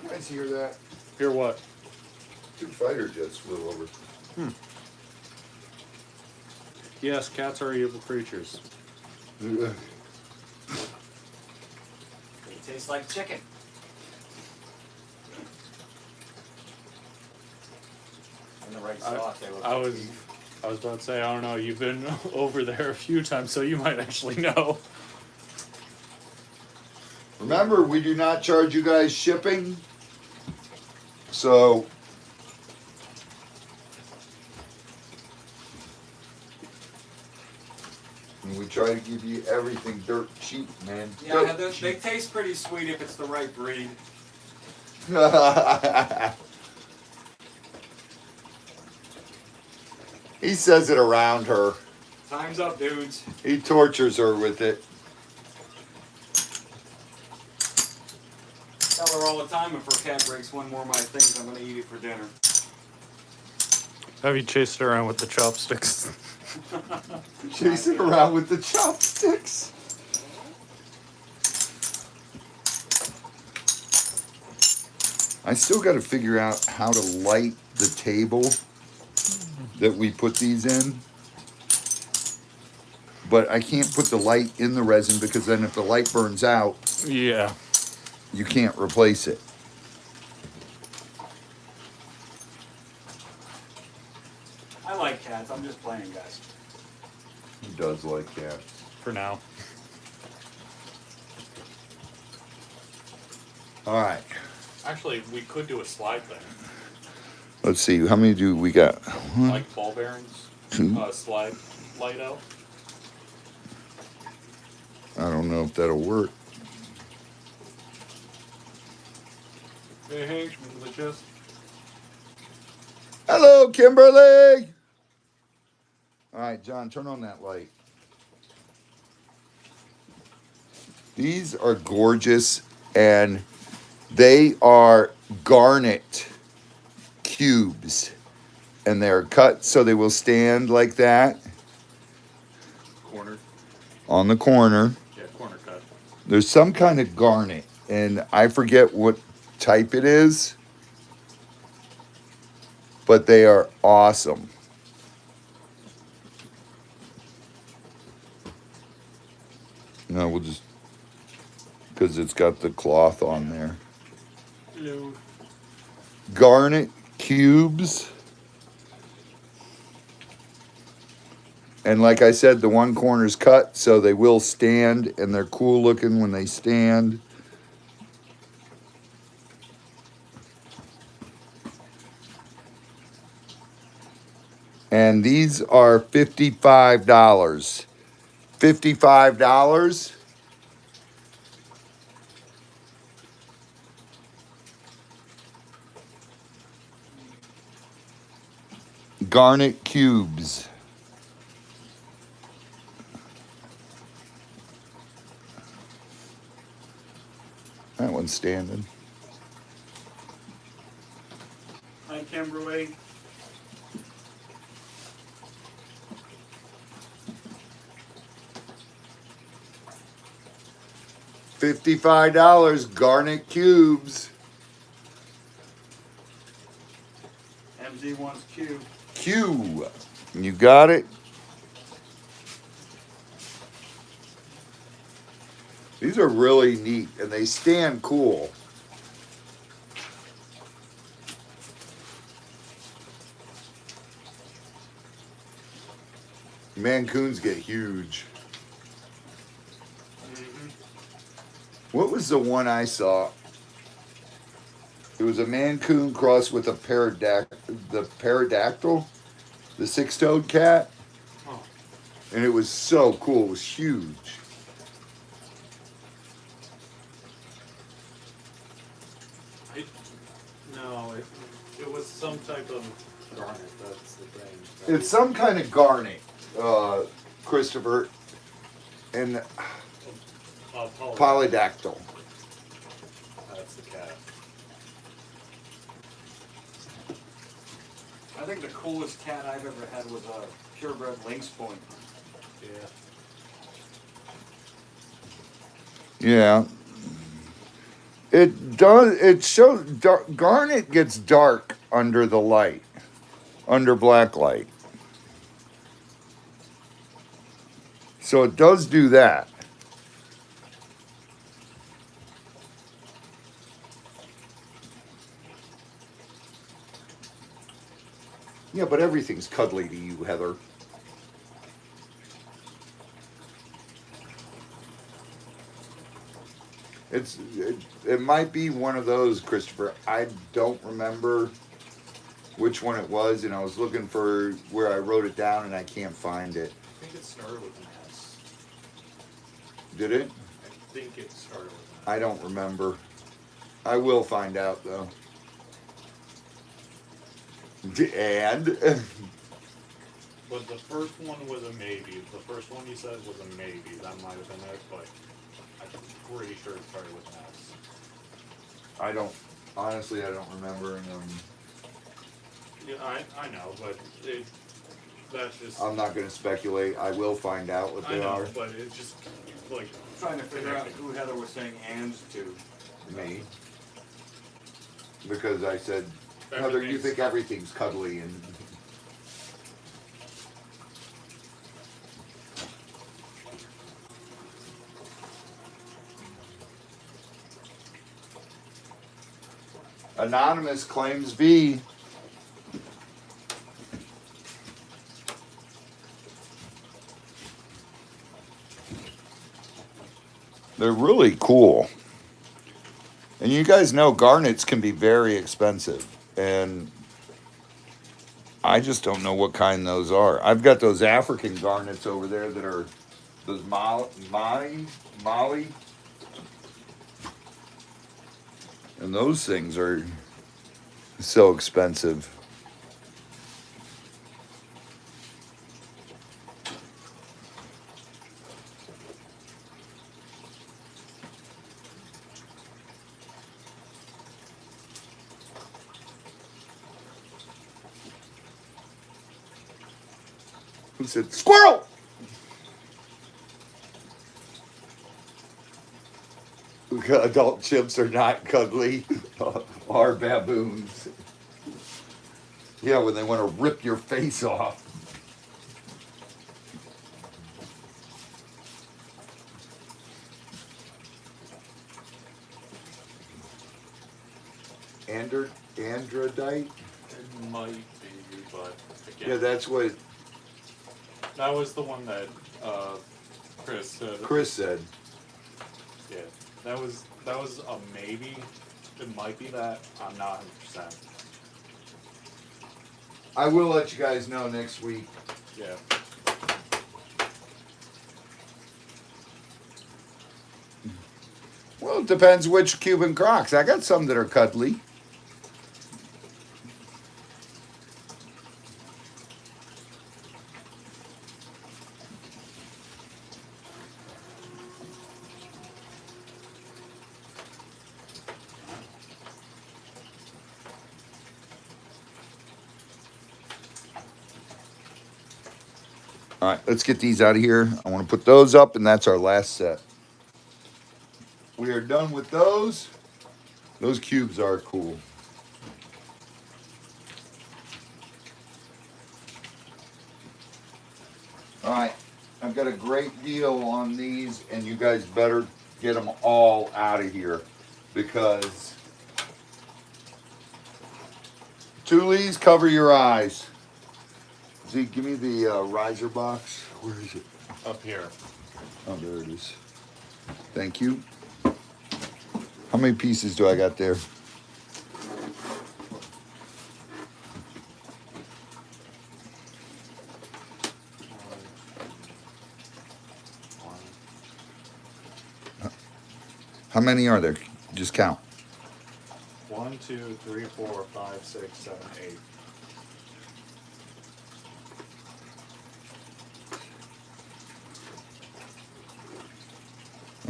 You guys hear that? Hear what? 2 fighter jets flew over. Yes, cats are evil creatures. They taste like chicken. In the right sauce, they look I like was beef. about to say, I don't know, you've been over there a few times, so you might actually know. Remember, we do not charge you guys shipping. So and we try to give you everything dirt cheap, man. Yeah, Dirt they cheap. taste pretty sweet if it's the right breed. He says it around her. Time's up, dudes. He tortures her with it. Tell her all the time if her cat breaks one more of my things, I'm gonna eat it for dinner. Have you chased her around with the chopsticks? Chase it around with the chopsticks. I still got to figure out how to light the table that we put these in. But I can't put the light in the resin because then if the light burns out, Yeah. you can't replace it. I like cats, I'm just playing, guys. He does like cats. For now. All right. Actually, we could do a slide thing. Let's see. How many do we got? One, Like ball bearings. two. Slide light out. I don't know if that'll work. Hey, Hank, the chest. Hello, Kimberly. All right, John, turn on that light. These are gorgeous, and they are garnet cubes, and they're cut so they will stand like that Corner. on the corner. Yeah, corner cut. There's some kind of garnet, and I forget what type it is, but they are awesome. No, we'll just, because it's got the cloth on there. Hello. Garnet cubes. And like I said, the one corner's cut, so they will stand, and they're cool looking when they stand. And these are $55. $55. Garnet cubes. That one's standing. Hi, Kimberly. $55 garnet cubes. MZ wants Q. Q. You got it? These are really neat and they stand cool. Mancoons get huge. What was the one I saw? It was a Mancoon crossed with a pterodactyl, the six-toed cat. Oh. And it was so cool. It was huge. No, it was some type of garnet. That's the thing. It's some kind of garnet, Christopher, and polydactyl. That's the cat. I think the coolest cat I've ever had was a purebred lynx point. Yeah. Yeah. It does. It shows. Garnet gets dark under the light, under black light. So it does do that. Yeah, but everything's cuddly to you, Heather. It might be one of those, Christopher. I don't remember which one it was, and I was looking for where I wrote it down, and I can't find it. I think it started with an S. Did it? I think it started with an S. I don't remember. I will find out though. And But the first one was a maybe. The first one you said was a maybe. That might have been it, but I'm pretty sure it started with an S. I don't. Honestly, I don't remember. And Yeah, I know, but that's just. I'm not going to speculate. I will find out what I they know, are. but it's just like. Trying to figure out who Heather was saying ands to. Me. Because I said, Heather, you Everything's- think everything's cuddly and. Anonymous claims V. They're really cool. And you guys know garnets can be very expensive. And I just don't know what kind those are. I've got those African garnets over there that are those Molly. And those things are so expensive. Who said squirrel? Adult chimps are not cuddly, are baboons. Yeah, when they want to rip your face off. Androdite? It might be, but again. Yeah, that's what That was the one that Chris said. Chris said. Yeah, that was a maybe. It might be that. I'm not 100%. I will let you guys know next week. Yeah. Well, it depends which Cuban Crocs. I got some that are cuddly. All right, let's get these out of here. I want to put those up, and that's our last set. We are done with those. Those cubes are cool. All right, I've got a great deal on these, and you guys better get them all out of here because Toolies, cover your eyes. Z, give me the riser box. Where is it? Up here. Oh, there it is. Thank you. How many pieces do I got there? How many are there? Just count. 1, 2, 3, 4, 5, 6, 7, 8.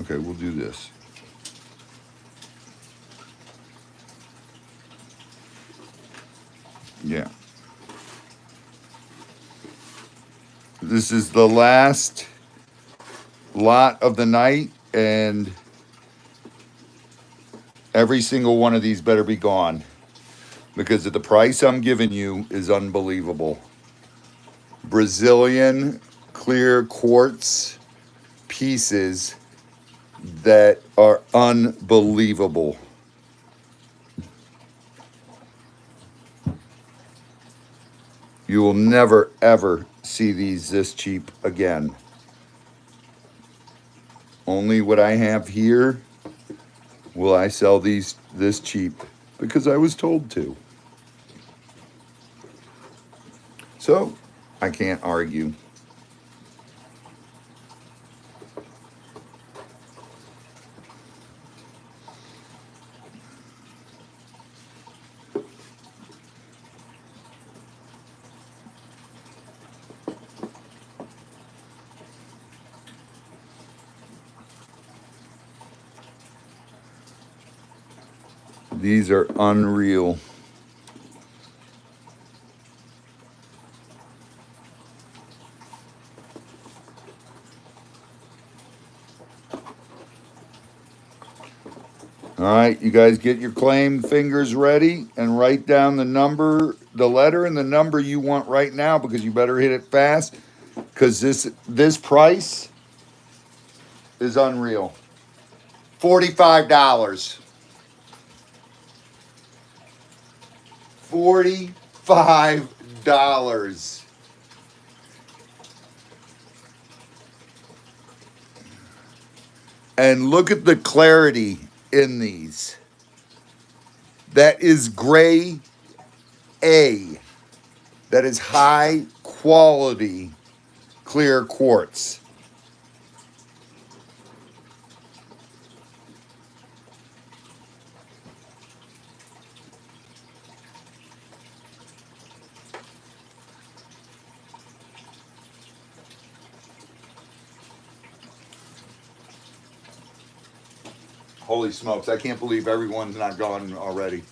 Okay, we'll do this. Yeah. This is the last lot of the night, and every single one of these better be gone because of the price I'm giving you is unbelievable. Brazilian clear quartz pieces that are unbelievable. You will never ever see these this cheap again. Only what I have here will I sell these this cheap because I was told to. So I can't argue. These are unreal. All right, you guys get your claim fingers ready and write down the number, the letter and the number you want right now because you better hit it fast because this price is unreal. $45. $45. And look at the clarity in these. That is gray A. That is high quality clear quartz. Holy smokes, I can't believe everyone's not gone already.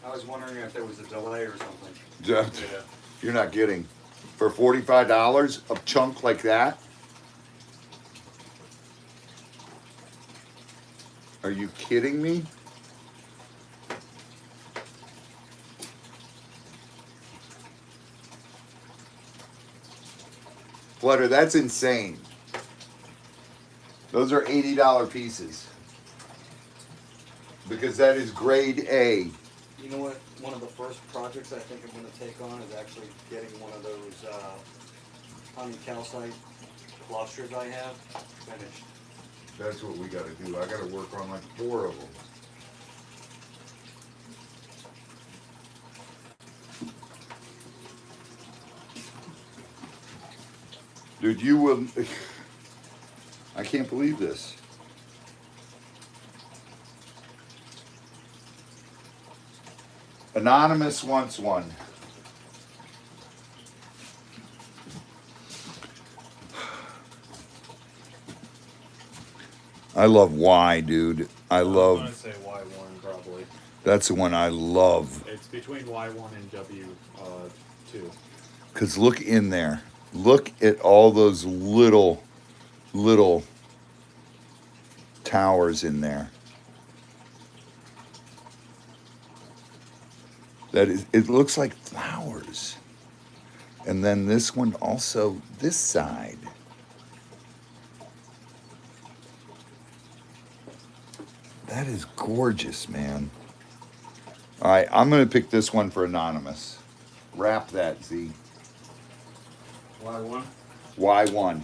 I was wondering if there was a delay or something. Yeah. You're not kidding. For $45, a chunk like that? Are you kidding me? Flutter, that's insane. Those are $80 pieces. Because that is grade A. You know what? One of the first projects I think I'm going to take on is actually getting one of those honey calcite clusters I have finished. That's what we gotta do. I gotta work on like 4 of them. Dude, you will. I can't believe this. Anonymous wants one. I love Y, dude. I I'm love. gonna say Y1 probably. That's the one I love. It's between Y1 and W2. Cause look in there. Look at all those little towers in there. That is, it looks like flowers. And then this one also, this side. That is gorgeous, man. All right, I'm gonna pick this one for anonymous. Wrap that, Z. Y1? Y1.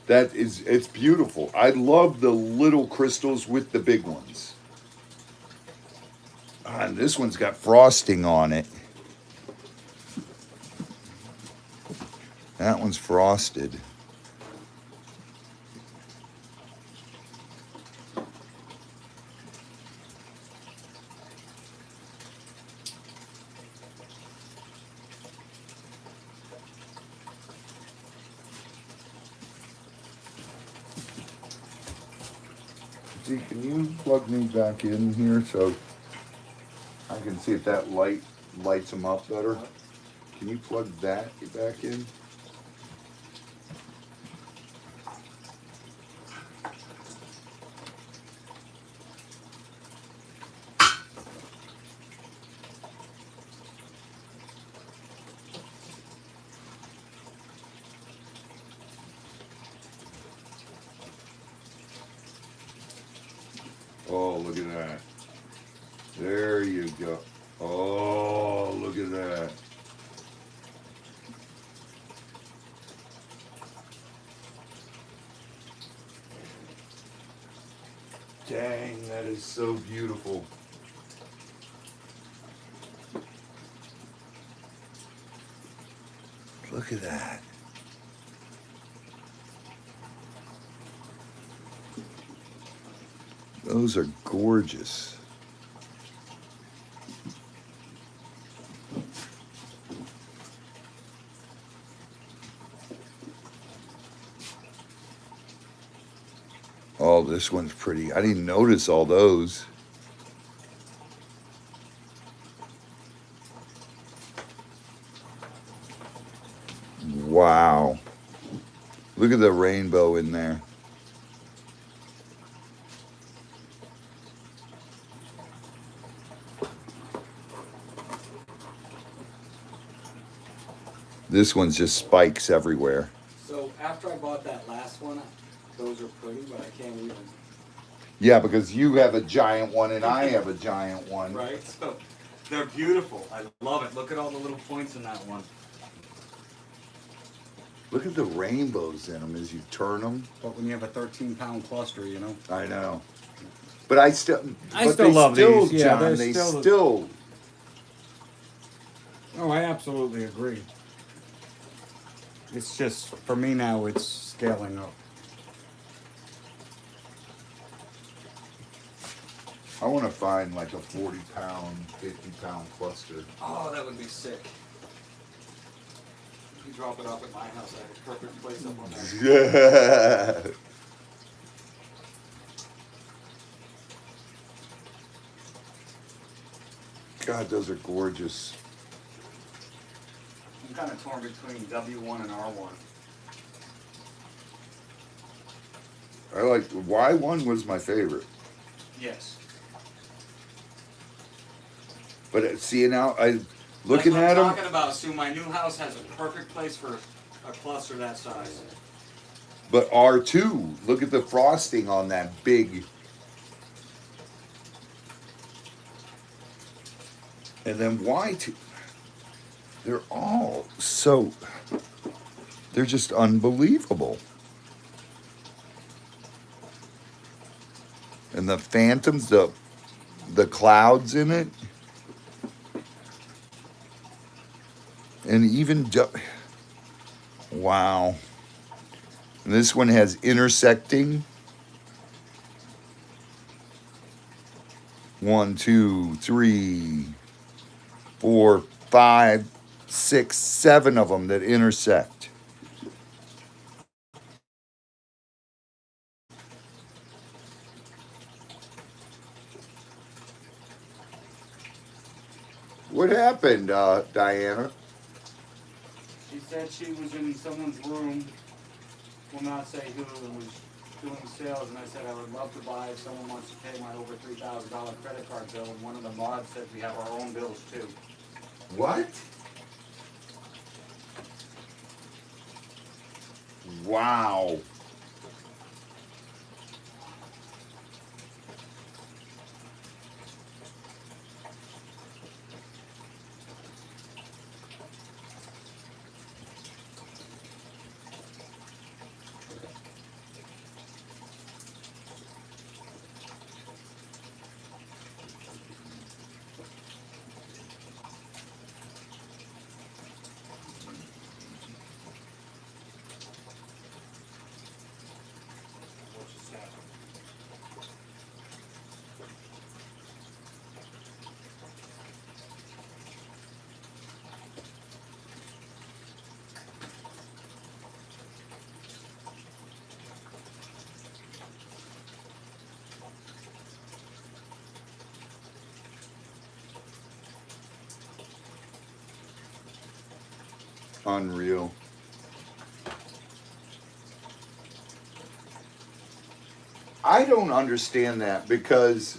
It's beautiful. I love the little crystals with the big ones. And this one's got frosting on it. That one's frosted. See, can you plug me back in here so I can see if that light lights them up better? Can you plug that back in? Oh, look at that. There you go. Oh, look at that. Dang, that is so beautiful. Look at that. Those are gorgeous. Oh, this one's pretty. I didn't notice all those. Wow. Look at the rainbow in there. This one's just spikes everywhere. So after I bought that last one, those are pretty, but I can't even. Yeah, because you have a giant one and I have a giant one. Right? So they're beautiful. I love it. Look at all the little points in that one. Look at the rainbows in them as you turn them. But when you have a 13-pound cluster, you know. I know. But I still love these. Yeah, John, they still. Oh, I absolutely agree. It's just, for me now, it's scaling up. I want to find like a 40-pound, 50-pound cluster. Oh, that would be sick. If you drop it off at my house, I have a perfect place up on that. Yeah. God, those are gorgeous. I'm kind of torn between W1 and R1. I like Y1 was my favorite. Yes. But see now, looking That's what at I'm them. talking about, Sue. My new house has a perfect place for a cluster that size. But R2, look at the frosting on that big. And then Y2, they're all so, they're just unbelievable. And the phantoms, the clouds in it. And even, wow. And this one has intersecting. 1, 2, 3, 4, 5, 6, 7 of them that intersect. What happened, Diana? She said she was in someone's room. Will not say who was doing sales, and I said I would love to buy if someone wants to pay my over $3,000 credit card bill. And one of the mods said we have our own bills too. What? Wow. unreal. I don't understand that because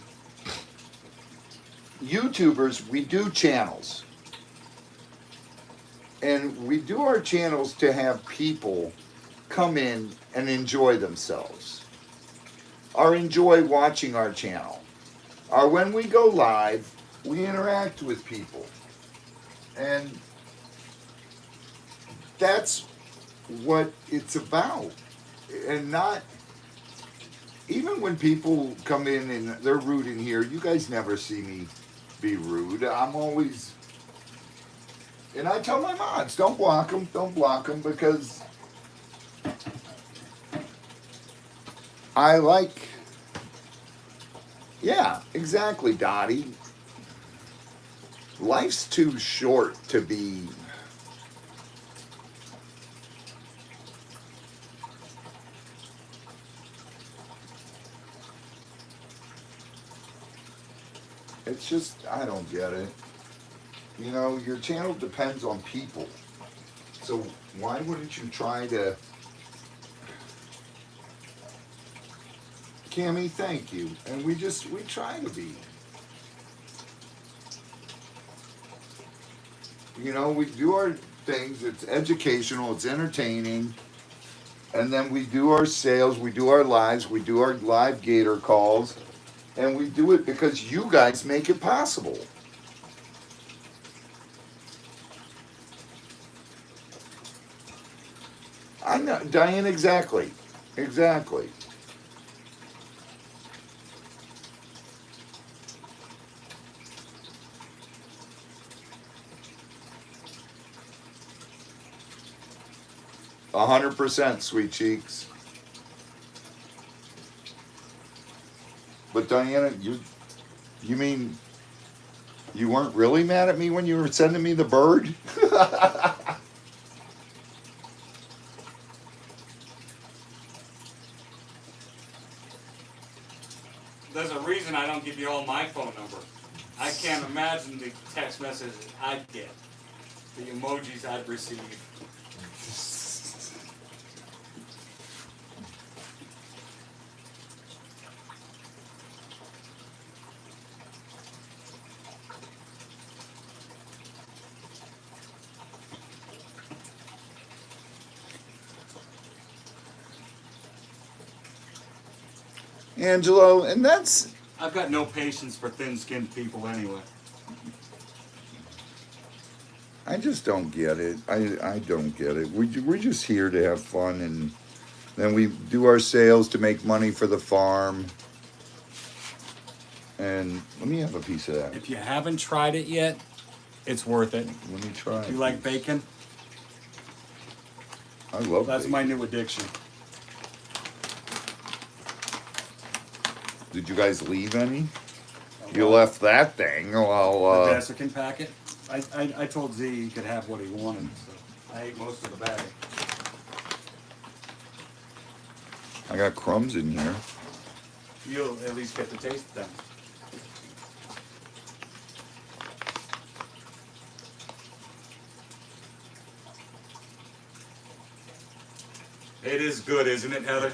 YouTubers, we do channels. And we do our channels to have people come in and enjoy themselves. Or enjoy watching our channel. Or when we go live, we interact with people. And that's what it's about. And not, even when people come in and they're rude in here, you guys never see me be rude. I'm always, and I tell my mods, don't block them because I like, yeah, exactly, Dottie. Life's too short to be, it's just, I don't get it. You know, your channel depends on people. So why wouldn't you try to... Cammie, thank you. And we try to be. You know, we do our things. It's educational, it's entertaining. And then we do our sales, we do our lives, we do our live gator calls. And we do it because you guys make it possible. I know, Diane, exactly. Exactly. 100%, sweet cheeks. But Diana, you mean you weren't really mad at me when you were sending me the bird? There's a reason I don't give you all my phone number. I can't imagine the text messages I'd get, the emojis I'd receive. Angelo, and that's... I've got no patience for thin-skinned people anyway. I just don't get it. I don't get it. We're just here to have fun, and then we do our sales to make money for the farm. And let me have a piece of that. If you haven't tried it yet, it's worth it. Let me try. You like bacon? I love That's bacon. my new addiction. Did you guys leave any? You left that thing. The Well, desiccant packet. I told Z he could have what he wanted, so I ate most of the bag. I got crumbs in here. You'll at least get to taste them. It is good, isn't it, Heather?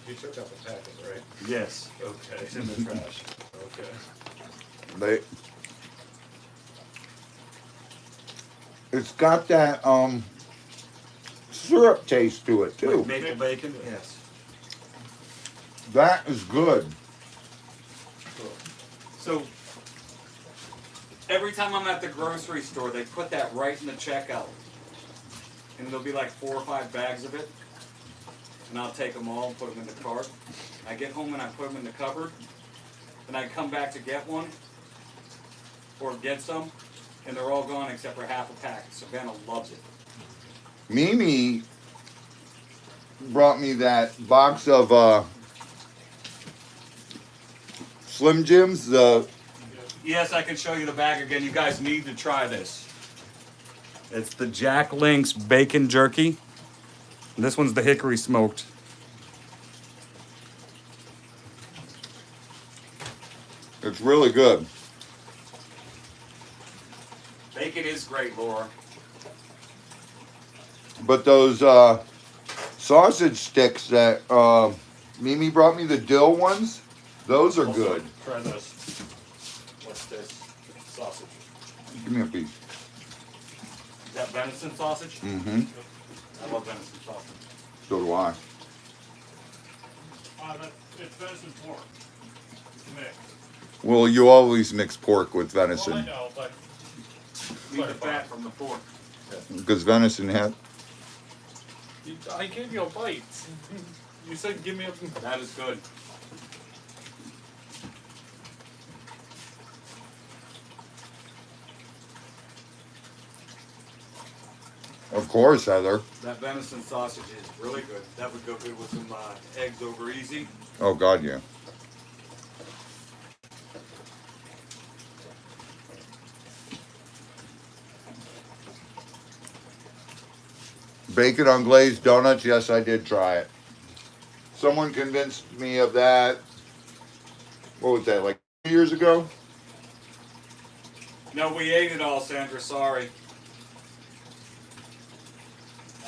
You took out the packet, right? Yes. Okay. It's in the trash. Okay. It's got that syrup taste to it too. Like maple bacon? Yes. That is good. So, every time I'm at the grocery store, they put that right in the checkout. And there'll be like 4 or 5 bags of it. And I'll take them all and put them in the cart. I get home and I put them in the cupboard. Then I come back to get one or get some, and they're all gone except for half a packet. Savannah loves it. Mimi brought me that box of Slim Jims. Yes, I can show you the bag again. You guys need to try this. It's the Jack Link's bacon jerky. This one's the hickory smoked. It's really good. bacon is great, Laura. But those sausage sticks that Mimi brought me, the dill ones, those are Also, good. Try this. What's this? Sausage. Give me a piece. Is that venison sausage? Mm-hmm. I love venison sausage. So do I. It's venison pork. Mixed. Well, you always mix pork with Well, I venison know, but Eat the fat from the pork. because venison has. I gave you a bite. You said give me a. That is good. Of course, Heather. That venison sausage is really good. That would go good with some eggs over easy. Oh God, yeah. Bacon on glazed donuts. Yes, I did try it. Someone convinced me of that. What was that? Like 2 years ago? No, we ate it all, Sandra. Sorry.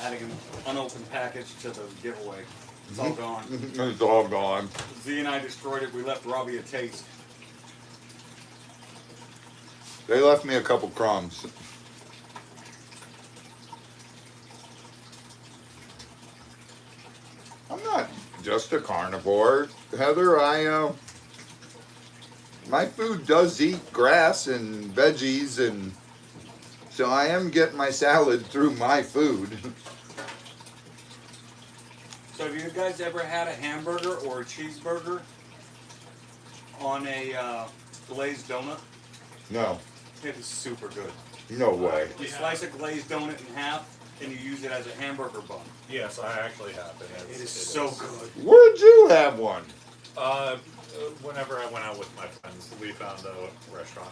Adding an unopened package to the giveaway. It's all gone. It's all gone. Z and I destroyed it. We left Robbie a taste. They left me a couple crumbs. I'm not just a carnivore, Heather. My food does eat grass and veggies, and so I am getting my salad through my food. So have you guys ever had a hamburger or a cheeseburger on a glazed donut? No, It is super good. no way. You slice a glazed donut in half and you use it as a hamburger bun. Yes, I actually have. It is so good. Where'd you have one? Whenever I went out with my friends, we found a restaurant.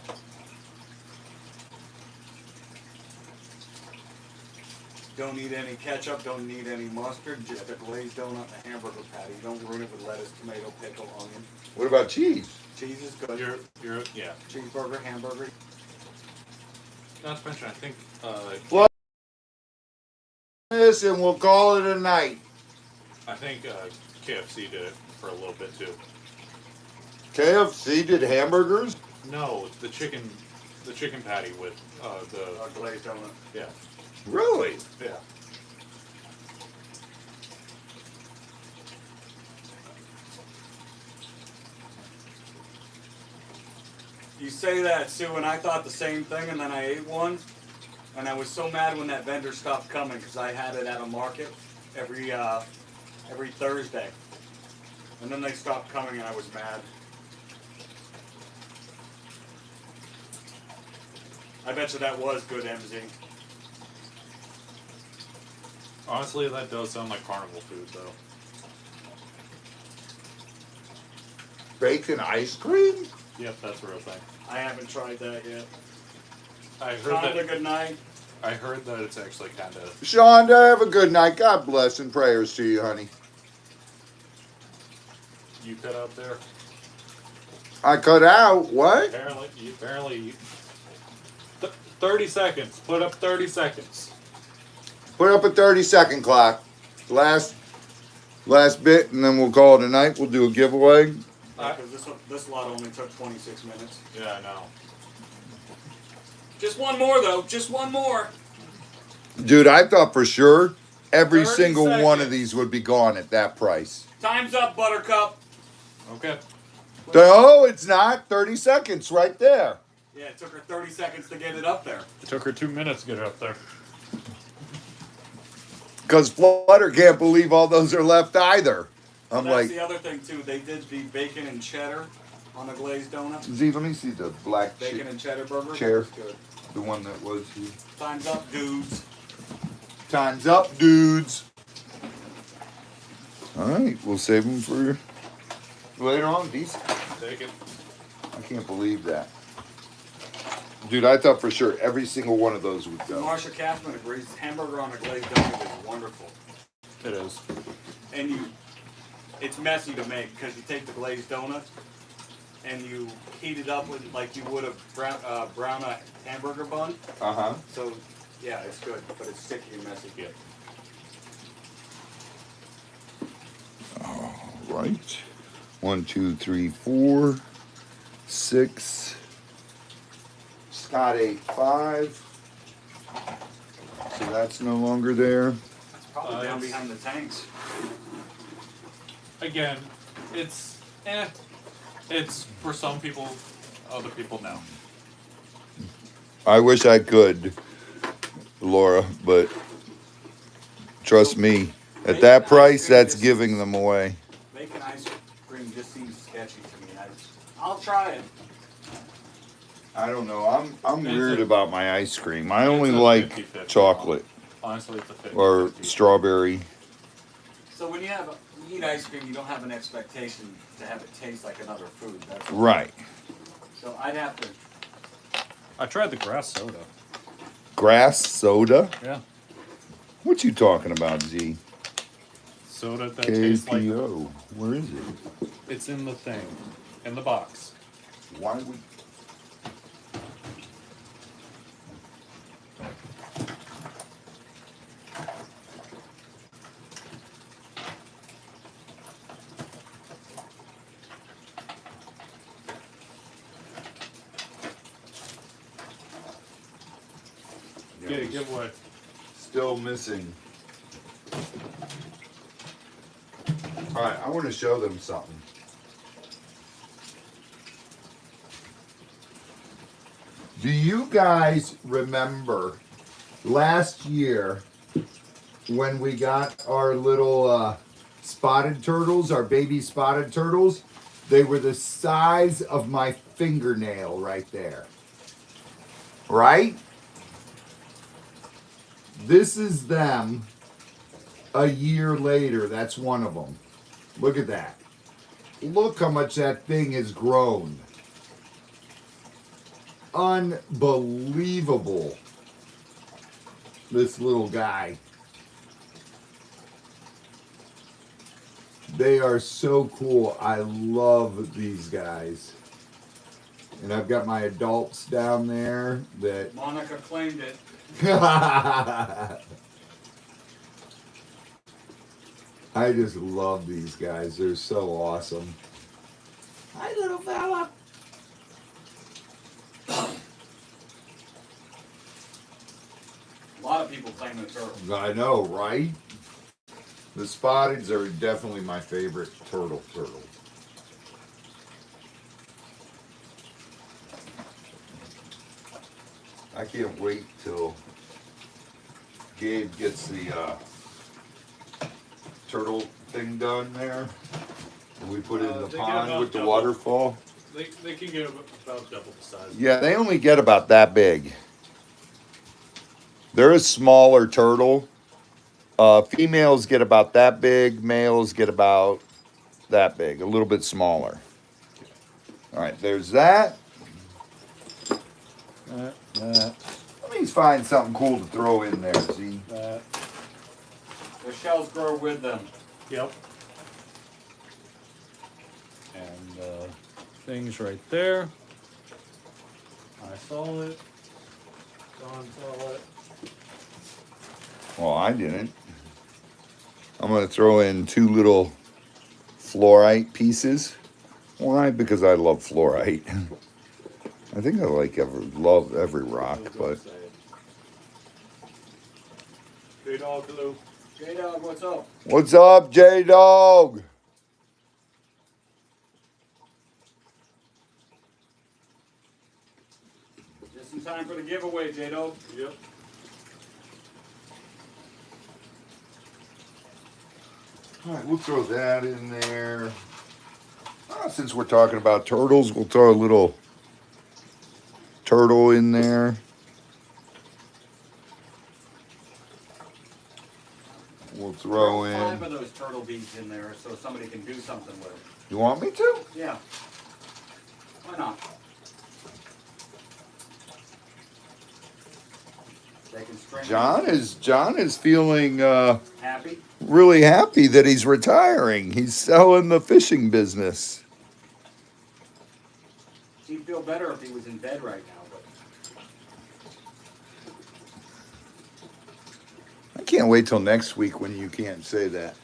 Don't need any ketchup, don't need any mustard, just a glazed donut and a hamburger patty. Don't ruin it with lettuce, tomato, pickle, onion. What about cheese? Cheese is good. Yeah. Cheeseburger, hamburger. Not to mention, I think, This, and we'll call it a night. KFC did it for a little bit too. KFC did hamburgers? No, the chicken patty with A glazed donut. yeah. Really? Yeah. You say that, Sue, and I thought the same thing, and then I ate one, and I was so mad when that vendor stopped coming because I had it at a market every Thursday, and then they stopped coming, and I was mad. I bet you that was good, MZ. Honestly, that does sound like carnival food, though. Bacon ice cream? Yep, that's a real thing. I haven't tried that yet. I heard Have a that. good night. I heard that it's actually kind of. Shonda, have a good night. God bless and prayers to you, honey. You cut out there. I cut out. What? Barely. 30 seconds. Put up 30 seconds. Put up a 30-second clock. Last bit, and then we'll call it a night. We'll do a giveaway. Because this lot only took 26 minutes. Yeah, I know. Just one more, though. Just one more. Dude, I thought for sure every 30 single one of seconds. these would be gone at that price. Time's up, Buttercup. Okay. No, it's not. 30 seconds right there. Yeah, it took her 30 seconds to get it up there. It took her 2 minutes to get it up there. Because Flutter can't believe all those are left either. I'm That's like, the other thing, too. They did the bacon and cheddar on a glazed donut. Z, let me see the black Bacon and cheddar burger. Chair. That was good. the one that was here. Time's up, dudes. Time's up, dudes. All right, we'll save them for later on. Decent. Take it. I can't believe that. Dude, I thought for sure every single one of those would go. Marsha Kaufman agrees. Hamburger on a glazed donut is wonderful. It is. And it's messy to make because you take the glazed donut and you heat it up with like you would a brown a hamburger bun. Uh-huh. So yeah, it's good, but it's sticky and messy. Yeah. Right. 1, 2, 3, 4, 6. Scott ate 5. So that's no longer there. It's probably down it's- behind the tanks. Again, it's it's for some people, other people no. I wish I could, Laura, but trust me, at that price, that's giving them away. Making ice cream just seems sketchy to me. I'll try it. I don't know. I'm It's weird a- about my ice cream. I it's only a like 50-50 chocolate Honestly, it's a 50. or strawberry. So when you eat ice cream, you don't have an expectation to have it taste like another food. That's Right. So I'd have to. I tried the grass soda. Grass soda? Yeah. What you talking about, Z? Soda that tastes like KPO. Where is it? it's in the thing, in the box. Why would... Yeah, give away. Still missing. All right, I want to show them something. Do you guys remember last year when we got our little spotted turtles, our baby spotted turtles? They were the size of my fingernail right there. Right? This is them a year later. That's one of them. Look at that. Look how much that thing has grown. Unbelievable. This little guy. They are so cool. I love these guys. And I've got my adults down there that Monica claimed it. I just love these guys. They're so awesome. Hi, little fella. A lot of people claim the turtle. I know, right? The spotteds are definitely my favorite turtle. I can't wait till Gabe gets the turtle thing done there. And we put it in the They get pond about with the double. waterfall. They can get about double the size. Yeah, they only get about that big. They're a smaller turtle. Females get about that big. Males get about that big, a little bit smaller. All right, there's that. That. Let me find something cool to throw in there, see? That. Their shells grow with them. Yep. And things right there. I saw it. Don saw it. Well, I didn't. I'm going to throw in 2 little fluorite pieces. Why? Because I love fluorite. I think I love every rock, but J-Dog, hello. J-Dog, what's up? what's up, J-Dog? Just in time for the giveaway, J-Dog. Yep. All right, we'll throw that in there. Since we're talking about turtles, we'll throw a little turtle in there. We'll throw Throw 5 in. of those turtle beads in there so somebody can do something with it. You want me to? Yeah. Why not? They can string John is feeling happy. really happy that he's retiring. He's selling the fishing business. He'd feel better if he was in bed right now. But I can't wait till next week when you can't say that.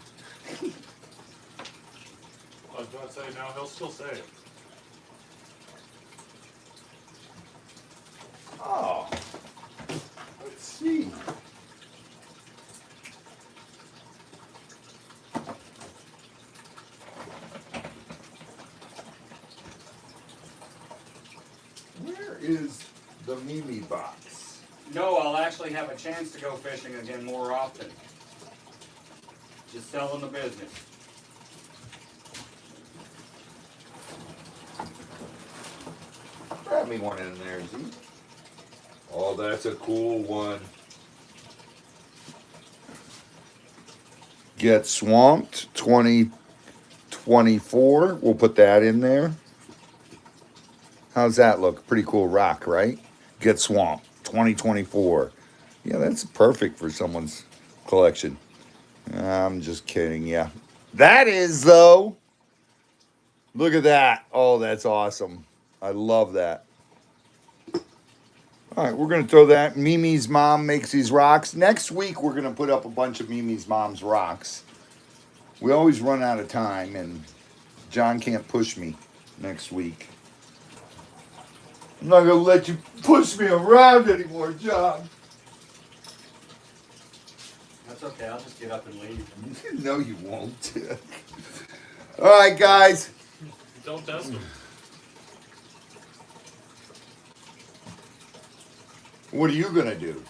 I was about to say, no, he'll still say it. Oh, let's see. Where is the Mimi box? no, I'll actually have a chance to go fishing again more often. Just selling the business. Grab me one in there, Z. Oh, that's a cool one. Get Swamped 2024. We'll put that in there. How's that look? Pretty cool rock, right? Get Swamped 2024. Yeah, that's perfect for someone's collection. I'm just kidding, yeah. That is, though. Look at that. Oh, that's awesome. I love that. All right, we're going to throw that. Mimi's mom makes these rocks. Next week, we're going to put up a bunch of Mimi's mom's rocks. We always run out of time, and John can't push me next week. I'm not going to let you push me around anymore, John. That's okay, I'll just get up and leave. No, you won't. All right, guys. Don't test him. What are you going to do?